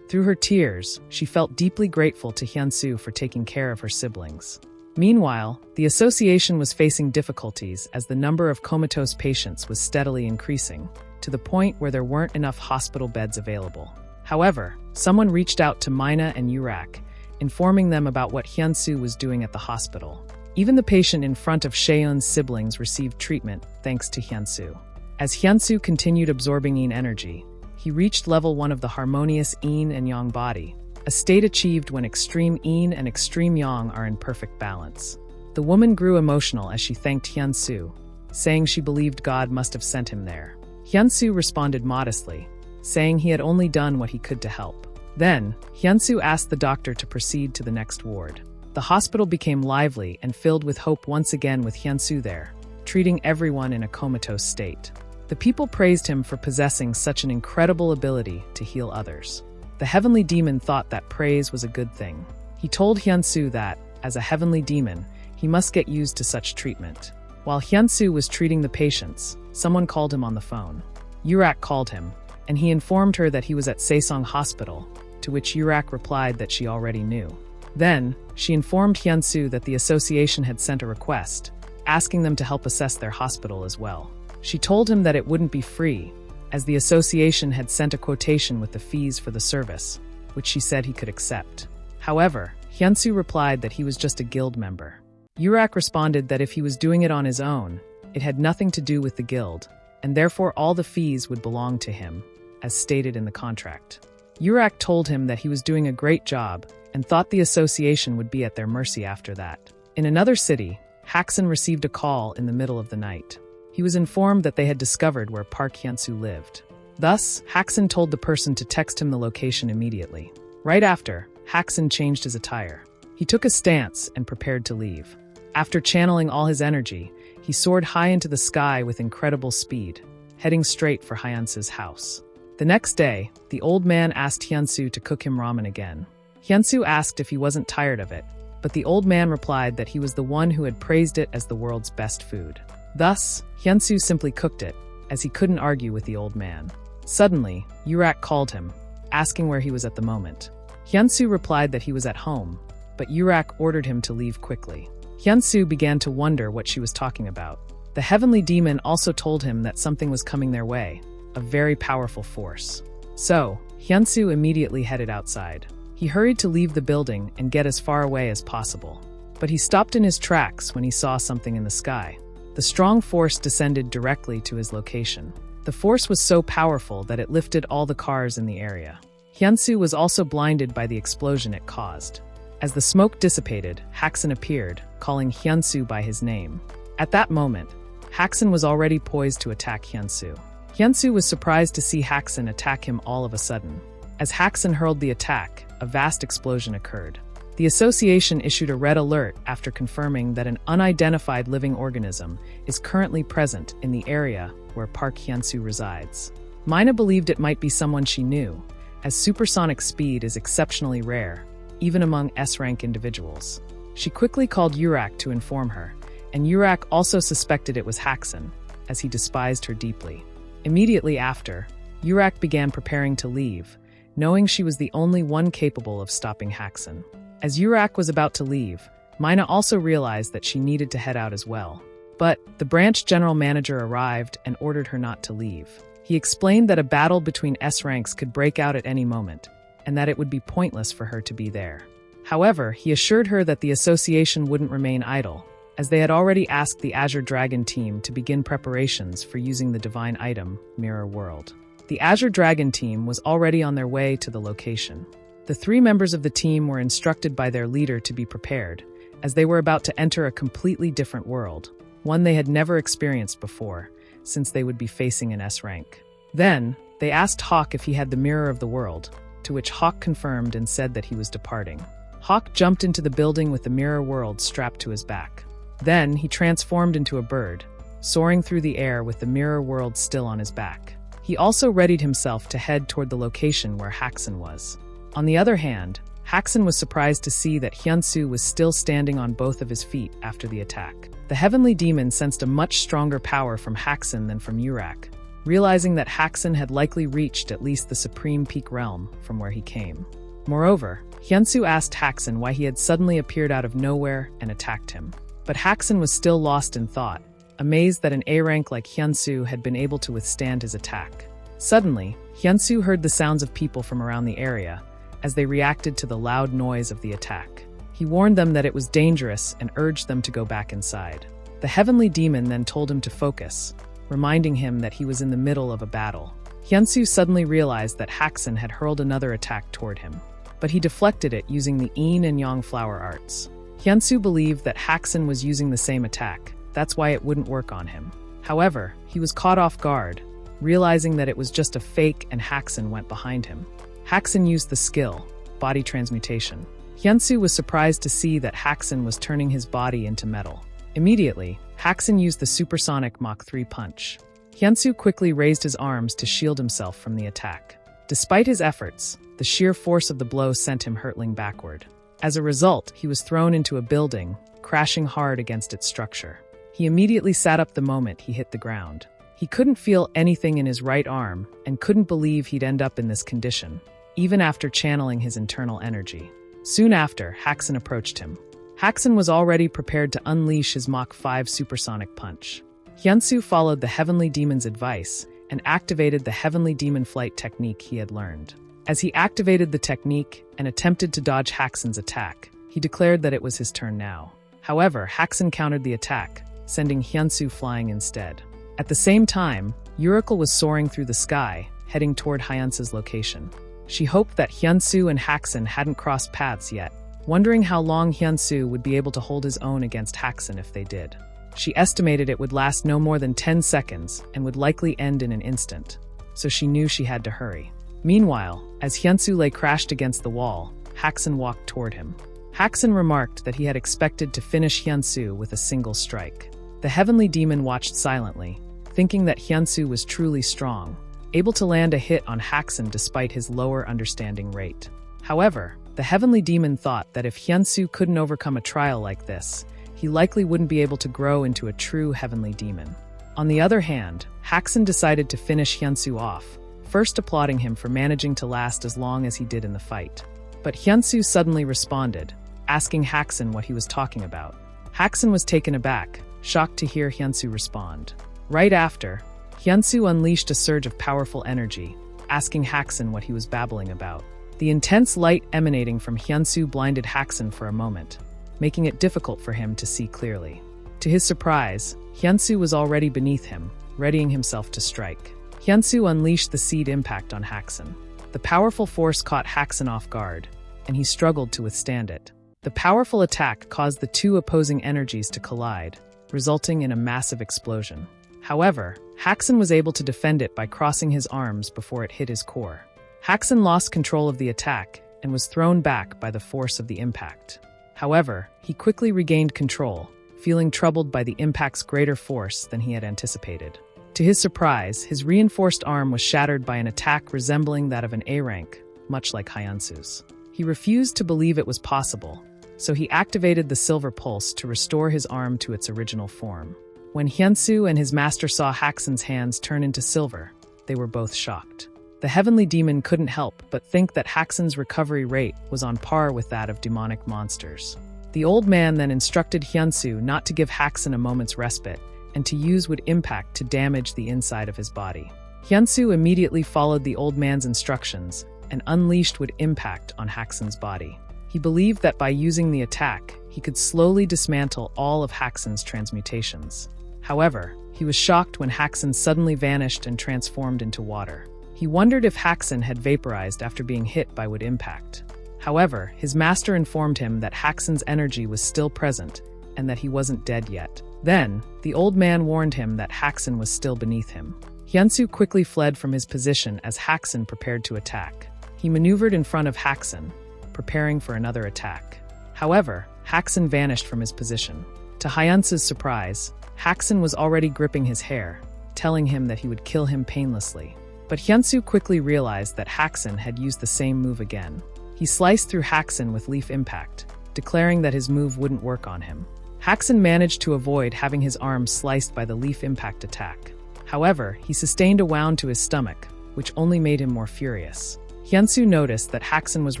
Through her tears, she felt deeply grateful to Hyunsoo for taking care of her siblings. Meanwhile, the association was facing difficulties as the number of comatose patients was steadily increasing, to the point where there weren't enough hospital beds available. However, someone reached out to Mina and Urak, informing them about what Hyunsoo was doing at the hospital. Even the patient in front of Chaeyoon's siblings received treatment thanks to Hyunsoo. As Hyunsoo continued absorbing yin energy, he reached level 1 of the harmonious yin and yang body, a state achieved when extreme yin and extreme yang are in perfect balance. The woman grew emotional as she thanked Hyunsoo, saying she believed God must have sent him there. Hyunsoo responded modestly, saying he had only done what he could to help. Then, Hyunsoo asked the doctor to proceed to the next ward. The hospital became lively and filled with hope once again with Hyunsoo there, treating everyone in a comatose state. The people praised him for possessing such an incredible ability to heal others. The heavenly demon thought that praise was a good thing. He told Hyunsoo that, as a heavenly demon, he must get used to such treatment. While Hyunsoo was treating the patients, someone called him on the phone. Urak called him, and he informed her that he was at Saesong Hospital, to which Urak replied that she already knew. Then, she informed Hyunsoo that the association had sent a request, asking them to help assess their hospital as well. She told him that it wouldn't be free, as the association had sent a quotation with the fees for the service, which she said he could accept. However, Hyunsoo replied that he was just a guild member. Urak responded that if he was doing it on his own, it had nothing to do with the guild, and therefore all the fees would belong to him, as stated in the contract. Urak told him that he was doing a great job and thought the association would be at their mercy after that. In another city, Haxon received a call in the middle of the night. He was informed that they had discovered where Park Hyunsoo lived. Thus, Haxon told the person to text him the location immediately. Right after, Haxon changed his attire. He took a stance and prepared to leave. After channeling all his energy, he soared high into the sky with incredible speed, heading straight for Hyunsoo's house. The next day, the old man asked Hyunsoo to cook him ramen again. Hyunsoo asked if he wasn't tired of it, but the old man replied that he was the one who had praised it as the world's best food. Thus, Hyunsoo simply cooked it, as he couldn't argue with the old man. Suddenly, Urak called him, asking where he was at the moment. Hyunsoo replied that he was at home, but Urak ordered him to leave quickly. Hyunsoo began to wonder what she was talking about. The heavenly demon also told him that something was coming their way, a very powerful force. So, Hyunsoo immediately headed outside. He hurried to leave the building and get as far away as possible. But he stopped in his tracks when he saw something in the sky. The strong force descended directly to his location. The force was so powerful that it lifted all the cars in the area. Hyunsoo was also blinded by the explosion it caused. As the smoke dissipated, Haxon appeared, calling Hyunsoo by his name. At that moment, Haxon was already poised to attack Hyunsoo. Hyunsoo was surprised to see Haxon attack him all of a sudden. As Haxon hurled the attack, a vast explosion occurred. The association issued a red alert after confirming that an unidentified living organism is currently present in the area where Park Hyunsoo resides. Mina believed it might be someone she knew, as supersonic speed is exceptionally rare, even among S-rank individuals. She quickly called Urak to inform her, and Urak also suspected it was Haxon, as he despised her deeply. Immediately after, Urak began preparing to leave, knowing she was the only one capable of stopping Haxon. As Urak was about to leave, Mina also realized that she needed to head out as well. But the branch general manager arrived and ordered her not to leave. He explained that a battle between S-ranks could break out at any moment, and that it would be pointless for her to be there. However, he assured her that the association wouldn't remain idle, as they had already asked the Azure Dragon team to begin preparations for using the divine item, Mirror World. The Azure Dragon team was already on their way to the location. The 3 members of the team were instructed by their leader to be prepared, as they were about to enter a completely different world, one they had never experienced before, since they would be facing an S rank. Then, they asked Hawk if he had the Mirror of the World, to which Hawk confirmed and said that he was departing. Hawk jumped into the building with the Mirror World strapped to his back. Then, he transformed into a bird, soaring through the air with the Mirror World still on his back. He also readied himself to head toward the location where Haxon was. On the other hand, Haxon was surprised to see that Hyunsoo was still standing on both of his feet after the attack. The heavenly demon sensed a much stronger power from Haxon than from Urak, realizing that Haxon had likely reached at least the supreme peak realm from where he came. Moreover, Hyunsoo asked Haxon why he had suddenly appeared out of nowhere and attacked him. But Haxon was still lost in thought, amazed that an A-rank like Hyunsoo had been able to withstand his attack. Suddenly, Hyunsoo heard the sounds of people from around the area, as they reacted to the loud noise of the attack. He warned them that it was dangerous and urged them to go back inside. The heavenly demon then told him to focus, reminding him that he was in the middle of a battle. Hyunsoo suddenly realized that Haxon had hurled another attack toward him, but he deflected it using the Yin and Yang flower arts. Hyunsoo believed that Haxon was using the same attack, that's why it wouldn't work on him. However, he was caught off guard, realizing that it was just a fake and Haxon went behind him. Haxon used the skill, body transmutation. Hyunsoo was surprised to see that Haxon was turning his body into metal. Immediately, Haxon used the supersonic Mach 3 punch. Hyunsoo quickly raised his arms to shield himself from the attack. Despite his efforts, the sheer force of the blow sent him hurtling backward. As a result, he was thrown into a building, crashing hard against its structure. He immediately sat up the moment he hit the ground. He couldn't feel anything in his right arm and couldn't believe he'd end up in this condition, even after channeling his internal energy. Soon after, Haxon approached him. Haxon was already prepared to unleash his Mach 5 supersonic punch. Hyunsoo followed the Heavenly Demon's advice and activated the Heavenly Demon flight technique he had learned. As he activated the technique and attempted to dodge Haxon's attack, he declared that it was his turn now. However, Haxon countered the attack, sending Hyunsoo flying instead. At the same time, Urak was soaring through the sky, heading toward Hyunsoo's location. She hoped that Hyunsoo and Haxon hadn't crossed paths yet, wondering how long Hyunsoo would be able to hold his own against Haxon if they did. She estimated it would last no more than 10 seconds and would likely end in an instant, so she knew she had to hurry. Meanwhile, as Hyunsoo lay crashed against the wall, Haxon walked toward him. Haxon remarked that he had expected to finish Hyunsoo with a single strike. The Heavenly Demon watched silently, thinking that Hyunsoo was truly strong, able to land a hit on Haxon despite his lower understanding rate. However, the Heavenly Demon thought that if Hyunsoo couldn't overcome a trial like this, he likely wouldn't be able to grow into a true Heavenly Demon. On the other hand, Haxon decided to finish Hyunsoo off, first applauding him for managing to last as long as he did in the fight. But Hyunsoo suddenly responded, asking Haxon what he was talking about. Haxon was taken aback, shocked to hear Hyunsoo respond. Right after, Hyunsoo unleashed a surge of powerful energy, asking Haxon what he was babbling about. The intense light emanating from Hyunsoo blinded Haxon for a moment, making it difficult for him to see clearly. To his surprise, Hyunsoo was already beneath him, readying himself to strike. Hyunsoo unleashed the seed impact on Haxon. The powerful force caught Haxon off guard, and he struggled to withstand it. The powerful attack caused the two opposing energies to collide, resulting in a massive explosion. However, Haxon was able to defend it by crossing his arms before it hit his core. Haxon lost control of the attack and was thrown back by the force of the impact. However, he quickly regained control, feeling troubled by the impact's greater force than he had anticipated. To his surprise, his reinforced arm was shattered by an attack resembling that of an A rank, much like Hyunsoo's. He refused to believe it was possible, so he activated the silver pulse to restore his arm to its original form. When Hyunsoo and his master saw Haxon's hands turn into silver, they were both shocked. The heavenly demon couldn't help but think that Haxon's recovery rate was on par with that of demonic monsters. The old man then instructed Hyunsoo not to give Haxon a moment's respite and to use wood impact to damage the inside of his body. Hyunsoo immediately followed the old man's instructions and unleashed wood impact on Haxon's body. He believed that by using the attack, he could slowly dismantle all of Haxon's transmutations. However, he was shocked when Haxon suddenly vanished and transformed into water. He wondered if Haxon had vaporized after being hit by wood impact. However, his master informed him that Haxon's energy was still present and that he wasn't dead yet. Then, the old man warned him that Haxon was still beneath him. Hyunsoo quickly fled from his position as Haxon prepared to attack. He maneuvered in front of Haxon, preparing for another attack. However, Haxon vanished from his position. To Hyunsoo's surprise, Haxon was already gripping his hair, telling him that he would kill him painlessly. But Hyunsoo quickly realized that Haxon had used the same move again. He sliced through Haxon with leaf impact, declaring that his move wouldn't work on him. Haxon managed to avoid having his arm sliced by the leaf impact attack. However, he sustained a wound to his stomach, which only made him more furious. Hyunsoo noticed that Haxon was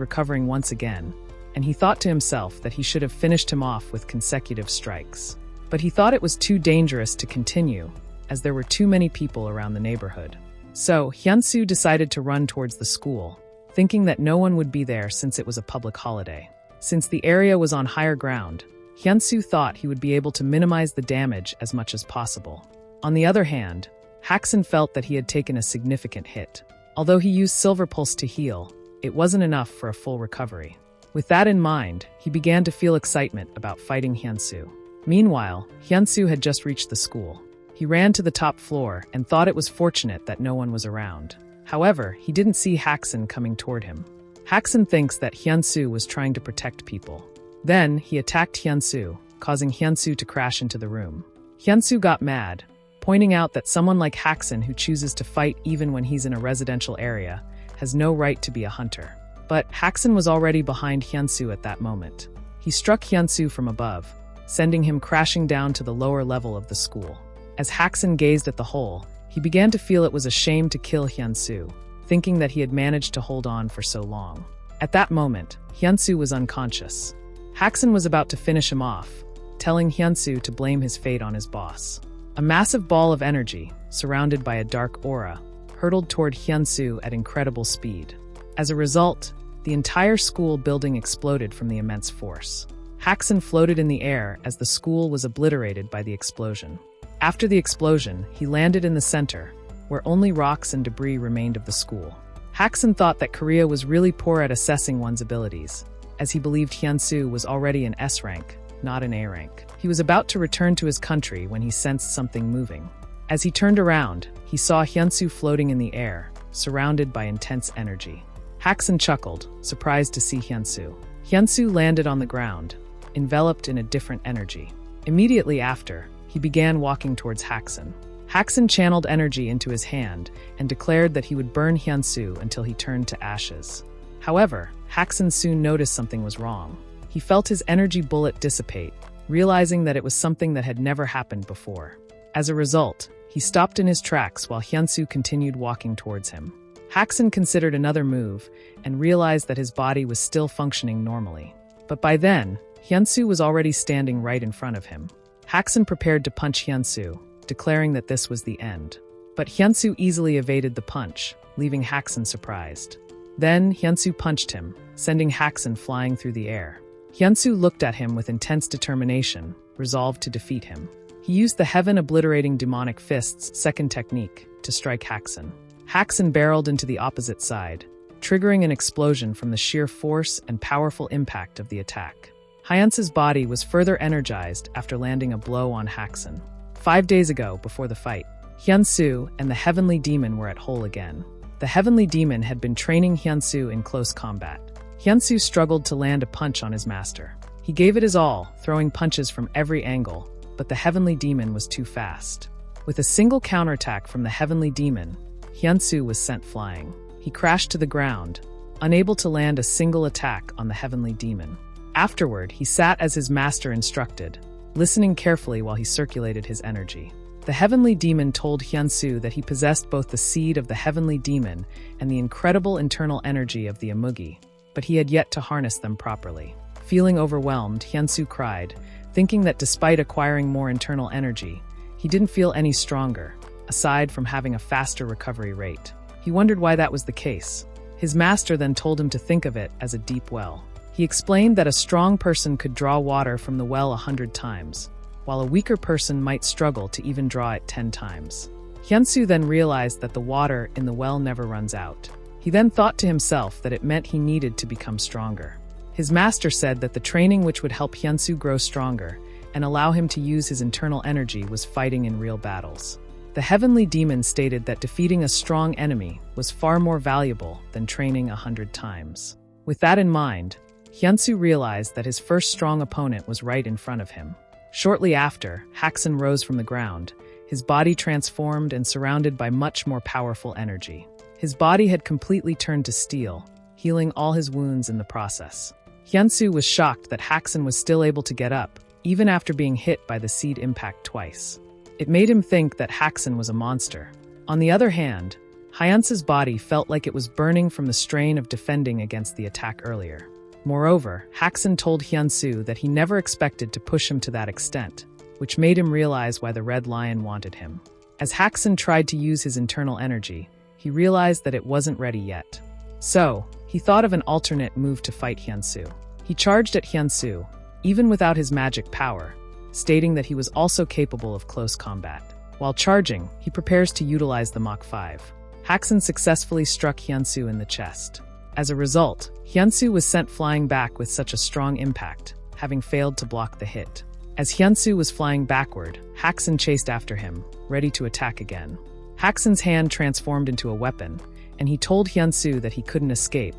recovering once again, and he thought to himself that he should have finished him off with consecutive strikes. But he thought it was too dangerous to continue, as there were too many people around the neighborhood. So, Hyunsoo decided to run towards the school, thinking that no one would be there since it was a public holiday. Since the area was on higher ground, Hyunsoo thought he would be able to minimize the damage as much as possible. On the other hand, Haxon felt that he had taken a significant hit. Although he used Silver Pulse to heal, it wasn't enough for a full recovery. With that in mind, he began to feel excitement about fighting Hyunsoo. Meanwhile, Hyunsoo had just reached the school. He ran to the top floor and thought it was fortunate that no one was around. However, he didn't see Haxon coming toward him. Haxon thinks that Hyunsoo was trying to protect people. Then, he attacked Hyunsoo, causing Hyunsoo to crash into the room. Hyunsoo got mad, pointing out that someone like Haxon who chooses to fight even when he's in a residential area has no right to be a hunter. But Haxon was already behind Hyunsoo at that moment. He struck Hyunsoo from above, sending him crashing down to the lower level of the school. As Haxon gazed at the hole, he began to feel it was a shame to kill Hyunsoo, thinking that he had managed to hold on for so long. At that moment, Hyunsoo was unconscious. Haxon was about to finish him off, telling Hyunsoo to blame his fate on his boss. A massive ball of energy, surrounded by a dark aura, hurtled toward Hyunsoo at incredible speed. As a result, the entire school building exploded from the immense force. Haxon floated in the air as the school was obliterated by the explosion. After the explosion, he landed in the center, where only rocks and debris remained of the school. Haxon thought that Korea was really poor at assessing one's abilities, as he believed Hyunsoo was already an S rank, not an A rank. He was about to return to his country when he sensed something moving. As he turned around, he saw Hyunsoo floating in the air, surrounded by intense energy. Haxon chuckled, surprised to see Hyunsoo. Hyunsoo landed on the ground, enveloped in a different energy. Immediately after, he began walking towards Haxon. Haxon channeled energy into his hand and declared that he would burn Hyunsoo until he turned to ashes. However, Haxon soon noticed something was wrong. He felt his energy bullet dissipate, realizing that it was something that had never happened before. As a result, he stopped in his tracks while Hyunsoo continued walking towards him. Haxon considered another move and realized that his body was still functioning normally. But by then, Hyunsoo was already standing right in front of him. Haxon prepared to punch Hyunsoo, declaring that this was the end. But Hyunsoo easily evaded the punch, leaving Haxon surprised. Then, Hyunsoo punched him, sending Haxon flying through the air. Hyunsoo looked at him with intense determination, resolved to defeat him. He used the heaven-obliterating demonic fists second technique to strike Haxon. Haxon barreled into the opposite side, triggering an explosion from the sheer force and powerful impact of the attack. Hyunsoo's body was further energized after landing a blow on Haxon. 5 days ago, before the fight, Hyunsoo and the Heavenly Demon were at whole again. The Heavenly Demon had been training Hyunsoo in close combat. Hyunsoo struggled to land a punch on his master. He gave it his all, throwing punches from every angle, but the Heavenly Demon was too fast. With a single counterattack from the Heavenly Demon, Hyunsoo was sent flying. He crashed to the ground, unable to land a single attack on the Heavenly Demon. Afterward, he sat as his master instructed, listening carefully while he circulated his energy. The Heavenly Demon told Hyunsoo that he possessed both the seed of the Heavenly Demon and the incredible internal energy of the Amugi, but he had yet to harness them properly. Feeling overwhelmed, Hyunsoo cried, thinking that despite acquiring more internal energy, he didn't feel any stronger, aside from having a faster recovery rate. He wondered why that was the case. His master then told him to think of it as a deep well. He explained that a strong person could draw water from the well 100 times, while a weaker person might struggle to even draw it 10 times. Hyunsoo then realized that the water in the well never runs out. He then thought to himself that it meant he needed to become stronger. His master said that the training which would help Hyunsoo grow stronger and allow him to use his internal energy was fighting in real battles. The Heavenly Demon stated that defeating a strong enemy was far more valuable than training 100 times. With that in mind, Hyunsoo realized that his first strong opponent was right in front of him. Shortly after, Haxon rose from the ground, his body transformed and surrounded by much more powerful energy. His body had completely turned to steel, healing all his wounds in the process. Hyunsoo was shocked that Haxon was still able to get up, even after being hit by the seed impact twice. It made him think that Haxon was a monster. On the other hand, Hyunsoo's body felt like it was burning from the strain of defending against the attack earlier. Moreover, Haxon told Hyunsoo that he never expected to push him to that extent, which made him realize why the Red Lion wanted him. As Haxon tried to use his internal energy, he realized that it wasn't ready yet. So, he thought of an alternate move to fight Hyunsoo. He charged at Hyunsoo, even without his magic power, stating that he was also capable of close combat. While charging, he prepares to utilize the Mach 5. Haxon successfully struck Hyunsoo in the chest. As a result, Hyunsoo was sent flying back with such a strong impact, having failed to block the hit. As Hyunsoo was flying backward, Haxon chased after him, ready to attack again. Haxon's hand transformed into a weapon, and he told Hyunsoo that he couldn't escape,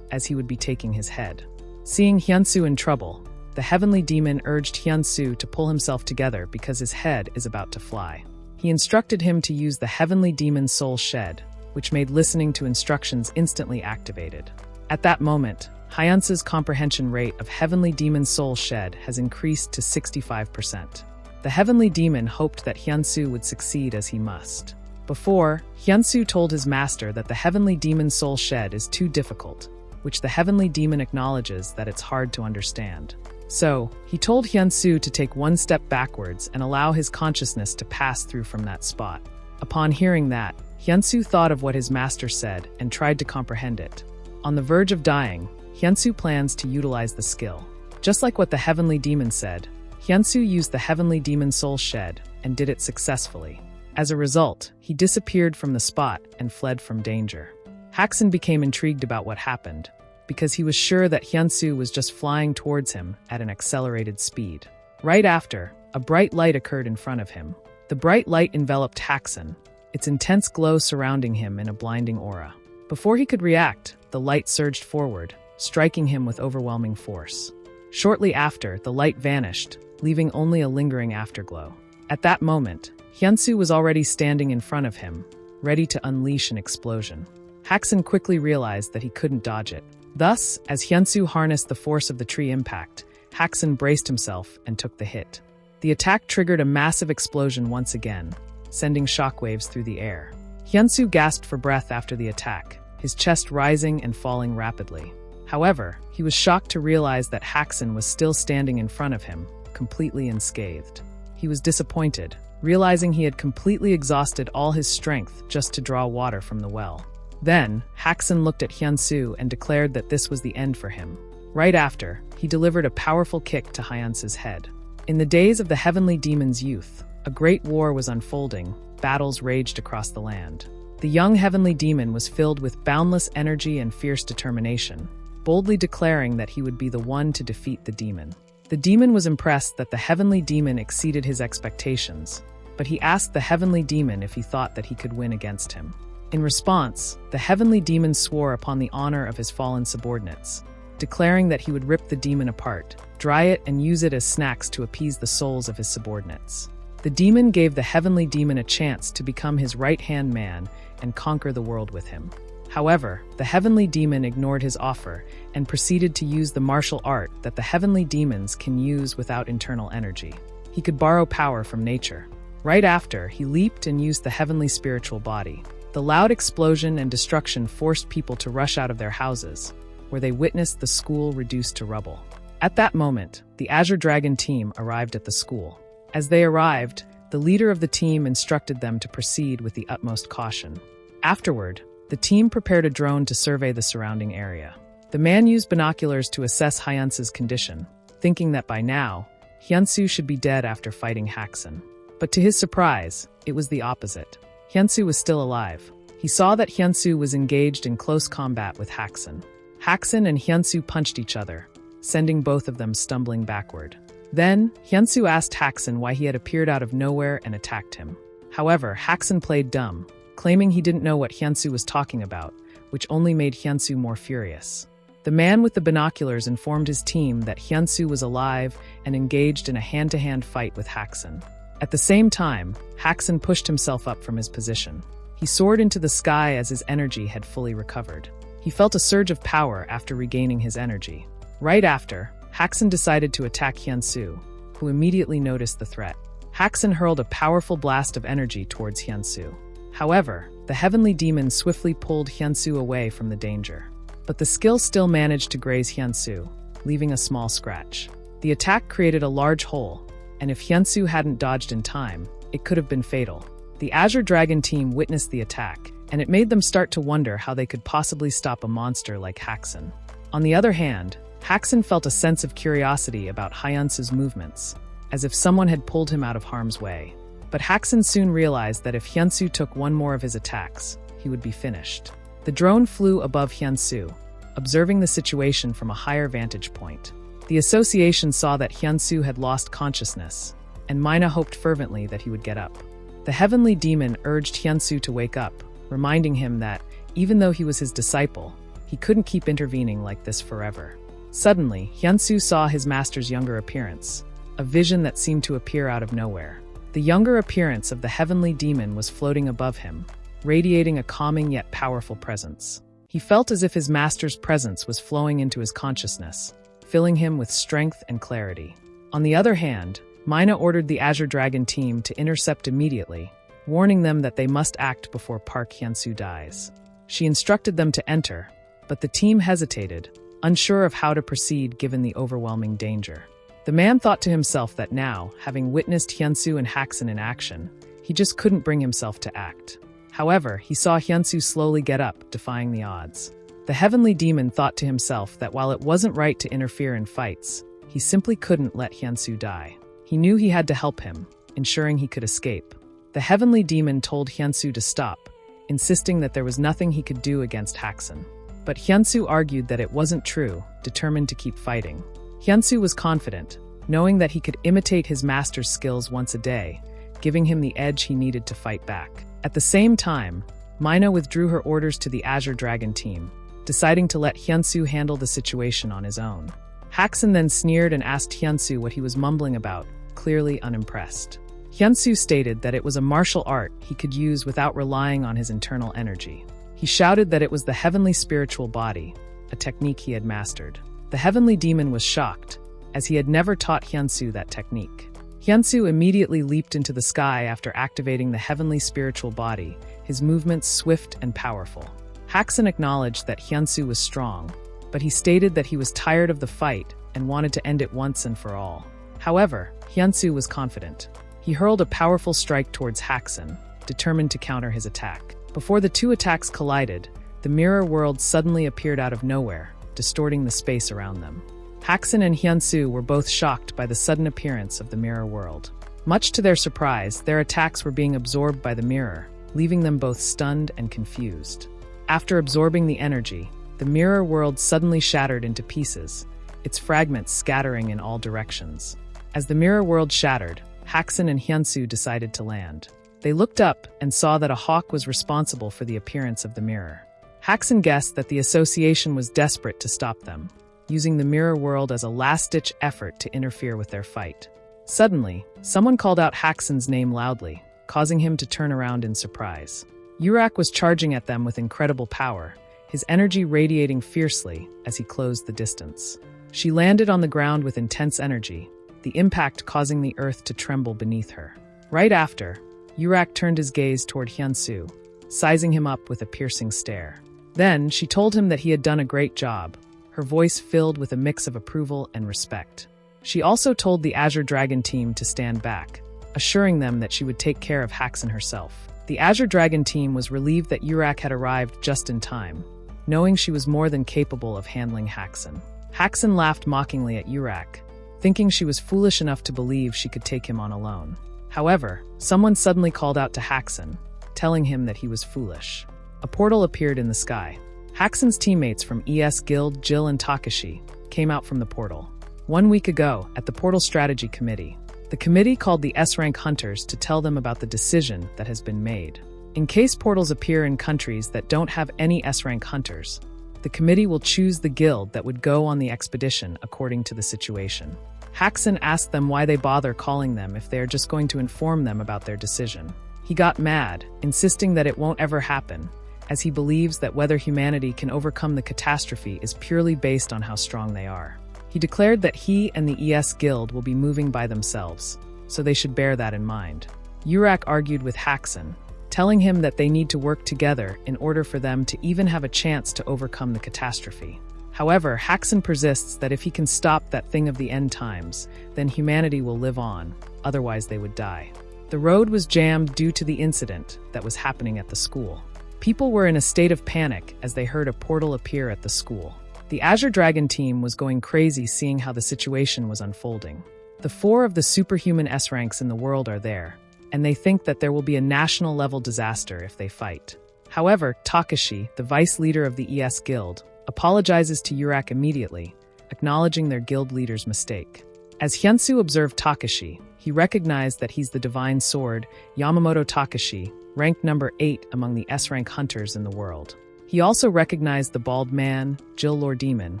as he would be taking his head. Seeing Hyunsoo in trouble, the Heavenly Demon urged Hyunsoo to pull himself together because his head is about to fly. He instructed him to use the Heavenly Demon's Soul Shed, which made listening to instructions instantly activated. At that moment, Hyunsoo's comprehension rate of Heavenly Demon's Soul Shed has increased to 65%. The Heavenly Demon hoped that Hyunsoo would succeed as he must. Before, Hyunsoo told his master that the Heavenly Demon's Soul Shed is too difficult, which the Heavenly Demon acknowledges that it's hard to understand. So, he told Hyunsoo to take one step backwards and allow his consciousness to pass through from that spot. Upon hearing that, Hyunsoo thought of what his master said and tried to comprehend it. On the verge of dying, Hyunsoo plans to utilize the skill. Just like what the Heavenly Demon said, Hyunsoo used the Heavenly Demon's Soul Shed and did it successfully. As a result, he disappeared from the spot and fled from danger. Haxon became intrigued about what happened, because he was sure that Hyunsoo was just flying towards him at an accelerated speed. Right after, a bright light occurred in front of him. The bright light enveloped Haxon, its intense glow surrounding him in a blinding aura. Before he could react, the light surged forward, striking him with overwhelming force. Shortly after, the light vanished, leaving only a lingering afterglow. At that moment, Hyunsoo was already standing in front of him, ready to unleash an explosion. Haxon quickly realized that he couldn't dodge it. Thus, as Hyunsoo harnessed the force of the tree impact, Haxon braced himself and took the hit. The attack triggered a massive explosion once again, sending shockwaves through the air. Hyunsoo gasped for breath after the attack, his chest rising and falling rapidly. However, he was shocked to realize that Haxon was still standing in front of him, completely unscathed. He was disappointed, realizing he had completely exhausted all his strength just to draw water from the well. Then, Haxon looked at Hyunsoo and declared that this was the end for him. Right after, he delivered a powerful kick to Hyunsoo's head. In the days of the heavenly demon's youth, a great war was unfolding. Battles raged across the land. The young heavenly demon was filled with boundless energy and fierce determination, boldly declaring that he would be the one to defeat the demon. The demon was impressed that the heavenly demon exceeded his expectations, but he asked the heavenly demon if he thought that he could win against him. In response, the heavenly demon swore upon the honor of his fallen subordinates, declaring that he would rip the demon apart, dry it, and use it as snacks to appease the souls of his subordinates. The demon gave the heavenly demon a chance to become his right-hand man and conquer the world with him. However, the heavenly demon ignored his offer and proceeded to use the martial art that the heavenly demons can use without internal energy. He could borrow power from nature. Right after, he leaped and used the heavenly spiritual body. The loud explosion and destruction forced people to rush out of their houses, where they witnessed the school reduced to rubble. At that moment, the Azure Dragon team arrived at the school. As they arrived, the leader of the team instructed them to proceed with the utmost caution. Afterward, the team prepared a drone to survey the surrounding area. The man used binoculars to assess Hyunsoo's condition, thinking that by now, Hyunsoo should be dead after fighting Haxon. But to his surprise, it was the opposite. Hyunsoo was still alive. He saw that Hyunsoo was engaged in close combat with Haxon. Haxon and Hyunsoo punched each other, sending both of them stumbling backward. Then, Hyunsoo asked Haxon why he had appeared out of nowhere and attacked him. However, Haxon played dumb, claiming he didn't know what Hyunsoo was talking about, which only made Hyunsoo more furious. The man with the binoculars informed his team that Hyunsoo was alive and engaged in a hand-to-hand fight with Haxon. At the same time, Haxon pushed himself up from his position. He soared into the sky as his energy had fully recovered. He felt a surge of power after regaining his energy. Right after, Haxon decided to attack Hyunsoo, who immediately noticed the threat. Haxon hurled a powerful blast of energy towards Hyunsoo. However, the heavenly demon swiftly pulled Hyunsoo away from the danger. But the skill still managed to graze Hyunsoo, leaving a small scratch. The attack created a large hole, and if Hyunsoo hadn't dodged in time, it could have been fatal. The Azure Dragon team witnessed the attack, and it made them start to wonder how they could possibly stop a monster like Haxon. On the other hand, Haxon felt a sense of curiosity about Hyunsoo's movements, as if someone had pulled him out of harm's way. But Haxon soon realized that if Hyunsoo took one more of his attacks, he would be finished. The drone flew above Hyunsoo, observing the situation from a higher vantage point. The association saw that Hyunsoo had lost consciousness, and Mina hoped fervently that he would get up. The heavenly demon urged Hyunsoo to wake up, reminding him that, even though he was his disciple, he couldn't keep intervening like this forever. Suddenly, Hyunsoo saw his master's younger appearance, a vision that seemed to appear out of nowhere. The younger appearance of the heavenly demon was floating above him, radiating a calming yet powerful presence. He felt as if his master's presence was flowing into his consciousness, filling him with strength and clarity. On the other hand, Mina ordered the Azure Dragon team to intercept immediately, warning them that they must act before Park Hyunsoo dies. She instructed them to enter, but the team hesitated, unsure of how to proceed given the overwhelming danger. The man thought to himself that now, having witnessed Hyunsoo and Haxon in action, he just couldn't bring himself to act. However, he saw Hyunsoo slowly get up, defying the odds. The heavenly demon thought to himself that while it wasn't right to interfere in fights, he simply couldn't let Hyunsoo die. He knew he had to help him, ensuring he could escape. The heavenly demon told Hyunsoo to stop, insisting that there was nothing he could do against Haxon. But Hyunsoo argued that it wasn't true, determined to keep fighting. Hyunsoo was confident, knowing that he could imitate his master's skills once a day, giving him the edge he needed to fight back. At the same time, Mina withdrew her orders to the Azure Dragon team, deciding to let Hyunsoo handle the situation on his own. Haxon then sneered and asked Hyunsoo what he was mumbling about, clearly unimpressed. Hyunsoo stated that it was a martial art he could use without relying on his internal energy. He shouted that it was the heavenly spiritual body, a technique he had mastered. The heavenly demon was shocked, as he had never taught Hyunsoo that technique. Hyunsoo immediately leaped into the sky after activating the heavenly spiritual body, his movements swift and powerful. Haxon acknowledged that Hyunsoo was strong, but he stated that he was tired of the fight and wanted to end it once and for all. However, Hyunsoo was confident. He hurled a powerful strike towards Haxon, determined to counter his attack. Before the two attacks collided, the mirror world suddenly appeared out of nowhere, distorting the space around them. Haxon and Hyunsoo were both shocked by the sudden appearance of the mirror world. Much to their surprise, their attacks were being absorbed by the mirror, leaving them both stunned and confused. After absorbing the energy, the mirror world suddenly shattered into pieces, its fragments scattering in all directions. As the mirror world shattered, Haxon and Hyunsoo decided to land. They looked up and saw that a hawk was responsible for the appearance of the mirror. Haxon guessed that the association was desperate to stop them, using the mirror world as a last-ditch effort to interfere with their fight. Suddenly, someone called out Haxon's name loudly, causing him to turn around in surprise. Urak was charging at them with incredible power, his energy radiating fiercely as he closed the distance. She landed on the ground with intense energy, the impact causing the earth to tremble beneath her. Right after, Urak turned his gaze toward Hyunsoo, sizing him up with a piercing stare. Then, she told him that he had done a great job, her voice filled with a mix of approval and respect. She also told the Azure Dragon team to stand back, assuring them that she would take care of Haxon herself. The Azure Dragon team was relieved that Urak had arrived just in time, knowing she was more than capable of handling Haxon. Haxon laughed mockingly at Urak, thinking she was foolish enough to believe she could take him on alone. However, someone suddenly called out to Haxon, telling him that he was foolish. A portal appeared in the sky. Haxon's teammates from ES Guild, Jill and Takashi, came out from the portal. 1 week ago, at the Portal Strategy Committee, the committee called the S-rank hunters to tell them about the decision that has been made. In case portals appear in countries that don't have any S-rank hunters, the committee will choose the guild that would go on the expedition according to the situation. Haxon asked them why they bother calling them if they are just going to inform them about their decision. He got mad, insisting that it won't ever happen, as he believes that whether humanity can overcome the catastrophe is purely based on how strong they are. He declared that he and the ES Guild will be moving by themselves, so they should bear that in mind. Urak argued with Haxon, telling him that they need to work together in order for them to even have a chance to overcome the catastrophe. However, Haxon persists that if he can stop that thing of the end times, then humanity will live on, otherwise they would die. The road was jammed due to the incident that was happening at the school. People were in a state of panic as they heard a portal appear at the school. The Azure Dragon team was going crazy seeing how the situation was unfolding. The 4 of the superhuman S-ranks in the world are there, and they think that there will be a national-level disaster if they fight. However, Takashi, the vice leader of the ES Guild, apologizes to Urak immediately, acknowledging their guild leader's mistake. As Hyunsoo observed Takashi, he recognized that he's the Divine Sword, Yamamoto Takashi, ranked number 8 among the S-rank hunters in the world. He also recognized the bald man, Jill Lord Demon,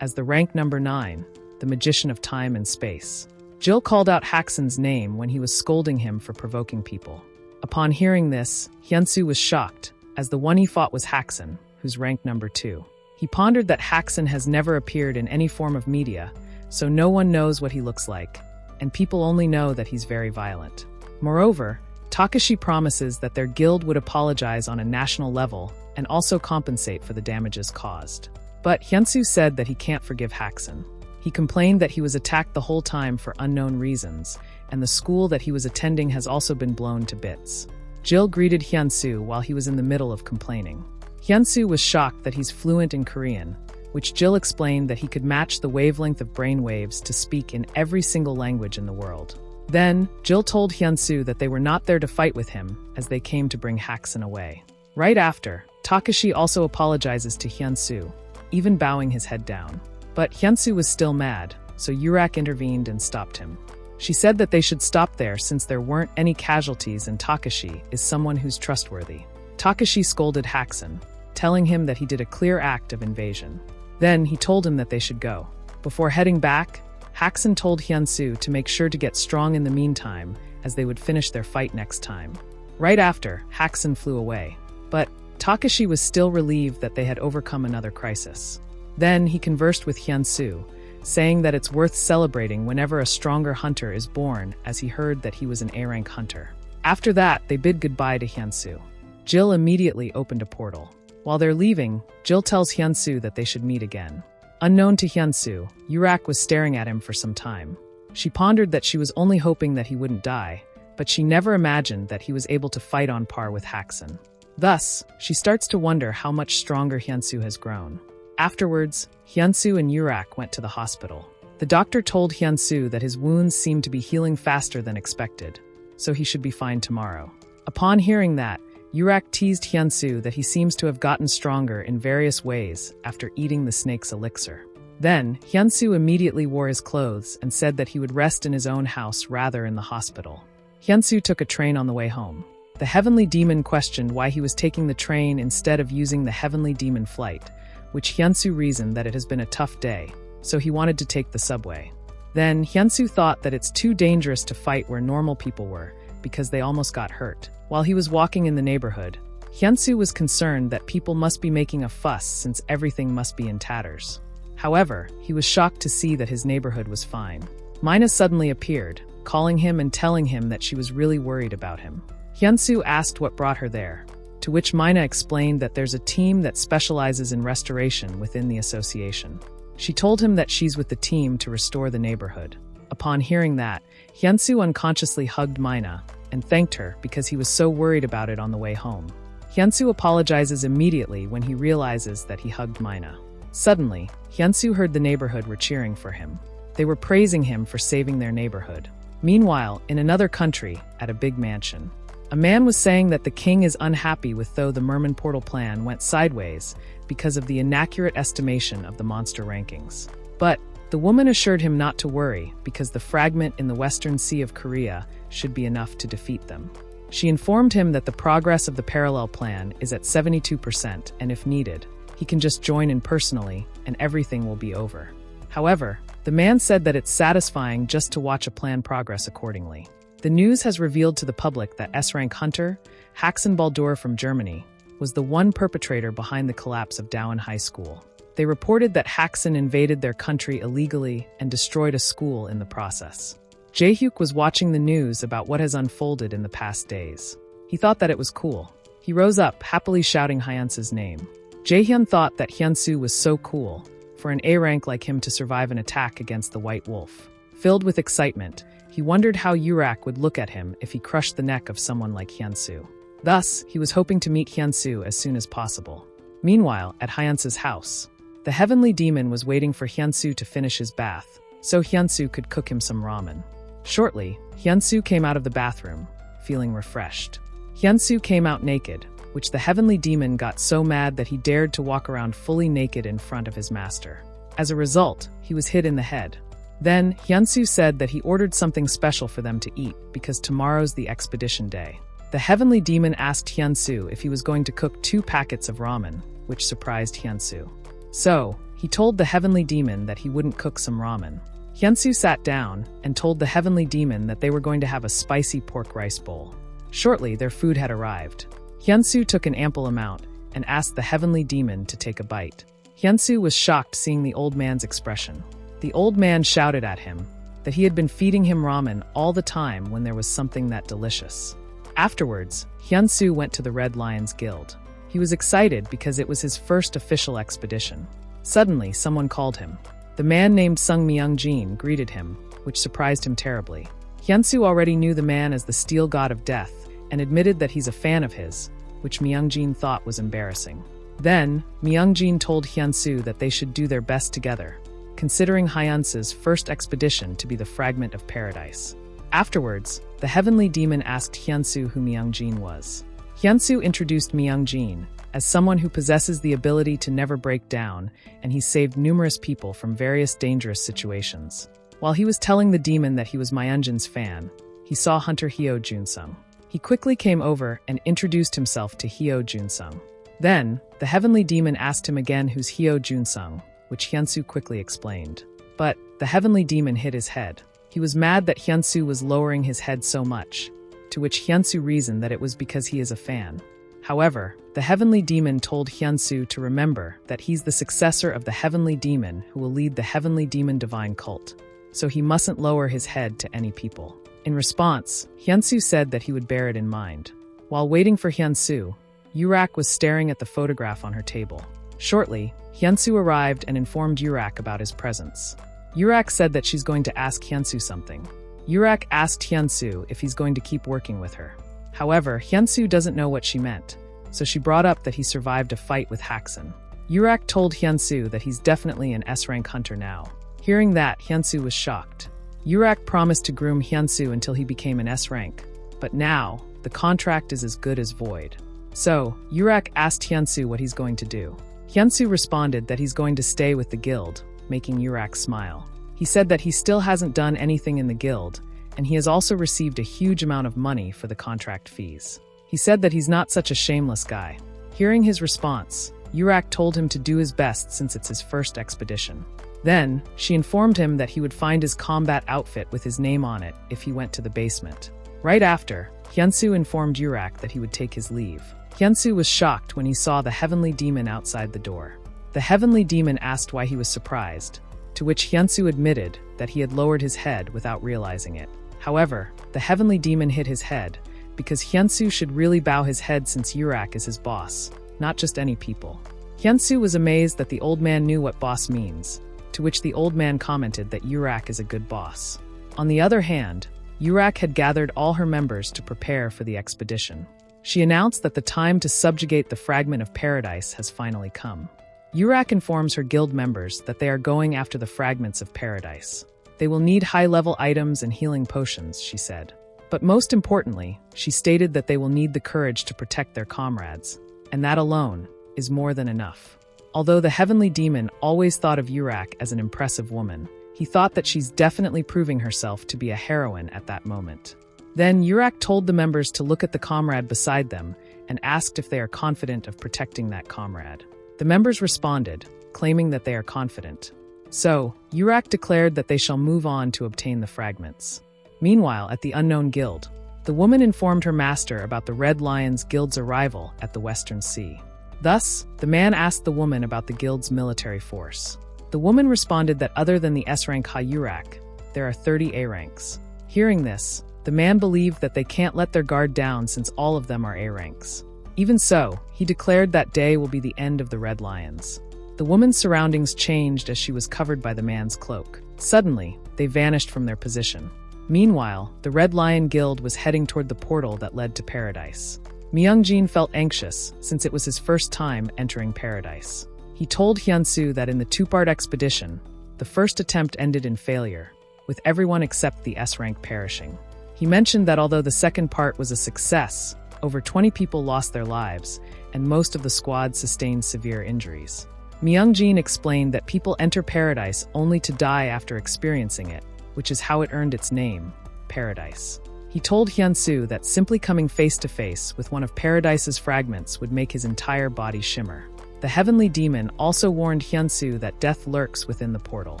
as the rank number 9, the magician of time and space. Jill called out Haxon's name when he was scolding him for provoking people. Upon hearing this, Hyunsoo was shocked, as the one he fought was Haxon, who's ranked number 2. He pondered that Haxon has never appeared in any form of media, so no one knows what he looks like, and people only know that he's very violent. Moreover, Takashi promises that their guild would apologize on a national level and also compensate for the damages caused. But Hyunsoo said that he can't forgive Haxon. He complained that he was attacked the whole time for unknown reasons, and the school that he was attending has also been blown to bits. Jill greeted Hyunsoo while he was in the middle of complaining. Hyunsoo was shocked that he's fluent in Korean, which Jill explained that he could match the wavelength of brainwaves to speak in every single language in the world. Then, Jill told Hyunsoo that they were not there to fight with him, as they came to bring Haxon away. Right after, Takashi also apologizes to Hyunsoo, even bowing his head down. But Hyunsoo was still mad, so Urak intervened and stopped him. She said that they should stop there since there weren't any casualties and Takashi is someone who's trustworthy. Takashi scolded Haxon, telling him that he did a clear act of invasion. Then he told him that they should go. Before heading back, Haxon told Hyunsoo to make sure to get strong in the meantime, as they would finish their fight next time. Right after, Haxon flew away. But Takashi was still relieved that they had overcome another crisis. Then he conversed with Hyunsoo, saying that it's worth celebrating whenever a stronger hunter is born, as he heard that he was an A-rank hunter. After that, they bid goodbye to Hyunsoo. Jill immediately opened a portal. While they're leaving, Jill tells Hyunsoo that they should meet again. Unknown to Hyunsoo, Urak was staring at him for some time. She pondered that she was only hoping that he wouldn't die, but she never imagined that he was able to fight on par with Haxon. Thus, she starts to wonder how much stronger Hyunsoo has grown. Afterwards, Hyunsoo and Urak went to the hospital. The doctor told Hyunsoo that his wounds seemed to be healing faster than expected, so he should be fine tomorrow. Upon hearing that, Urak teased Hyunsoo that he seems to have gotten stronger in various ways after eating the snake's elixir. Then, Hyunsoo immediately wore his clothes and said that he would rest in his own house rather in the hospital. Hyunsoo took a train on the way home. The heavenly demon questioned why he was taking the train instead of using the heavenly demon flight, which Hyunsoo reasoned that it has been a tough day, so he wanted to take the subway. Then, Hyunsoo thought that it's too dangerous to fight where normal people were, because they almost got hurt. While he was walking in the neighborhood, Hyunsoo was concerned that people must be making a fuss since everything must be in tatters. However, he was shocked to see that his neighborhood was fine. Mina suddenly appeared, calling him and telling him that she was really worried about him. Hyunsoo asked what brought her there, to which Mina explained that there's a team that specializes in restoration within the association. She told him that she's with the team to restore the neighborhood. Upon hearing that, Hyunsoo unconsciously hugged Mina and thanked her because he was so worried about it on the way home. Hyunsoo apologizes immediately when he realizes that he hugged Mina. Suddenly, Hyunsoo heard the neighborhood were cheering for him. They were praising him for saving their neighborhood. Meanwhile, in another country, at a big mansion, a man was saying that the king is unhappy with though the Merman portal plan went sideways because of the inaccurate estimation of the monster rankings. But the woman assured him not to worry because the fragment in the Western Sea of Korea should be enough to defeat them. She informed him that the progress of the parallel plan is at 72% and if needed, he can just join in personally and everything will be over. However, the man said that it's satisfying just to watch a plan progress accordingly. The news has revealed to the public that S-rank hunter, Haxon Baldur from Germany, was the one perpetrator behind the collapse of Dowan High School. They reported that Haxon invaded their country illegally and destroyed a school in the process. Jae-hyuk was watching the news about what has unfolded in the past days. He thought that it was cool. He rose up, happily shouting Hyunsoo's name. Jaehyun thought that Hyunsoo was so cool, for an A-rank like him to survive an attack against the White Wolf. Filled with excitement, he wondered how Urak would look at him if he crushed the neck of someone like Hyunsoo. Thus, he was hoping to meet Hyunsoo as soon as possible. Meanwhile, at Hyunsoo's house, the heavenly demon was waiting for Hyunsoo to finish his bath, so Hyunsoo could cook him some ramen. Shortly, Hyunsoo came out of the bathroom, feeling refreshed. Hyunsoo came out naked, which the heavenly demon got so mad that he dared to walk around fully naked in front of his master. As a result, he was hit in the head. Then, Hyunsoo said that he ordered something special for them to eat because tomorrow's the expedition day. The heavenly demon asked Hyunsoo if he was going to cook 2 packets of ramen, which surprised Hyunsoo. So, he told the heavenly demon that he wouldn't cook some ramen. Hyunsoo sat down and told the heavenly demon that they were going to have a spicy pork rice bowl. Shortly, their food had arrived. Hyunsoo took an ample amount and asked the heavenly demon to take a bite. Hyunsoo was shocked seeing the old man's expression. The old man shouted at him that he had been feeding him ramen all the time when there was something that delicious. Afterwards, Hyunsoo went to the Red Lions Guild. He was excited because it was his first official expedition. Suddenly, someone called him. The man named Sung Myung-jin greeted him, which surprised him terribly. Hyunsoo already knew the man as the Steel God of Death and admitted that he's a fan of his, which Myung-jin thought was embarrassing. Then, Myung-jin told Hyunsoo that they should do their best together, considering Hyunsoo's first expedition to be the Fragment of Paradise. Afterwards, the heavenly demon asked Hyunsoo who Myung-jin was. Hyunsoo introduced Myung-jin as someone who possesses the ability to never break down, and he saved numerous people from various dangerous situations. While he was telling the demon that he was Myung-jin's fan, he saw Hunter Hyo Junsung. He quickly came over and introduced himself to Hyo Junsung. Then, the heavenly demon asked him again who's Hyo Junsung, which Hyunsoo quickly explained. But the heavenly demon hit his head. He was mad that Hyunsoo was lowering his head so much, to which Hyunsoo reasoned that it was because he is a fan. However, the heavenly demon told Hyunsoo to remember that he's the successor of the heavenly demon who will lead the heavenly demon divine cult, so he mustn't lower his head to any people. In response, Hyunsoo said that he would bear it in mind. While waiting for Hyunsoo, Urak was staring at the photograph on her table. Shortly, Hyunsoo arrived and informed Urak about his presence. Urak said that she's going to ask Hyunsoo something. Urak asked Hyunsoo if he's going to keep working with her. However, Hyunsoo doesn't know what she meant, so she brought up that he survived a fight with Haxon. Urak told Hyunsoo that he's definitely an S-rank hunter now. Hearing that, Hyunsoo was shocked. Urak promised to groom Hyunsoo until he became an S-rank, but now, the contract is as good as void. So, Urak asked Hyunsoo what he's going to do. Hyunsoo responded that he's going to stay with the guild, making Urak smile. He said that he still hasn't done anything in the guild, and he has also received a huge amount of money for the contract fees. He said that he's not such a shameless guy. Hearing his response, Urak told him to do his best since it's his first expedition. Then, she informed him that he would find his combat outfit with his name on it if he went to the basement. Right after, Hyunsoo informed Urak that he would take his leave. Hyunsoo was shocked when he saw the heavenly demon outside the door. The heavenly demon asked why he was surprised, to which Hyunsoo admitted that he had lowered his head without realizing it. However, the heavenly demon hit his head because Hyunsoo should really bow his head since Urak is his boss, not just any people. Hyunsoo was amazed that the old man knew what boss means, to which the old man commented that Urak is a good boss. On the other hand, Urak had gathered all her members to prepare for the expedition. She announced that the time to subjugate the fragment of paradise has finally come. Urak informs her guild members that they are going after the fragments of paradise. They will need high-level items and healing potions, she said. But most importantly, she stated that they will need the courage to protect their comrades, and that alone is more than enough. Although the heavenly demon always thought of Urak as an impressive woman, he thought that she's definitely proving herself to be a heroine at that moment. Then Urak told the members to look at the comrade beside them and asked if they are confident of protecting that comrade. The members responded, claiming that they are confident. So, Urak declared that they shall move on to obtain the fragments. Meanwhile, at the unknown guild, the woman informed her master about the Red Lions Guild's arrival at the Western Sea. Thus, the man asked the woman about the guild's military force. The woman responded that other than the S-rank Urak, there are 30 A-ranks. Hearing this, the man believed that they can't let their guard down since all of them are A-ranks. Even so, he declared that day will be the end of the Red Lions. The woman's surroundings changed as she was covered by the man's cloak. Suddenly, they vanished from their position. Meanwhile, the Red Lion Guild was heading toward the portal that led to paradise. Myungjin felt anxious since it was his first time entering paradise. He told Hyunsoo that in the two-part expedition, the first attempt ended in failure, with everyone except the S-rank perishing. He mentioned that although the second part was a success, over 20 people lost their lives, and most of the squad sustained severe injuries. Myungjin explained that people enter paradise only to die after experiencing it, which is how it earned its name, paradise. He told Hyunsoo that simply coming face-to-face with one of paradise's fragments would make his entire body shimmer. The heavenly demon also warned Hyunsoo that death lurks within the portal.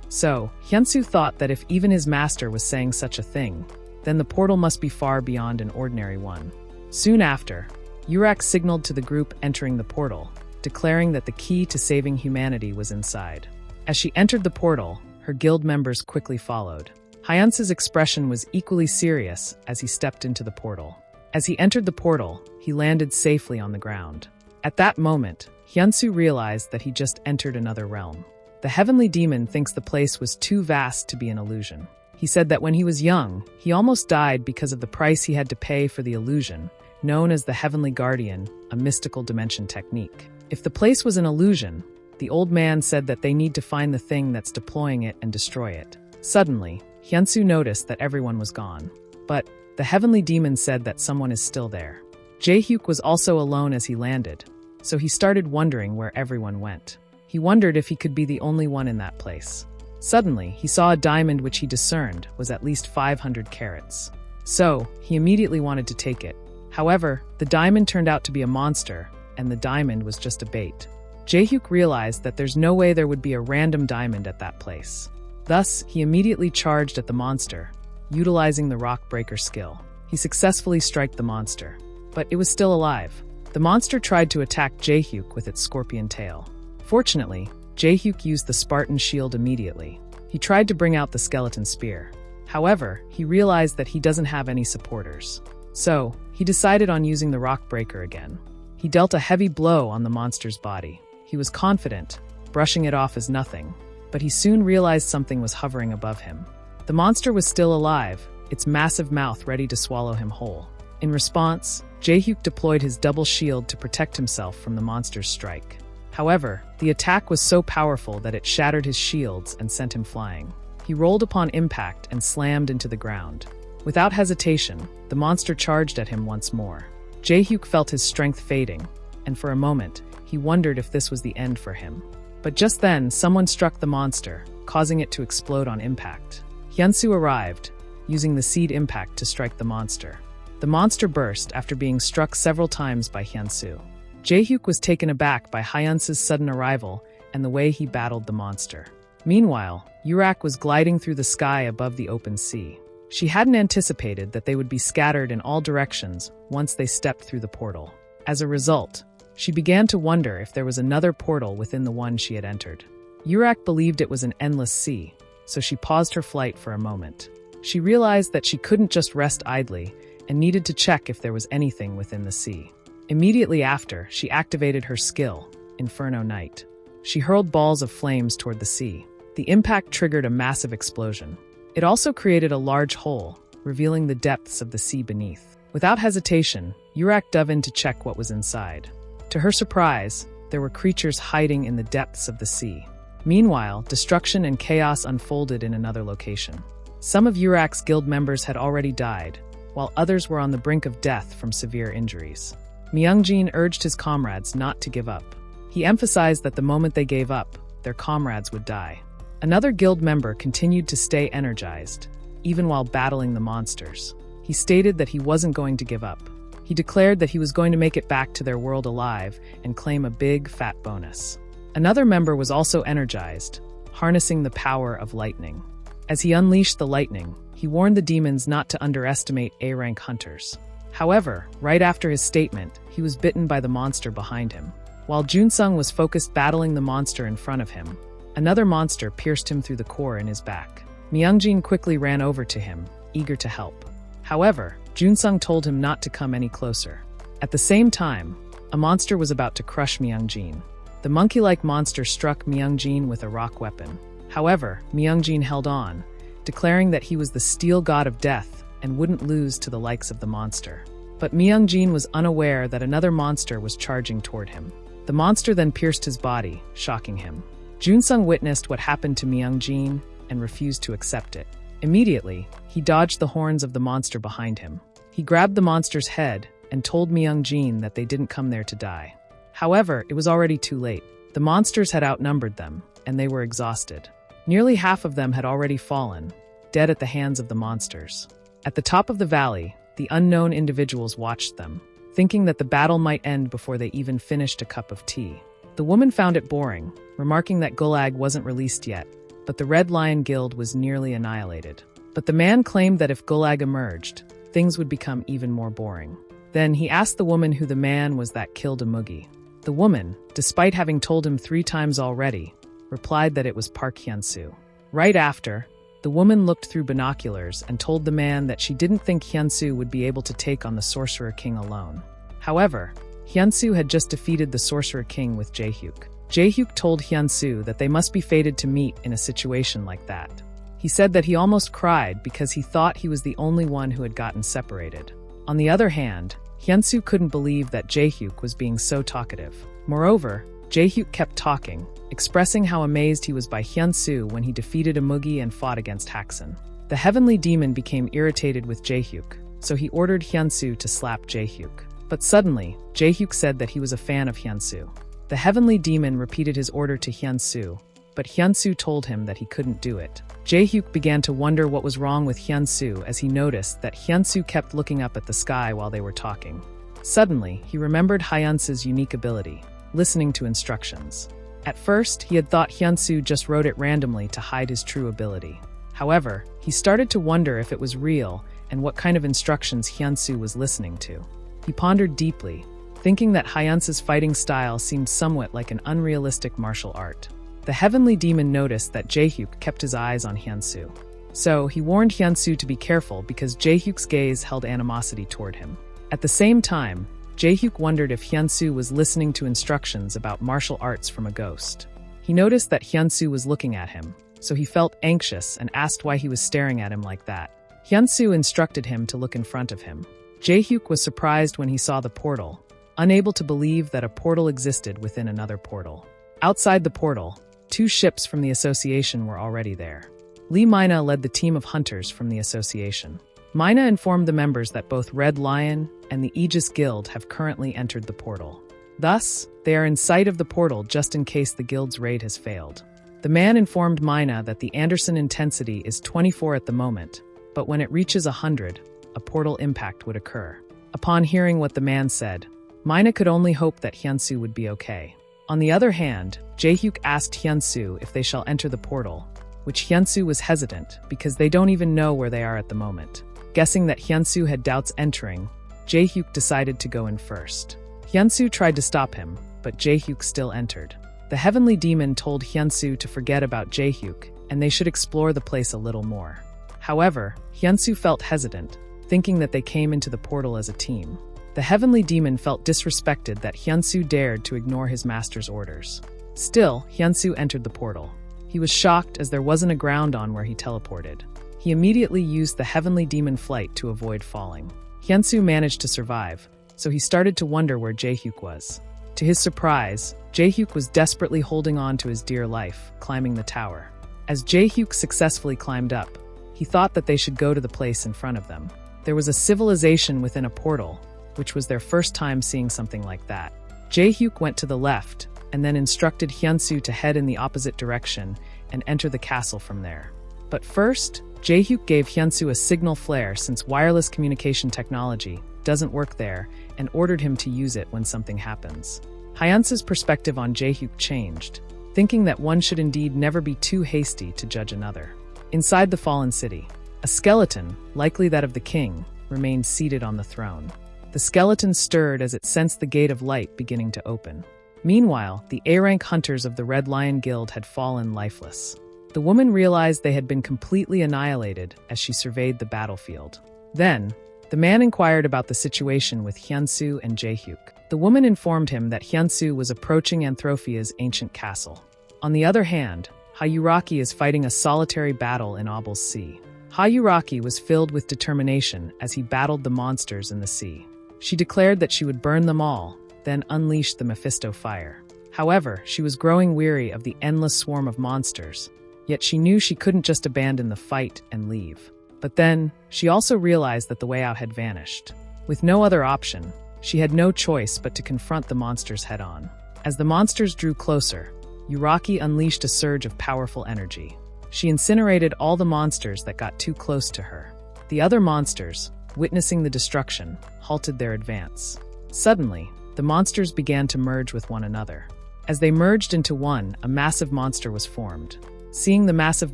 So, Hyunsoo thought that if even his master was saying such a thing, then the portal must be far beyond an ordinary one. Soon after, Urak signaled to the group entering the portal, declaring that the key to saving humanity was inside. As she entered the portal, her guild members quickly followed. Hyunsoo's expression was equally serious as he stepped into the portal. As he entered the portal, he landed safely on the ground. At that moment, Hyunsoo realized that he just entered another realm. The heavenly demon thinks the place was too vast to be an illusion. He said that when he was young, he almost died because of the price he had to pay for the illusion, known as the Heavenly Guardian, a mystical dimension technique. If the place was an illusion, the old man said that they need to find the thing that's deploying it and destroy it. Suddenly, Hyunsoo noticed that everyone was gone. But the heavenly demon said that someone is still there. Jae-hyuk was also alone as he landed, so he started wondering where everyone went. He wondered if he could be the only one in that place. Suddenly, he saw a diamond which he discerned was at least 500 carats. So, he immediately wanted to take it. However, the diamond turned out to be a monster, and the diamond was just a bait. Jae-hyuk realized that there's no way there would be a random diamond at that place. Thus, he immediately charged at the monster, utilizing the rock breaker skill. He successfully struck the monster, but it was still alive. The monster tried to attack Jae-hyuk with its scorpion tail. Fortunately, Jae-hyuk used the Spartan shield immediately. He tried to bring out the skeleton spear. However, he realized that he doesn't have any supporters. So, he decided on using the rock breaker again. He dealt a heavy blow on the monster's body. He was confident, brushing it off as nothing, but he soon realized something was hovering above him. The monster was still alive, its massive mouth ready to swallow him whole. In response, Jae-hyuk deployed his double shield to protect himself from the monster's strike. However, the attack was so powerful that it shattered his shields and sent him flying. He rolled upon impact and slammed into the ground. Without hesitation, the monster charged at him once more. Jae-hyuk felt his strength fading, and for a moment, he wondered if this was the end for him. But just then, someone struck the monster, causing it to explode on impact. Hyunsoo arrived, using the seed impact to strike the monster. The monster burst after being struck several times by Hyunsoo. Jae-hyuk was taken aback by Hyunsoo's sudden arrival and the way he battled the monster. Meanwhile, Urak was gliding through the sky above the open sea. She hadn't anticipated that they would be scattered in all directions once they stepped through the portal. As a result, she began to wonder if there was another portal within the one she had entered. Urak believed it was an endless sea, so she paused her flight for a moment. She realized that she couldn't just rest idly and needed to check if there was anything within the sea. Immediately after, she activated her skill, Inferno Night. She hurled balls of flames toward the sea. The impact triggered a massive explosion. It also created a large hole, revealing the depths of the sea beneath. Without hesitation, Urak dove in to check what was inside. To her surprise, there were creatures hiding in the depths of the sea. Meanwhile, destruction and chaos unfolded in another location. Some of Urak's guild members had already died, while others were on the brink of death from severe injuries. Myungjin urged his comrades not to give up. He emphasized that the moment they gave up, their comrades would die. Another guild member continued to stay energized, even while battling the monsters. He stated that he wasn't going to give up. He declared that he was going to make it back to their world alive and claim a big, fat bonus. Another member was also energized, harnessing the power of lightning. As he unleashed the lightning, he warned the demons not to underestimate A-rank hunters. However, right after his statement, he was bitten by the monster behind him. While Junsung was focused battling the monster in front of him, another monster pierced him through the core in his back. Myungjin quickly ran over to him, eager to help. However, Junsung told him not to come any closer. At the same time, a monster was about to crush Myungjin. The monkey-like monster struck Myungjin with a rock weapon. However, Myungjin held on, declaring that he was the steel god of death and wouldn't lose to the likes of the monster. But Myungjin was unaware that another monster was charging toward him. The monster then pierced his body, shocking him. Junsung witnessed what happened to Myungjin and refused to accept it. Immediately, he dodged the horns of the monster behind him. He grabbed the monster's head and told Myungjin that they didn't come there to die. However, it was already too late. The monsters had outnumbered them, and they were exhausted. Nearly half of them had already fallen, dead at the hands of the monsters. At the top of the valley, the unknown individuals watched them, thinking that the battle might end before they even finished a cup of tea. The woman found it boring, remarking that Gulag wasn't released yet, but the Red Lion Guild was nearly annihilated. But the man claimed that if Gulag emerged, things would become even more boring. Then he asked the woman who the man was that killed Amugi. The woman, despite having told him 3 times already, replied that it was Park Hyunsoo. Right after, the woman looked through binoculars and told the man that she didn't think Hyunsoo would be able to take on the Sorcerer King alone. However, Hyunsoo had just defeated the Sorcerer King with Jae-hyuk. Jae-hyuk told Hyunsoo that they must be fated to meet in a situation like that. He said that he almost cried because he thought he was the only one who had gotten separated. On the other hand, Hyunsoo couldn't believe that Jae-hyuk was being so talkative. Moreover, Jae-hyuk kept talking, expressing how amazed he was by Hyunsoo when he defeated Amugi and fought against Haxon. The heavenly demon became irritated with Jae-hyuk, so he ordered Hyunsoo to slap Jae-hyuk. But suddenly, Jae-hyuk said that he was a fan of Hyunsoo. The heavenly demon repeated his order to Hyunsoo, but Hyunsoo told him that he couldn't do it. Jae-hyuk began to wonder what was wrong with Hyunsoo as he noticed that Hyunsoo kept looking up at the sky while they were talking. Suddenly, he remembered Hyunsoo's unique ability, listening to instructions. At first, he had thought Hyunsoo just wrote it randomly to hide his true ability. However, he started to wonder if it was real and what kind of instructions Hyunsoo was listening to. He pondered deeply, thinking that Hyunsoo's fighting style seemed somewhat like an unrealistic martial art. The heavenly demon noticed that Jae-hyuk kept his eyes on Hyunsoo. So, he warned Hyunsoo to be careful because Jae-hyuk's gaze held animosity toward him. At the same time, Jae-hyuk wondered if Hyunsoo was listening to instructions about martial arts from a ghost. He noticed that Hyunsoo was looking at him, so he felt anxious and asked why he was staring at him like that. Hyunsoo instructed him to look in front of him. Jae-hyuk was surprised when he saw the portal, unable to believe that a portal existed within another portal. Outside the portal, 2 ships from the association were already there. Lee Mina led the team of hunters from the association. Mina informed the members that both Red Lion and the Aegis Guild have currently entered the portal. Thus, they are in sight of the portal just in case the guild's raid has failed. The man informed Mina that the Anderson intensity is 24 at the moment, but when it reaches 100, a portal impact would occur. Upon hearing what the man said, Mina could only hope that Hyunsoo would be okay. On the other hand, Jae-hyuk asked Hyunsoo if they shall enter the portal, which Hyunsoo was hesitant because they don't even know where they are at the moment. Guessing that Hyunsoo had doubts entering, Jae-hyuk decided to go in first. Hyunsoo tried to stop him, but Jae-hyuk still entered. The heavenly demon told Hyunsoo to forget about Jae-hyuk, and they should explore the place a little more. However, Hyunsoo felt hesitant, thinking that they came into the portal as a team. The heavenly demon felt disrespected that Hyunsoo dared to ignore his master's orders. Still, Hyunsoo entered the portal. He was shocked as there wasn't a ground on where he teleported. He immediately used the heavenly demon flight to avoid falling. Hyunsoo managed to survive, so he started to wonder where Jae-hyuk was. To his surprise, Jae-hyuk was desperately holding on to his dear life, climbing the tower. As Jae-hyuk successfully climbed up, he thought that they should go to the place in front of them. There was a civilization within a portal, which was their first time seeing something like that. Jae-hyuk went to the left, and then instructed Hyunsoo to head in the opposite direction and enter the castle from there. But first, Jae-hyuk gave Hyunsoo a signal flare since wireless communication technology doesn't work there, and ordered him to use it when something happens. Hyunsoo's perspective on Jae-hyuk changed, thinking that one should indeed never be too hasty to judge another. Inside the fallen city, a skeleton, likely that of the king, remained seated on the throne. The skeleton stirred as it sensed the gate of light beginning to open. Meanwhile, the A-rank hunters of the Red Lion Guild had fallen lifeless. The woman realized they had been completely annihilated as she surveyed the battlefield. Then, the man inquired about the situation with Hyunsoo and Jae-hyuk. The woman informed him that Hyunsoo was approaching Anthrophia's ancient castle. On the other hand, Hyuraki is fighting a solitary battle in Abel's Sea. Hyuraki was filled with determination as he battled the monsters in the sea. She declared that she would burn them all, then unleash the Mephisto fire. However, she was growing weary of the endless swarm of monsters, yet she knew she couldn't just abandon the fight and leave. But then, she also realized that the way out had vanished. With no other option, she had no choice but to confront the monsters head-on. As the monsters drew closer, Uraki unleashed a surge of powerful energy. She incinerated all the monsters that got too close to her. The other monsters, witnessing the destruction, halted their advance. Suddenly, the monsters began to merge with one another. As they merged into one, a massive monster was formed. Seeing the massive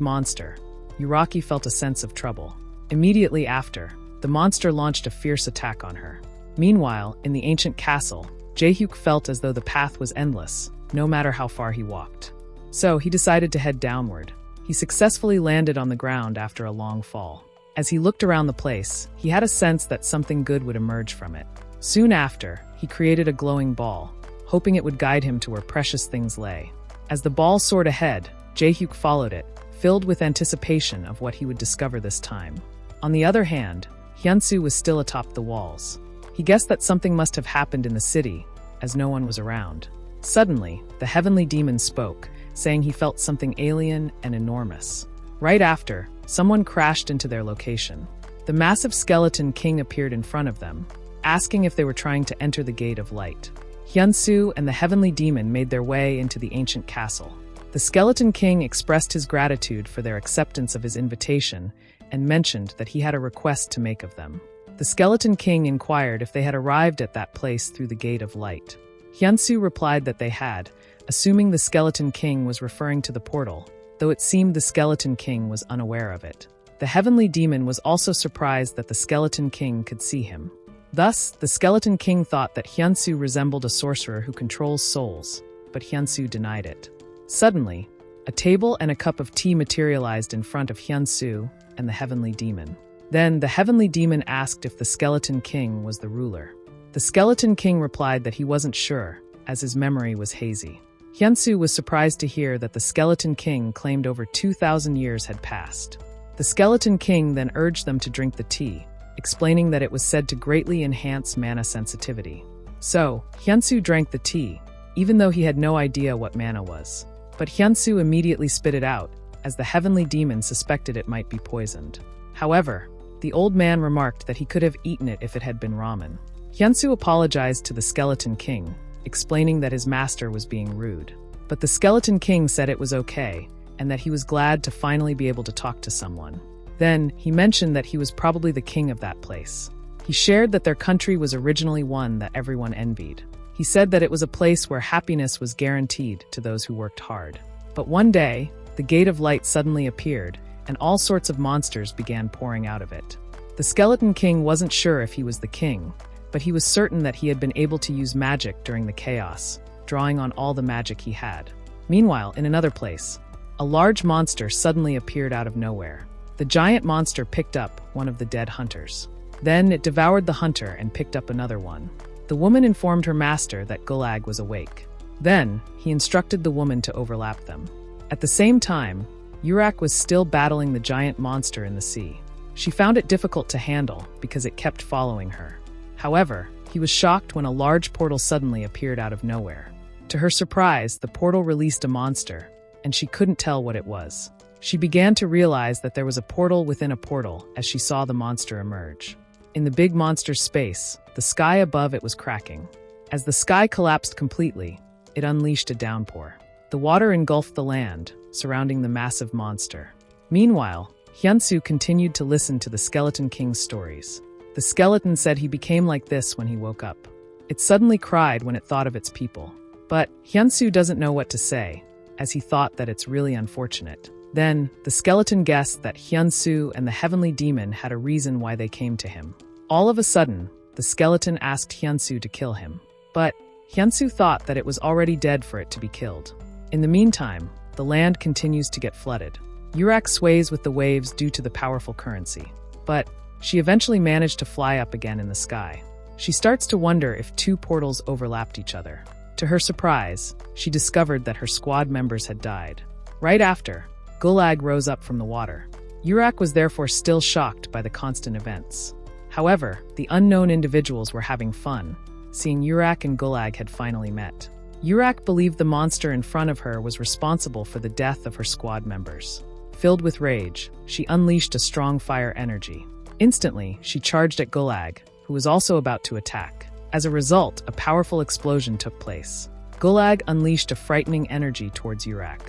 monster, Uraki felt a sense of trouble. Immediately after, the monster launched a fierce attack on her. Meanwhile, in the ancient castle, Jae-hyuk felt as though the path was endless, no matter how far he walked. So he decided to head downward. He successfully landed on the ground after a long fall. As he looked around the place, he had a sense that something good would emerge from it. Soon after, he created a glowing ball, hoping it would guide him to where precious things lay. As the ball soared ahead, Jae-hyuk followed it, filled with anticipation of what he would discover this time. On the other hand, Hyunsoo was still atop the walls. He guessed that something must have happened in the city, as no one was around. Suddenly, the heavenly demon spoke, saying he felt something alien and enormous. Right after, someone crashed into their location. The massive skeleton king appeared in front of them, asking if they were trying to enter the Gate of Light. Hyunsoo and the heavenly demon made their way into the ancient castle. The skeleton king expressed his gratitude for their acceptance of his invitation and mentioned that he had a request to make of them. The skeleton king inquired if they had arrived at that place through the Gate of Light. Hyunsoo replied that they had, assuming the skeleton king was referring to the portal, though it seemed the skeleton king was unaware of it. The heavenly demon was also surprised that the skeleton king could see him. Thus, the skeleton king thought that Hyunsoo resembled a sorcerer who controls souls, but Hyunsoo denied it. Suddenly, a table and a cup of tea materialized in front of Hyunsoo and the heavenly demon. Then, the heavenly demon asked if the skeleton king was the ruler. The skeleton king replied that he wasn't sure, as his memory was hazy. Hyunsoo was surprised to hear that the skeleton king claimed over 2,000 years had passed. The skeleton king then urged them to drink the tea, explaining that it was said to greatly enhance mana sensitivity. So, Hyunsoo drank the tea, even though he had no idea what mana was. But Hyunsoo immediately spit it out, as the heavenly demon suspected it might be poisoned. However, the old man remarked that he could have eaten it if it had been ramen. Hyunsoo apologized to the Skeleton King, explaining that his master was being rude. But the Skeleton King said it was okay, and that he was glad to finally be able to talk to someone. Then, he mentioned that he was probably the king of that place. He shared that their country was originally one that everyone envied. He said that it was a place where happiness was guaranteed to those who worked hard. But one day, the Gate of Light suddenly appeared, and all sorts of monsters began pouring out of it. The Skeleton King wasn't sure if he was the king, but he was certain that he had been able to use magic during the chaos, drawing on all the magic he had. Meanwhile, in another place, a large monster suddenly appeared out of nowhere. The giant monster picked up one of the dead hunters. Then it devoured the hunter and picked up another one. The woman informed her master that Gulag was awake. Then, he instructed the woman to overlap them. At the same time, Urak was still battling the giant monster in the sea. She found it difficult to handle because it kept following her. However, he was shocked when a large portal suddenly appeared out of nowhere. To her surprise, the portal released a monster, and she couldn't tell what it was. She began to realize that there was a portal within a portal as she saw the monster emerge. In the big monster's space, the sky above it was cracking. As the sky collapsed completely, it unleashed a downpour. The water engulfed the land, surrounding the massive monster. Meanwhile, Hyunsoo continued to listen to the Skeleton King's stories. The skeleton said he became like this when he woke up. It suddenly cried when it thought of its people. But Hyunsoo doesn't know what to say, as he thought that it's really unfortunate. Then, the skeleton guessed that Hyunsoo and the heavenly demon had a reason why they came to him. All of a sudden, the skeleton asked Hyunsoo to kill him. But Hyunsoo thought that it was already dead for it to be killed. In the meantime, the land continues to get flooded. Urak sways with the waves due to the powerful currency. But she eventually managed to fly up again in the sky. She starts to wonder if two portals overlapped each other. To her surprise, she discovered that her squad members had died. Right after, Gulag rose up from the water. Urak was therefore still shocked by the constant events. However, the unknown individuals were having fun, seeing Urak and Gulag had finally met. Urak believed the monster in front of her was responsible for the death of her squad members. Filled with rage, she unleashed a strong fire energy. Instantly, she charged at Gulag, who was also about to attack. As a result, a powerful explosion took place. Gulag unleashed a frightening energy towards Urak.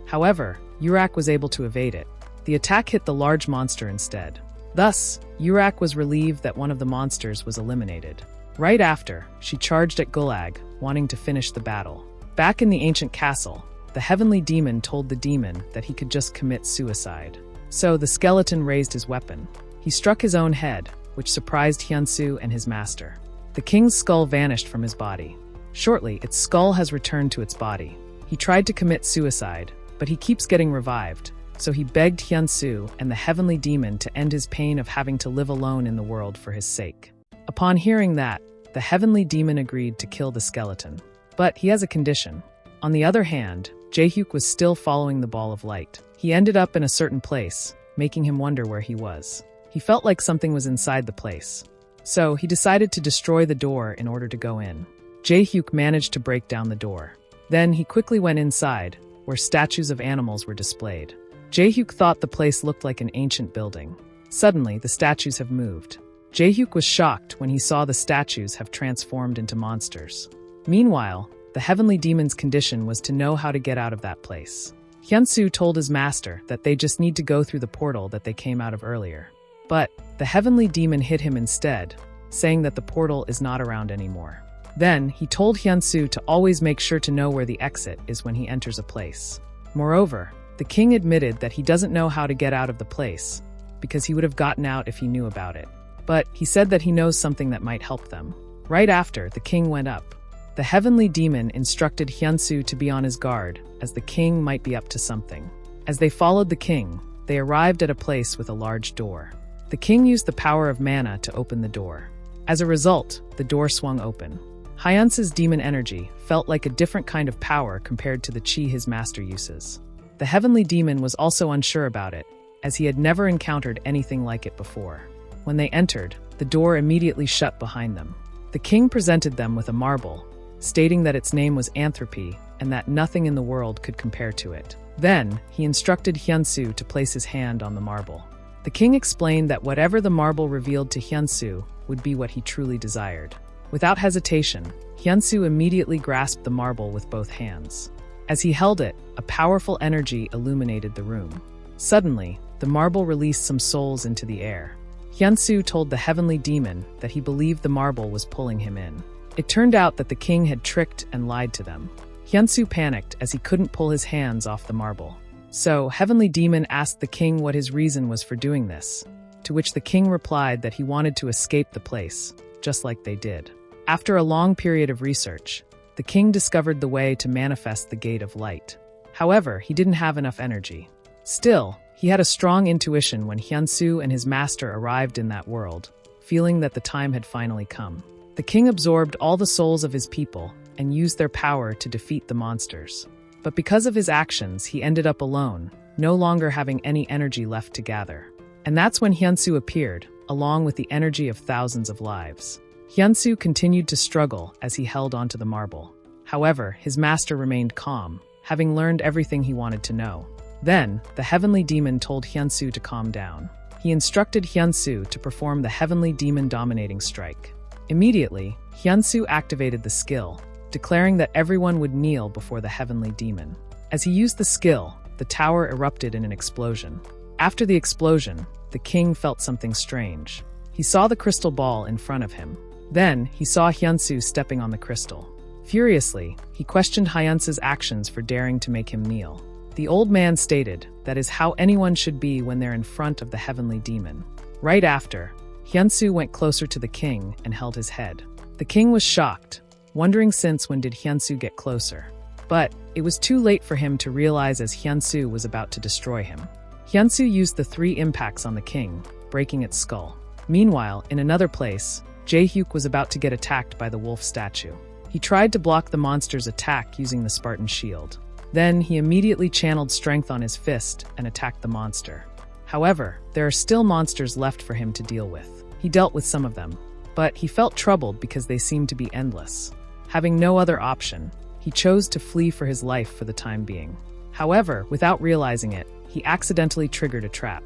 However, Urak was able to evade it. The attack hit the large monster instead. Thus, Urak was relieved that one of the monsters was eliminated. Right after, she charged at Gulag, wanting to finish the battle. Back in the ancient castle, the heavenly demon told the demon that he could just commit suicide. So the skeleton raised his weapon. He struck his own head, which surprised Hyunsoo and his master. The king's skull vanished from his body. Shortly, its skull has returned to its body. He tried to commit suicide, but he keeps getting revived, so he begged Hyunsoo and the heavenly demon to end his pain of having to live alone in the world for his sake. Upon hearing that, the heavenly demon agreed to kill the skeleton. But he has a condition. On the other hand, Jaehyuk was still following the ball of light. He ended up in a certain place, making him wonder where he was. He felt like something was inside the place. So he decided to destroy the door in order to go in. Jaehyuk managed to break down the door. Then he quickly went inside, where statues of animals were displayed. Jaehyuk thought the place looked like an ancient building. Suddenly, the statues have moved. Jaehyuk was shocked when he saw the statues have transformed into monsters. Meanwhile, the heavenly demon's condition was to know how to get out of that place. Hyunsoo told his master that they just need to go through the portal that they came out of earlier. But the heavenly demon hit him instead, saying that the portal is not around anymore. Then, he told Hyunsoo to always make sure to know where the exit is when he enters a place. Moreover, the king admitted that he doesn't know how to get out of the place, because he would have gotten out if he knew about it. But he said that he knows something that might help them. Right after, the king went up. The heavenly demon instructed Hyunsoo to be on his guard, as the king might be up to something. As they followed the king, they arrived at a place with a large door. The king used the power of mana to open the door. As a result, the door swung open. Hyunsoo's demon energy felt like a different kind of power compared to the chi his master uses. The heavenly demon was also unsure about it, as he had never encountered anything like it before. When they entered, the door immediately shut behind them. The king presented them with a marble, stating that its name was Anthropy and that nothing in the world could compare to it. Then, he instructed Hyunsoo to place his hand on the marble. The king explained that whatever the marble revealed to Hyunsoo would be what he truly desired. Without hesitation, Hyunsoo immediately grasped the marble with both hands. As he held it, a powerful energy illuminated the room. Suddenly, the marble released some souls into the air. Hyunsoo told the heavenly demon that he believed the marble was pulling him in. It turned out that the king had tricked and lied to them. Hyunsoo panicked as he couldn't pull his hands off the marble. So, heavenly demon asked the king what his reason was for doing this, to which the king replied that he wanted to escape the place, just like they did. After a long period of research, the king discovered the way to manifest the Gate of Light. However, he didn't have enough energy. Still, he had a strong intuition when Hyunsoo and his master arrived in that world, feeling that the time had finally come. The king absorbed all the souls of his people and used their power to defeat the monsters. But because of his actions, he ended up alone, no longer having any energy left to gather. And that's when Hyunsoo appeared, along with the energy of thousands of lives. Hyunsoo continued to struggle as he held onto the marble. However, his master remained calm, having learned everything he wanted to know. Then, the heavenly demon told Hyunsoo to calm down. He instructed Hyunsoo to perform the heavenly demon dominating strike. Immediately, Hyunsoo activated the skill, declaring that everyone would kneel before the heavenly demon. As he used the skill, the tower erupted in an explosion. After the explosion, the king felt something strange. He saw the crystal ball in front of him. Then, he saw Hyunsoo stepping on the crystal. Furiously, he questioned Hyunsoo's actions for daring to make him kneel. The old man stated that is how anyone should be when they're in front of the heavenly demon. Right after, Hyunsoo went closer to the king and held his head. The king was shocked, wondering since when did Hyunsoo get closer. But it was too late for him to realize as Hyunsoo was about to destroy him. Hyunsoo used the 3 impacts on the king, breaking its skull. Meanwhile, in another place, Jae-hyuk was about to get attacked by the wolf statue. He tried to block the monster's attack using the Spartan shield. Then, he immediately channeled strength on his fist and attacked the monster. However, there are still monsters left for him to deal with. He dealt with some of them, but he felt troubled because they seemed to be endless. Having no other option, he chose to flee for his life for the time being. However, without realizing it, he accidentally triggered a trap.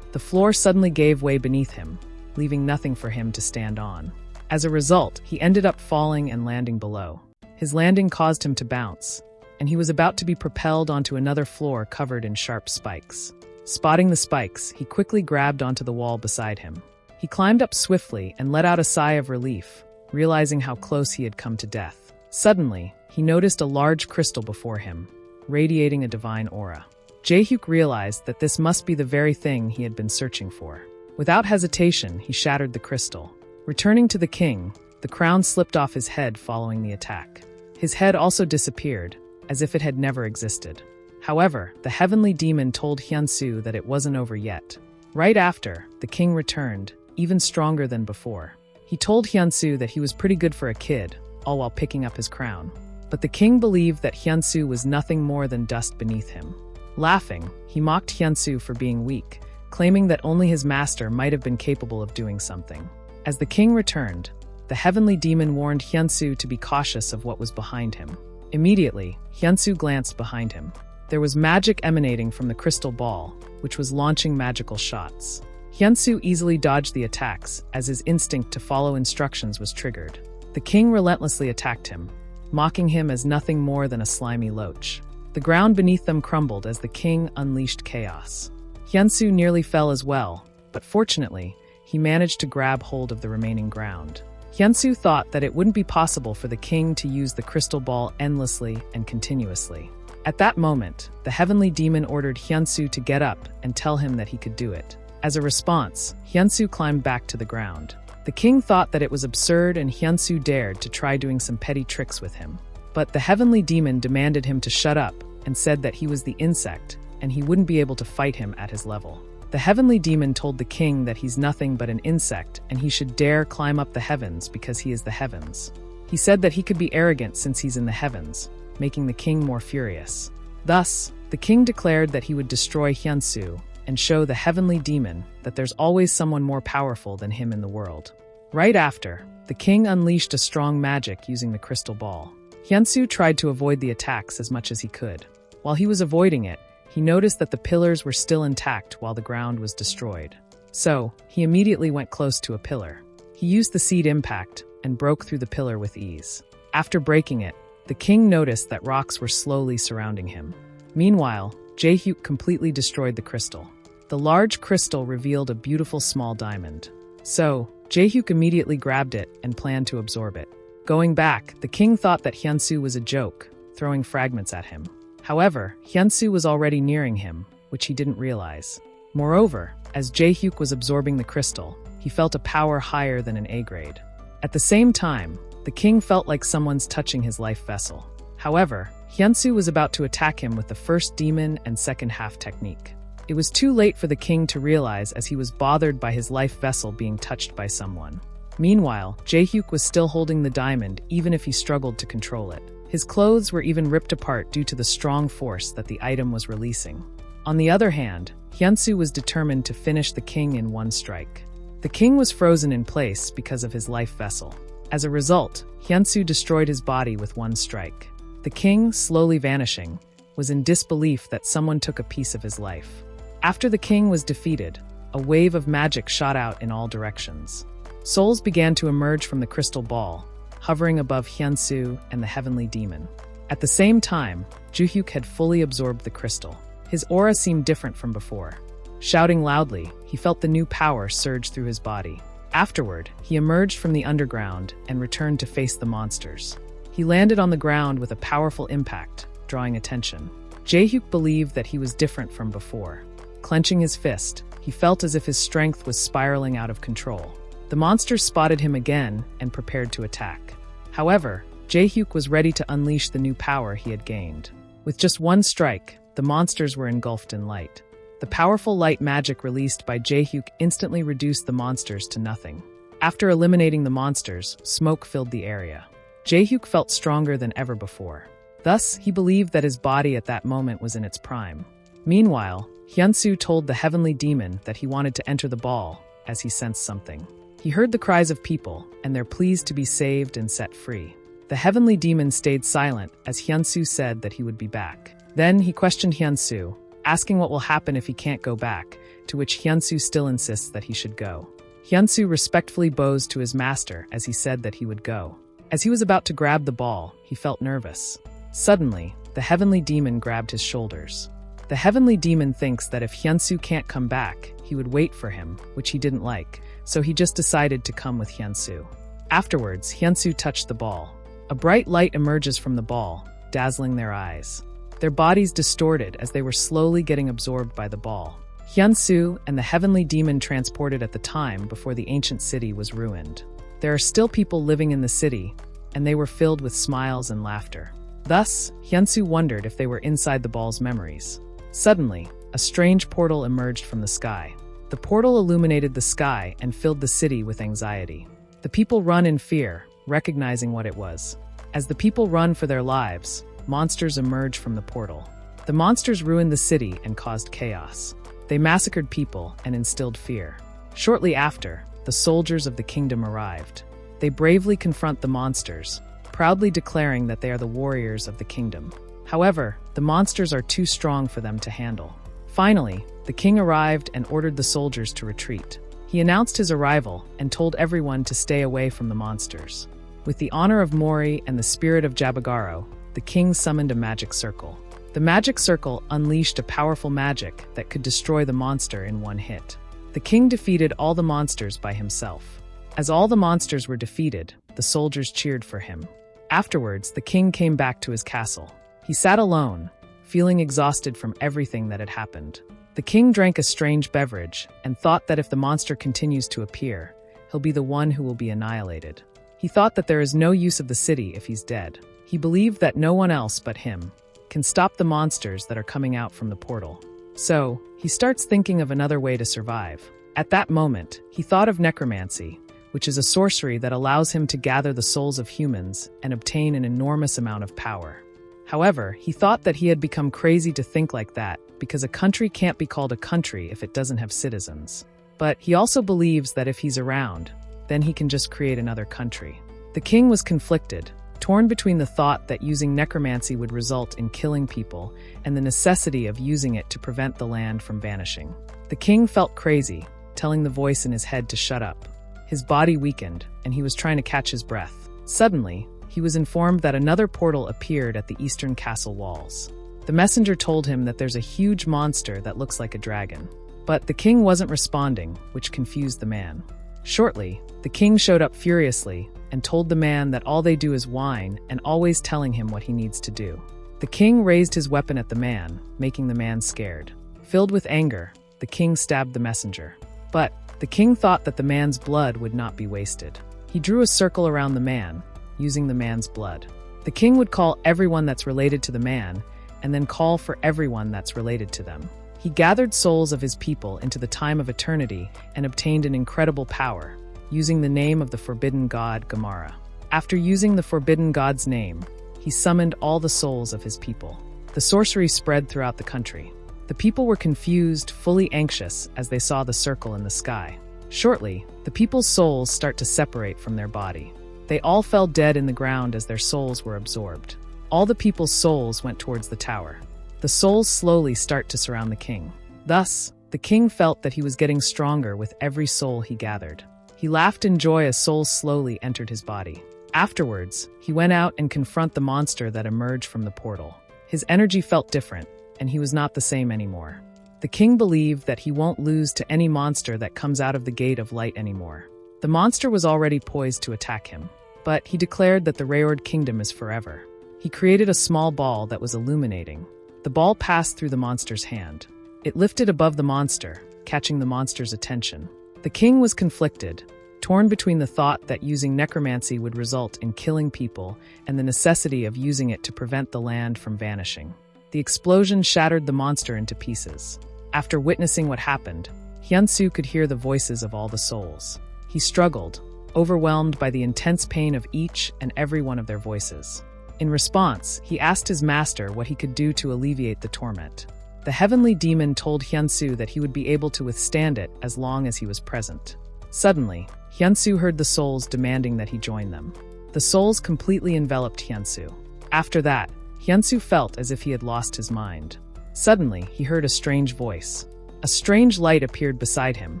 The floor suddenly gave way beneath him, leaving nothing for him to stand on. As a result, he ended up falling and landing below. His landing caused him to bounce, and he was about to be propelled onto another floor covered in sharp spikes. Spotting the spikes, he quickly grabbed onto the wall beside him. He climbed up swiftly and let out a sigh of relief, realizing how close he had come to death. Suddenly, he noticed a large crystal before him, radiating a divine aura. Jae-hyuk realized that this must be the very thing he had been searching for. Without hesitation, he shattered the crystal. Returning to the king, the crown slipped off his head following the attack. His head also disappeared, as if it had never existed. However, the heavenly demon told Hyunsoo that it wasn't over yet. Right after, the king returned, even stronger than before. He told Hyunsoo that he was pretty good for a kid, all while picking up his crown. But the king believed that Hyunsoo was nothing more than dust beneath him. Laughing, he mocked Hyunsoo for being weak, claiming that only his master might have been capable of doing something. As the king returned, the heavenly demon warned Hyunsoo to be cautious of what was behind him. Immediately, Hyunsoo glanced behind him. There was magic emanating from the crystal ball, which was launching magical shots. Hyunsoo easily dodged the attacks, as his instinct to follow instructions was triggered. The king relentlessly attacked him, mocking him as nothing more than a slimy loach. The ground beneath them crumbled as the king unleashed chaos. Hyunsoo nearly fell as well, but fortunately, he managed to grab hold of the remaining ground. Hyunsoo thought that it wouldn't be possible for the king to use the crystal ball endlessly and continuously. At that moment, the heavenly demon ordered Hyunsoo to get up and tell him that he could do it. As a response, Hyunsoo climbed back to the ground. The king thought that it was absurd and Hyunsoo dared to try doing some petty tricks with him. But the heavenly demon demanded him to shut up and said that he was the insect and he wouldn't be able to fight him at his level. The heavenly demon told the king that he's nothing but an insect and he should dare climb up the heavens because he is the heavens. He said that he could be arrogant since he's in the heavens, making the king more furious. Thus, the king declared that he would destroy Hyunsoo and show the heavenly demon that there's always someone more powerful than him in the world. Right after, the king unleashed a strong magic using the crystal ball. Hyunsoo tried to avoid the attacks as much as he could. While he was avoiding it, he noticed that the pillars were still intact while the ground was destroyed. So, he immediately went close to a pillar. He used the seed impact and broke through the pillar with ease. After breaking it, the king noticed that rocks were slowly surrounding him. Meanwhile, Jae-hyuk completely destroyed the crystal. The large crystal revealed a beautiful small diamond. So, Jae-hyuk immediately grabbed it and planned to absorb it. Going back, the king thought that Hyunsoo was a joke, throwing fragments at him. However, Hyunsoo was already nearing him, which he didn't realize. Moreover, as Jae-hyuk was absorbing the crystal, he felt a power higher than an A grade. At the same time, the king felt like someone's touching his life vessel. However, Hyunsoo was about to attack him with the first demon and second half technique. It was too late for the king to realize as he was bothered by his life vessel being touched by someone. Meanwhile, Jae-hyuk was still holding the diamond even if he struggled to control it. His clothes were even ripped apart due to the strong force that the item was releasing. On the other hand, Hyunsoo was determined to finish the king in one strike. The king was frozen in place because of his life vessel. As a result, Hyunsoo destroyed his body with one strike. The king, slowly vanishing, was in disbelief that someone took a piece of his life. After the king was defeated, a wave of magic shot out in all directions. Souls began to emerge from the crystal ball, hovering above Hyunsoo and the heavenly demon. At the same time, Jae-hyuk had fully absorbed the crystal. His aura seemed different from before. Shouting loudly, he felt the new power surge through his body. Afterward, he emerged from the underground and returned to face the monsters. He landed on the ground with a powerful impact, drawing attention. Jae-hyuk believed that he was different from before. Clenching his fist, he felt as if his strength was spiraling out of control. The monsters spotted him again and prepared to attack. However, Jae-hyuk was ready to unleash the new power he had gained. With just one strike, the monsters were engulfed in light. The powerful light magic released by Jae-hyuk instantly reduced the monsters to nothing. After eliminating the monsters, smoke filled the area. Jae-hyuk felt stronger than ever before. Thus, he believed that his body at that moment was in its prime. Meanwhile, Hyunsoo told the heavenly demon that he wanted to enter the ball, as he sensed something. He heard the cries of people, and their pleas to be saved and set free. The heavenly demon stayed silent as Hyunsoo said that he would be back. Then he questioned Hyunsoo, asking what will happen if he can't go back, to which Hyunsoo still insists that he should go. Hyunsoo respectfully bows to his master as he said that he would go. As he was about to grab the ball, he felt nervous. Suddenly, the heavenly demon grabbed his shoulders. The heavenly demon thinks that if Hyunsoo can't come back, he would wait for him, which he didn't like, so he just decided to come with Hyunsoo. Afterwards, Hyunsoo touched the ball. A bright light emerges from the ball, dazzling their eyes. Their bodies distorted as they were slowly getting absorbed by the ball. Hyunsoo and the heavenly demon transported at the time before the ancient city was ruined. There are still people living in the city, and they were filled with smiles and laughter. Thus, Hyunsoo wondered if they were inside the ball's memories. Suddenly, a strange portal emerged from the sky. The portal illuminated the sky and filled the city with anxiety. The people run in fear, recognizing what it was. As the people run for their lives, monsters emerge from the portal. The monsters ruined the city and caused chaos. They massacred people and instilled fear. Shortly after, the soldiers of the kingdom arrived. They bravely confront the monsters, proudly declaring that they are the warriors of the kingdom. However, the monsters are too strong for them to handle. Finally, the king arrived and ordered the soldiers to retreat. He announced his arrival and told everyone to stay away from the monsters. With the honor of Mori and the spirit of Jabagaro, the king summoned a magic circle. The magic circle unleashed a powerful magic that could destroy the monster in one hit. The king defeated all the monsters by himself. As all the monsters were defeated, the soldiers cheered for him. Afterwards, the king came back to his castle. He sat alone, feeling exhausted from everything that had happened. The king drank a strange beverage and thought that if the monster continues to appear, he'll be the one who will be annihilated. He thought that there is no use of the city if he's dead. He believed that no one else but him can stop the monsters that are coming out from the portal. So, he starts thinking of another way to survive. At that moment, he thought of necromancy, which is a sorcery that allows him to gather the souls of humans and obtain an enormous amount of power. However, he thought that he had become crazy to think like that because a country can't be called a country if it doesn't have citizens. But he also believes that if he's around, then he can just create another country. The king was conflicted, torn between the thought that using necromancy would result in killing people and the necessity of using it to prevent the land from vanishing. The king felt crazy, telling the voice in his head to shut up. His body weakened, and he was trying to catch his breath. Suddenly, he was informed that another portal appeared at the eastern castle walls. The messenger told him that there's a huge monster that looks like a dragon. But the king wasn't responding, which confused the man. Shortly, the king showed up furiously and told the man that all they do is whine and always telling him what he needs to do. The king raised his weapon at the man, making the man scared. Filled with anger, the king stabbed the messenger. But the king thought that the man's blood would not be wasted. He drew a circle around the man, using the man's blood. The king would call everyone that's related to the man, and then call for everyone that's related to them. He gathered souls of his people into the time of eternity and obtained an incredible power, using the name of the forbidden god Gamara. After using the forbidden god's name, he summoned all the souls of his people. The sorcery spread throughout the country. The people were confused, fully anxious, as they saw the circle in the sky. Shortly, the people's souls start to separate from their body. They all fell dead in the ground as their souls were absorbed. All the people's souls went towards the tower. The souls slowly start to surround the king. Thus, the king felt that he was getting stronger with every soul he gathered. He laughed in joy as souls slowly entered his body. Afterwards, he went out and confronted the monster that emerged from the portal. His energy felt different, and he was not the same anymore. The king believed that he won't lose to any monster that comes out of the gate of light anymore. The monster was already poised to attack him, but he declared that the Raord kingdom is forever. He created a small ball that was illuminating. The ball passed through the monster's hand. It lifted above the monster, catching the monster's attention. The king was conflicted, torn between the thought that using necromancy would result in killing people and the necessity of using it to prevent the land from vanishing. The explosion shattered the monster into pieces. After witnessing what happened, Hyunsoo could hear the voices of all the souls. He struggled, overwhelmed by the intense pain of each and every one of their voices. In response, he asked his master what he could do to alleviate the torment. The heavenly demon told Hyunsoo that he would be able to withstand it as long as he was present. Suddenly, Hyunsoo heard the souls demanding that he join them. The souls completely enveloped Hyunsoo. After that, Hyunsoo felt as if he had lost his mind. Suddenly, he heard a strange voice. A strange light appeared beside him,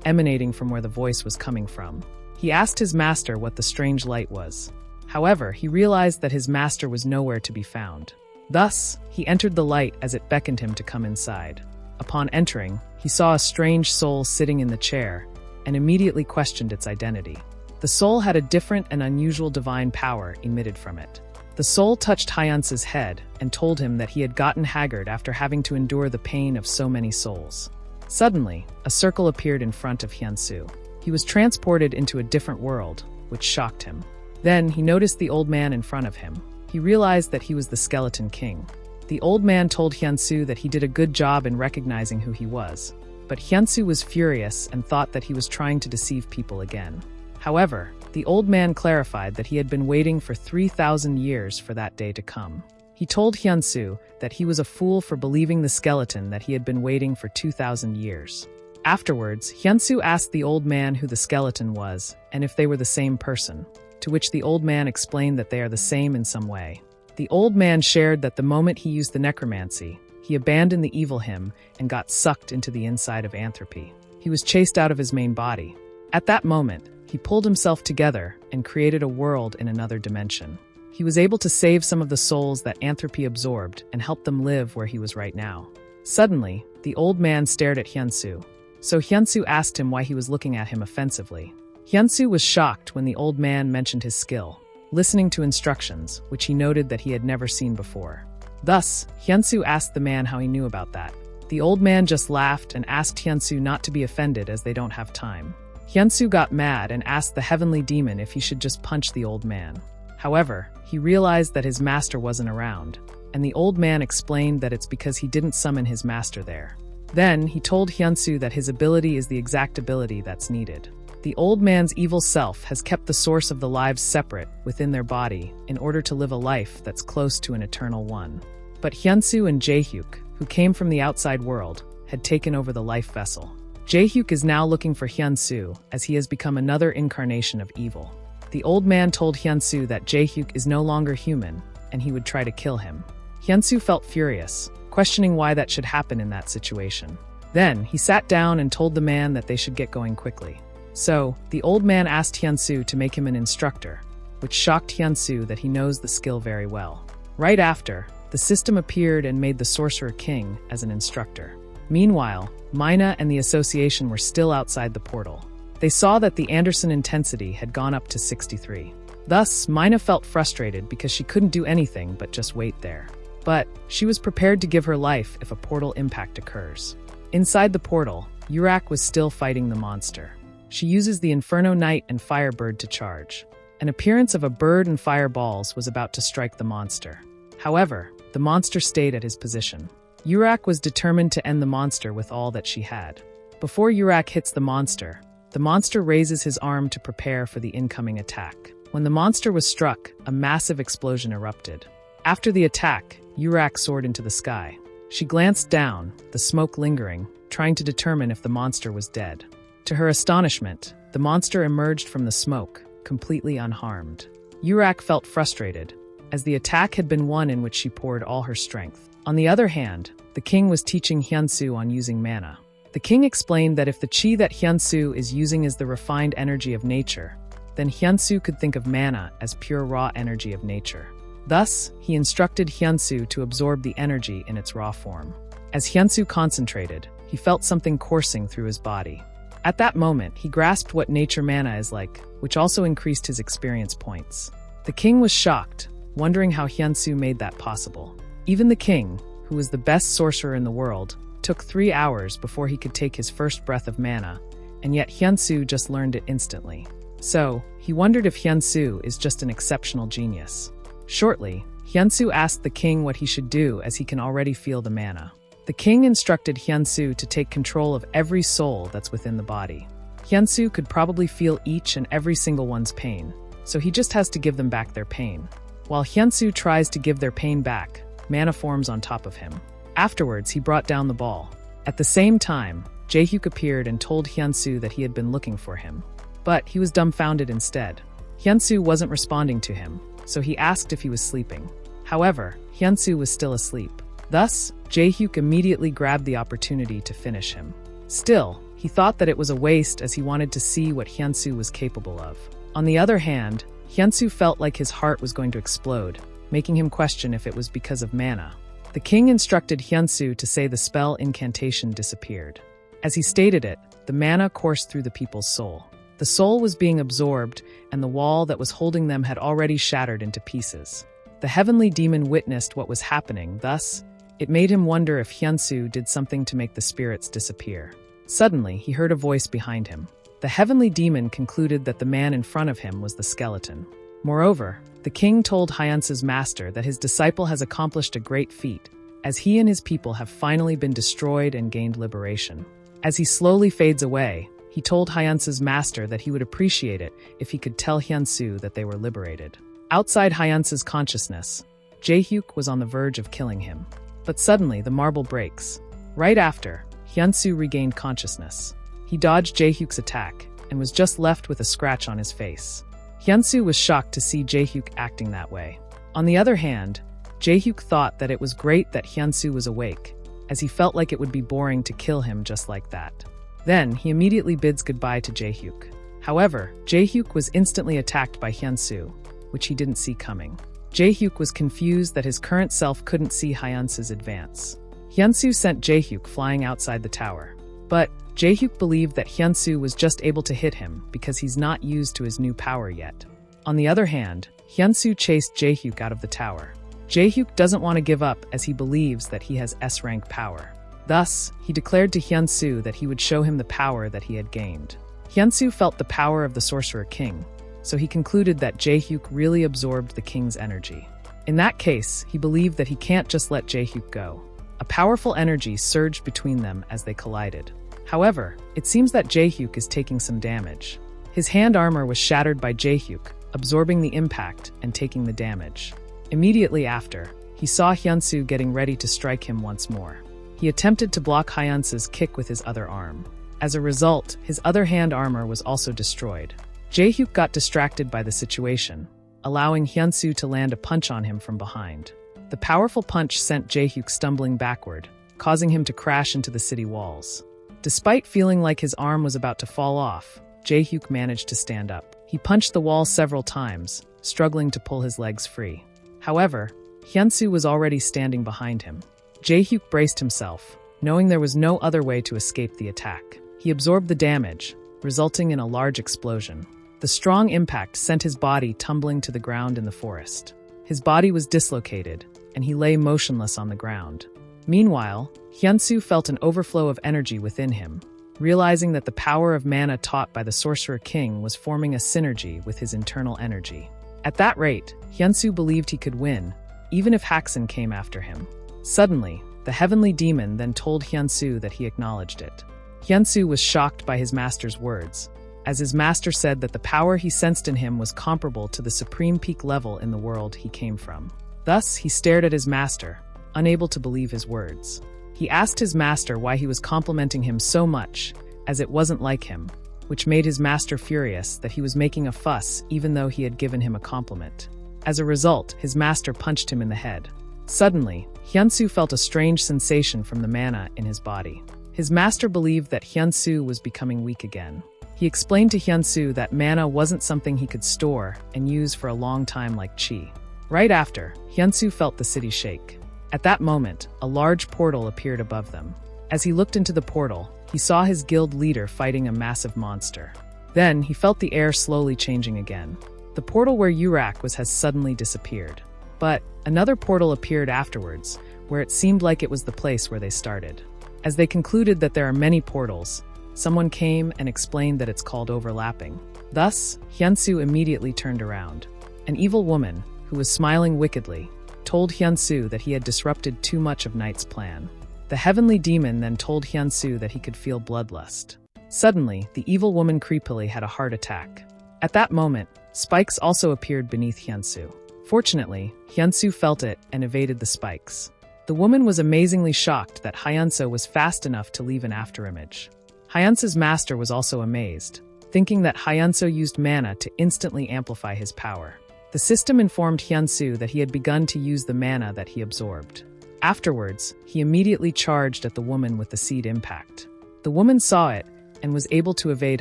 emanating from where the voice was coming from. He asked his master what the strange light was. However, he realized that his master was nowhere to be found. Thus, he entered the light as it beckoned him to come inside. Upon entering, he saw a strange soul sitting in the chair and immediately questioned its identity. The soul had a different and unusual divine power emitted from it. The soul touched Hyunsoo's head and told him that he had gotten haggard after having to endure the pain of so many souls. Suddenly, a circle appeared in front of Hyunsoo. He was transported into a different world, which shocked him. Then he noticed the old man in front of him. He realized that he was the Skeleton King. The old man told Hyunsoo that he did a good job in recognizing who he was, but Hyunsoo was furious and thought that he was trying to deceive people again. However, the old man clarified that he had been waiting for 3,000 years for that day to come. He told Hyunsoo that he was a fool for believing the skeleton that he had been waiting for 2,000 years. Afterwards, Hyunsoo asked the old man who the skeleton was and if they were the same person, to which the old man explained that they are the same in some way. The old man shared that the moment he used the necromancy, he abandoned the evil him and got sucked into the inside of Anthropy. He was chased out of his main body. At that moment, he pulled himself together and created a world in another dimension. He was able to save some of the souls that Anthropy absorbed and help them live where he was right now. Suddenly, the old man stared at Hyunsoo. So Hyunsoo asked him why he was looking at him offensively. Hyunsoo was shocked when the old man mentioned his skill, listening to instructions, which he noted that he had never seen before. Thus, Hyunsoo asked the man how he knew about that. The old man just laughed and asked Hyunsoo not to be offended as they don't have time. Hyunsoo got mad and asked the heavenly demon if he should just punch the old man. However, he realized that his master wasn't around, and the old man explained that it's because he didn't summon his master there. Then, he told Hyunsoo that his ability is the exact ability that's needed. The old man's evil self has kept the source of the lives separate within their body in order to live a life that's close to an eternal one. But Hyunsoo and Jaehyuk, who came from the outside world, had taken over the life vessel. Jae-hyuk is now looking for Hyunsoo, as he has become another incarnation of evil. The old man told Hyunsoo that Jae-hyuk is no longer human, and he would try to kill him. Hyunsoo felt furious, questioning why that should happen in that situation. Then, he sat down and told the man that they should get going quickly. So, the old man asked Hyunsoo to make him an instructor, which shocked Hyunsoo that he knows the skill very well. Right after, the system appeared and made the Sorcerer King as an instructor. Meanwhile, Mina and the association were still outside the portal. They saw that the Anderson intensity had gone up to 63. Thus, Mina felt frustrated because she couldn't do anything but just wait there. But she was prepared to give her life if a portal impact occurs. Inside the portal, Urak was still fighting the monster. She uses the Inferno Knight and Firebird to charge. An appearance of a bird and fireballs was about to strike the monster. However, the monster stayed at his position. Urak was determined to end the monster with all that she had. Before Urak hits the monster raises his arm to prepare for the incoming attack. When the monster was struck, a massive explosion erupted. After the attack, Urak soared into the sky. She glanced down, the smoke lingering, trying to determine if the monster was dead. To her astonishment, the monster emerged from the smoke, completely unharmed. Urak felt frustrated, as the attack had been one in which she poured all her strength. On the other hand, the king was teaching Hyunsoo on using mana. The king explained that if the chi that Hyunsoo is using is the refined energy of nature, then Hyunsoo could think of mana as pure raw energy of nature. Thus, he instructed Hyunsoo to absorb the energy in its raw form. As Hyunsoo concentrated, he felt something coursing through his body. At that moment, he grasped what nature mana is like, which also increased his experience points. The king was shocked, wondering how Hyunsoo made that possible. Even the king, who was the best sorcerer in the world, took 3 hours before he could take his first breath of mana, and yet Hyunsoo just learned it instantly. So, he wondered if Hyunsoo is just an exceptional genius. Shortly, Hyunsoo asked the king what he should do as he can already feel the mana. The king instructed Hyunsoo to take control of every soul that's within the body. Hyunsoo could probably feel each and every single one's pain, so he just has to give them back their pain. While Hyunsoo tries to give their pain back, mana forms on top of him. Afterwards, he brought down the ball. At the same time, Jae-hyuk appeared and told Hyunsoo that he had been looking for him. But he was dumbfounded instead. Hyunsoo wasn't responding to him, so he asked if he was sleeping. However, Hyunsoo was still asleep. Thus, Jae-hyuk immediately grabbed the opportunity to finish him. Still, he thought that it was a waste as he wanted to see what Hyunsoo was capable of. On the other hand, Hyunsoo felt like his heart was going to explode, making him question if it was because of mana. The king instructed Hyunsoo to say the spell incantation disappeared. As he stated it, the mana coursed through the people's soul. The soul was being absorbed, and the wall that was holding them had already shattered into pieces. The heavenly demon witnessed what was happening, thus, it made him wonder if Hyunsoo did something to make the spirits disappear. Suddenly, he heard a voice behind him. The heavenly demon concluded that the man in front of him was the skeleton. Moreover, the king told Hyunsoo's master that his disciple has accomplished a great feat, as he and his people have finally been destroyed and gained liberation. As he slowly fades away, he told Hyunsoo's master that he would appreciate it if he could tell Hyunsoo that they were liberated. Outside Hyunsoo's consciousness, Jae-hyuk was on the verge of killing him. But suddenly, the marble breaks. Right after, Hyunsoo regained consciousness. He dodged Jae-hyuk's attack, and was just left with a scratch on his face. Hyunsoo was shocked to see Jae-hyuk acting that way. On the other hand, Jae-hyuk thought that it was great that Hyunsoo was awake, as he felt like it would be boring to kill him just like that. Then, he immediately bids goodbye to Jae-hyuk. However, Jae-hyuk was instantly attacked by Hyunsoo, which he didn't see coming. Jae-hyuk was confused that his current self couldn't see Hyunsoo's advance. Hyunsoo sent Jae-hyuk flying outside the tower. But Jae-hyuk believed that Hyunsoo was just able to hit him because he's not used to his new power yet. On the other hand, Hyunsoo chased Jae-hyuk out of the tower. Jae-hyuk doesn't want to give up as he believes that he has S-rank power. Thus, he declared to Hyunsoo that he would show him the power that he had gained. Hyunsoo felt the power of the Sorcerer King, so he concluded that Jae-hyuk really absorbed the king's energy. In that case, he believed that he can't just let Jae-hyuk go. A powerful energy surged between them as they collided. However, it seems that Jae-hyuk is taking some damage. His hand armor was shattered by Jae-hyuk, absorbing the impact and taking the damage. Immediately after, he saw Hyunsoo getting ready to strike him once more. He attempted to block Hyunsoo's kick with his other arm. As a result, his other hand armor was also destroyed. Jae-hyuk got distracted by the situation, allowing Hyunsoo to land a punch on him from behind. The powerful punch sent Jae-hyuk stumbling backward, causing him to crash into the city walls. Despite feeling like his arm was about to fall off, Jae-hyuk managed to stand up. He punched the wall several times, struggling to pull his legs free. However, Hyunsoo was already standing behind him. Jae-hyuk braced himself, knowing there was no other way to escape the attack. He absorbed the damage, resulting in a large explosion. The strong impact sent his body tumbling to the ground in the forest. His body was dislocated, and he lay motionless on the ground. Meanwhile, Hyunsoo felt an overflow of energy within him, realizing that the power of mana taught by the Sorcerer King was forming a synergy with his internal energy. At that rate, Hyunsoo believed he could win, even if Haxon came after him. Suddenly, the heavenly demon then told Hyunsoo that he acknowledged it. Hyunsoo was shocked by his master's words, as his master said that the power he sensed in him was comparable to the supreme peak level in the world he came from. Thus, he stared at his master, unable to believe his words. He asked his master why he was complimenting him so much, as it wasn't like him, which made his master furious that he was making a fuss even though he had given him a compliment. As a result, his master punched him in the head. Suddenly, Hyunsoo felt a strange sensation from the mana in his body. His master believed that Hyunsoo was becoming weak again. He explained to Hyunsoo that mana wasn't something he could store and use for a long time like chi. Right after, Hyunsoo felt the city shake. At that moment, a large portal appeared above them. As he looked into the portal, he saw his guild leader fighting a massive monster. Then, he felt the air slowly changing again. The portal where Urak was has suddenly disappeared. But another portal appeared afterwards, where it seemed like it was the place where they started. As they concluded that there are many portals, someone came and explained that it's called overlapping. Thus, Hyunsoo immediately turned around. An evil woman, who was smiling wickedly, told Hyunsoo that he had disrupted too much of Knight's plan. The heavenly demon then told Hyunsoo that he could feel bloodlust. Suddenly, the evil woman creepily had a heart attack. At that moment, spikes also appeared beneath Hyunsoo. Fortunately, Hyunsoo felt it and evaded the spikes. The woman was amazingly shocked that Hyunsoo was fast enough to leave an afterimage. Hyunsoo's master was also amazed, thinking that Hyunsoo used mana to instantly amplify his power. The system informed Hyunsoo that he had begun to use the mana that he absorbed. Afterwards, he immediately charged at the woman with the seed impact. The woman saw it and was able to evade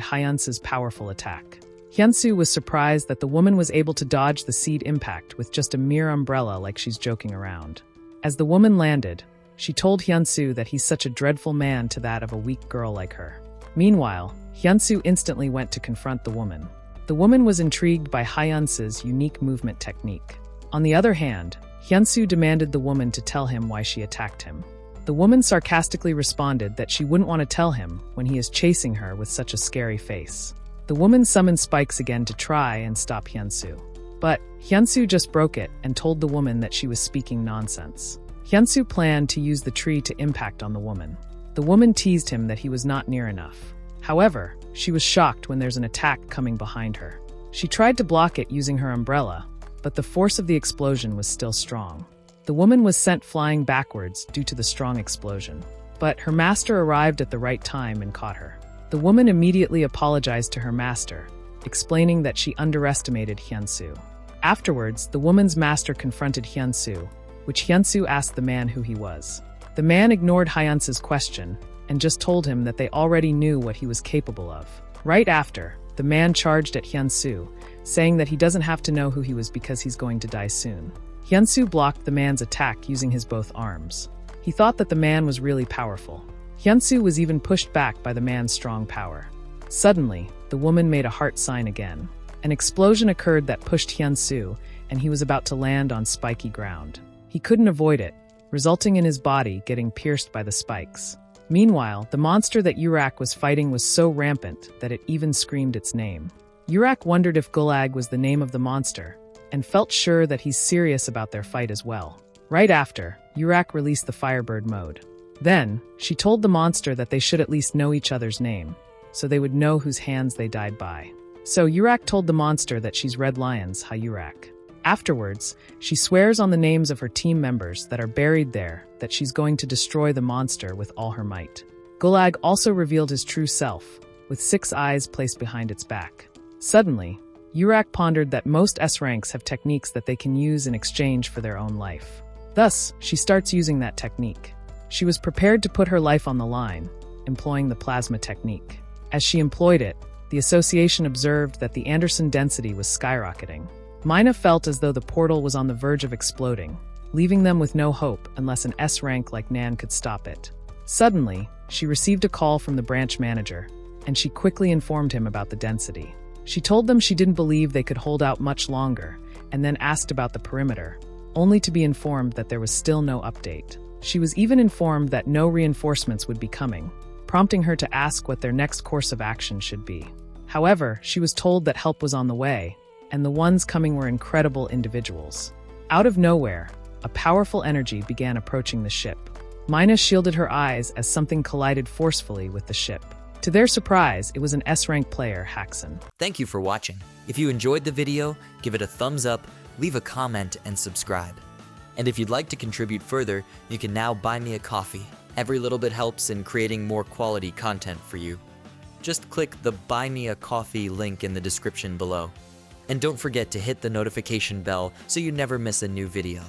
Hyunsoo's powerful attack. Hyunsoo was surprised that the woman was able to dodge the seed impact with just a mere umbrella like she's joking around. As the woman landed, she told Hyunsoo that he's such a dreadful man to that of a weak girl like her. Meanwhile, Hyunsoo instantly went to confront the woman. The woman was intrigued by Hyunsoo's unique movement technique. On the other hand, Hyunsoo demanded the woman to tell him why she attacked him. The woman sarcastically responded that she wouldn't want to tell him when he is chasing her with such a scary face. The woman summoned spikes again to try and stop Hyunsoo. But Hyunsoo just broke it and told the woman that she was speaking nonsense. Hyunsoo planned to use the tree to impact on the woman. The woman teased him that he was not near enough. However, she was shocked when there's an attack coming behind her. She tried to block it using her umbrella, but the force of the explosion was still strong. The woman was sent flying backwards due to the strong explosion. But her master arrived at the right time and caught her. The woman immediately apologized to her master, explaining that she underestimated Hyunsoo. Afterwards, the woman's master confronted Hyunsoo, which Hyunsoo asked the man who he was. The man ignored Hyunsoo's question and just told him that they already knew what he was capable of. Right after, the man charged at Hyunsoo, saying that he doesn't have to know who he was because he's going to die soon. Hyunsoo blocked the man's attack using his both arms. He thought that the man was really powerful. Hyunsoo was even pushed back by the man's strong power. Suddenly, the woman made a heart sign again. An explosion occurred that pushed Hyunsoo, and he was about to land on spiky ground. He couldn't avoid it, resulting in his body getting pierced by the spikes. Meanwhile, the monster that Urak was fighting was so rampant that it even screamed its name. Urak wondered if Gulag was the name of the monster, and felt sure that he's serious about their fight as well. Right after, Urak released the Firebird mode. Then, she told the monster that they should at least know each other's name, so they would know whose hands they died by. So Urak told the monster that she's Red Lion's Urak. Afterwards, she swears on the names of her team members that are buried there that she's going to destroy the monster with all her might. Gulag also revealed his true self, with 6 eyes placed behind its back. Suddenly, Urak pondered that most S-ranks have techniques that they can use in exchange for their own life. Thus, she starts using that technique. She was prepared to put her life on the line, employing the plasma technique. As she employed it, the association observed that the Anderson density was skyrocketing. Mina felt as though the portal was on the verge of exploding, leaving them with no hope unless an S-rank like Nan could stop it. Suddenly, she received a call from the branch manager, and she quickly informed him about the density. She told them she didn't believe they could hold out much longer, and then asked about the perimeter, only to be informed that there was still no update. She was even informed that no reinforcements would be coming, prompting her to ask what their next course of action should be. However, she was told that help was on the way, and the ones coming were incredible individuals. Out of nowhere, a powerful energy began approaching the ship. Mina shielded her eyes as something collided forcefully with the ship. To their surprise, it was an S-rank player, Haxon. Thank you for watching. If you enjoyed the video, give it a thumbs up, leave a comment, and subscribe. And if you'd like to contribute further, you can now buy me a coffee. Every little bit helps in creating more quality content for you. Just click the Buy Me a Coffee link in the description below. And don't forget to hit the notification bell so you never miss a new video.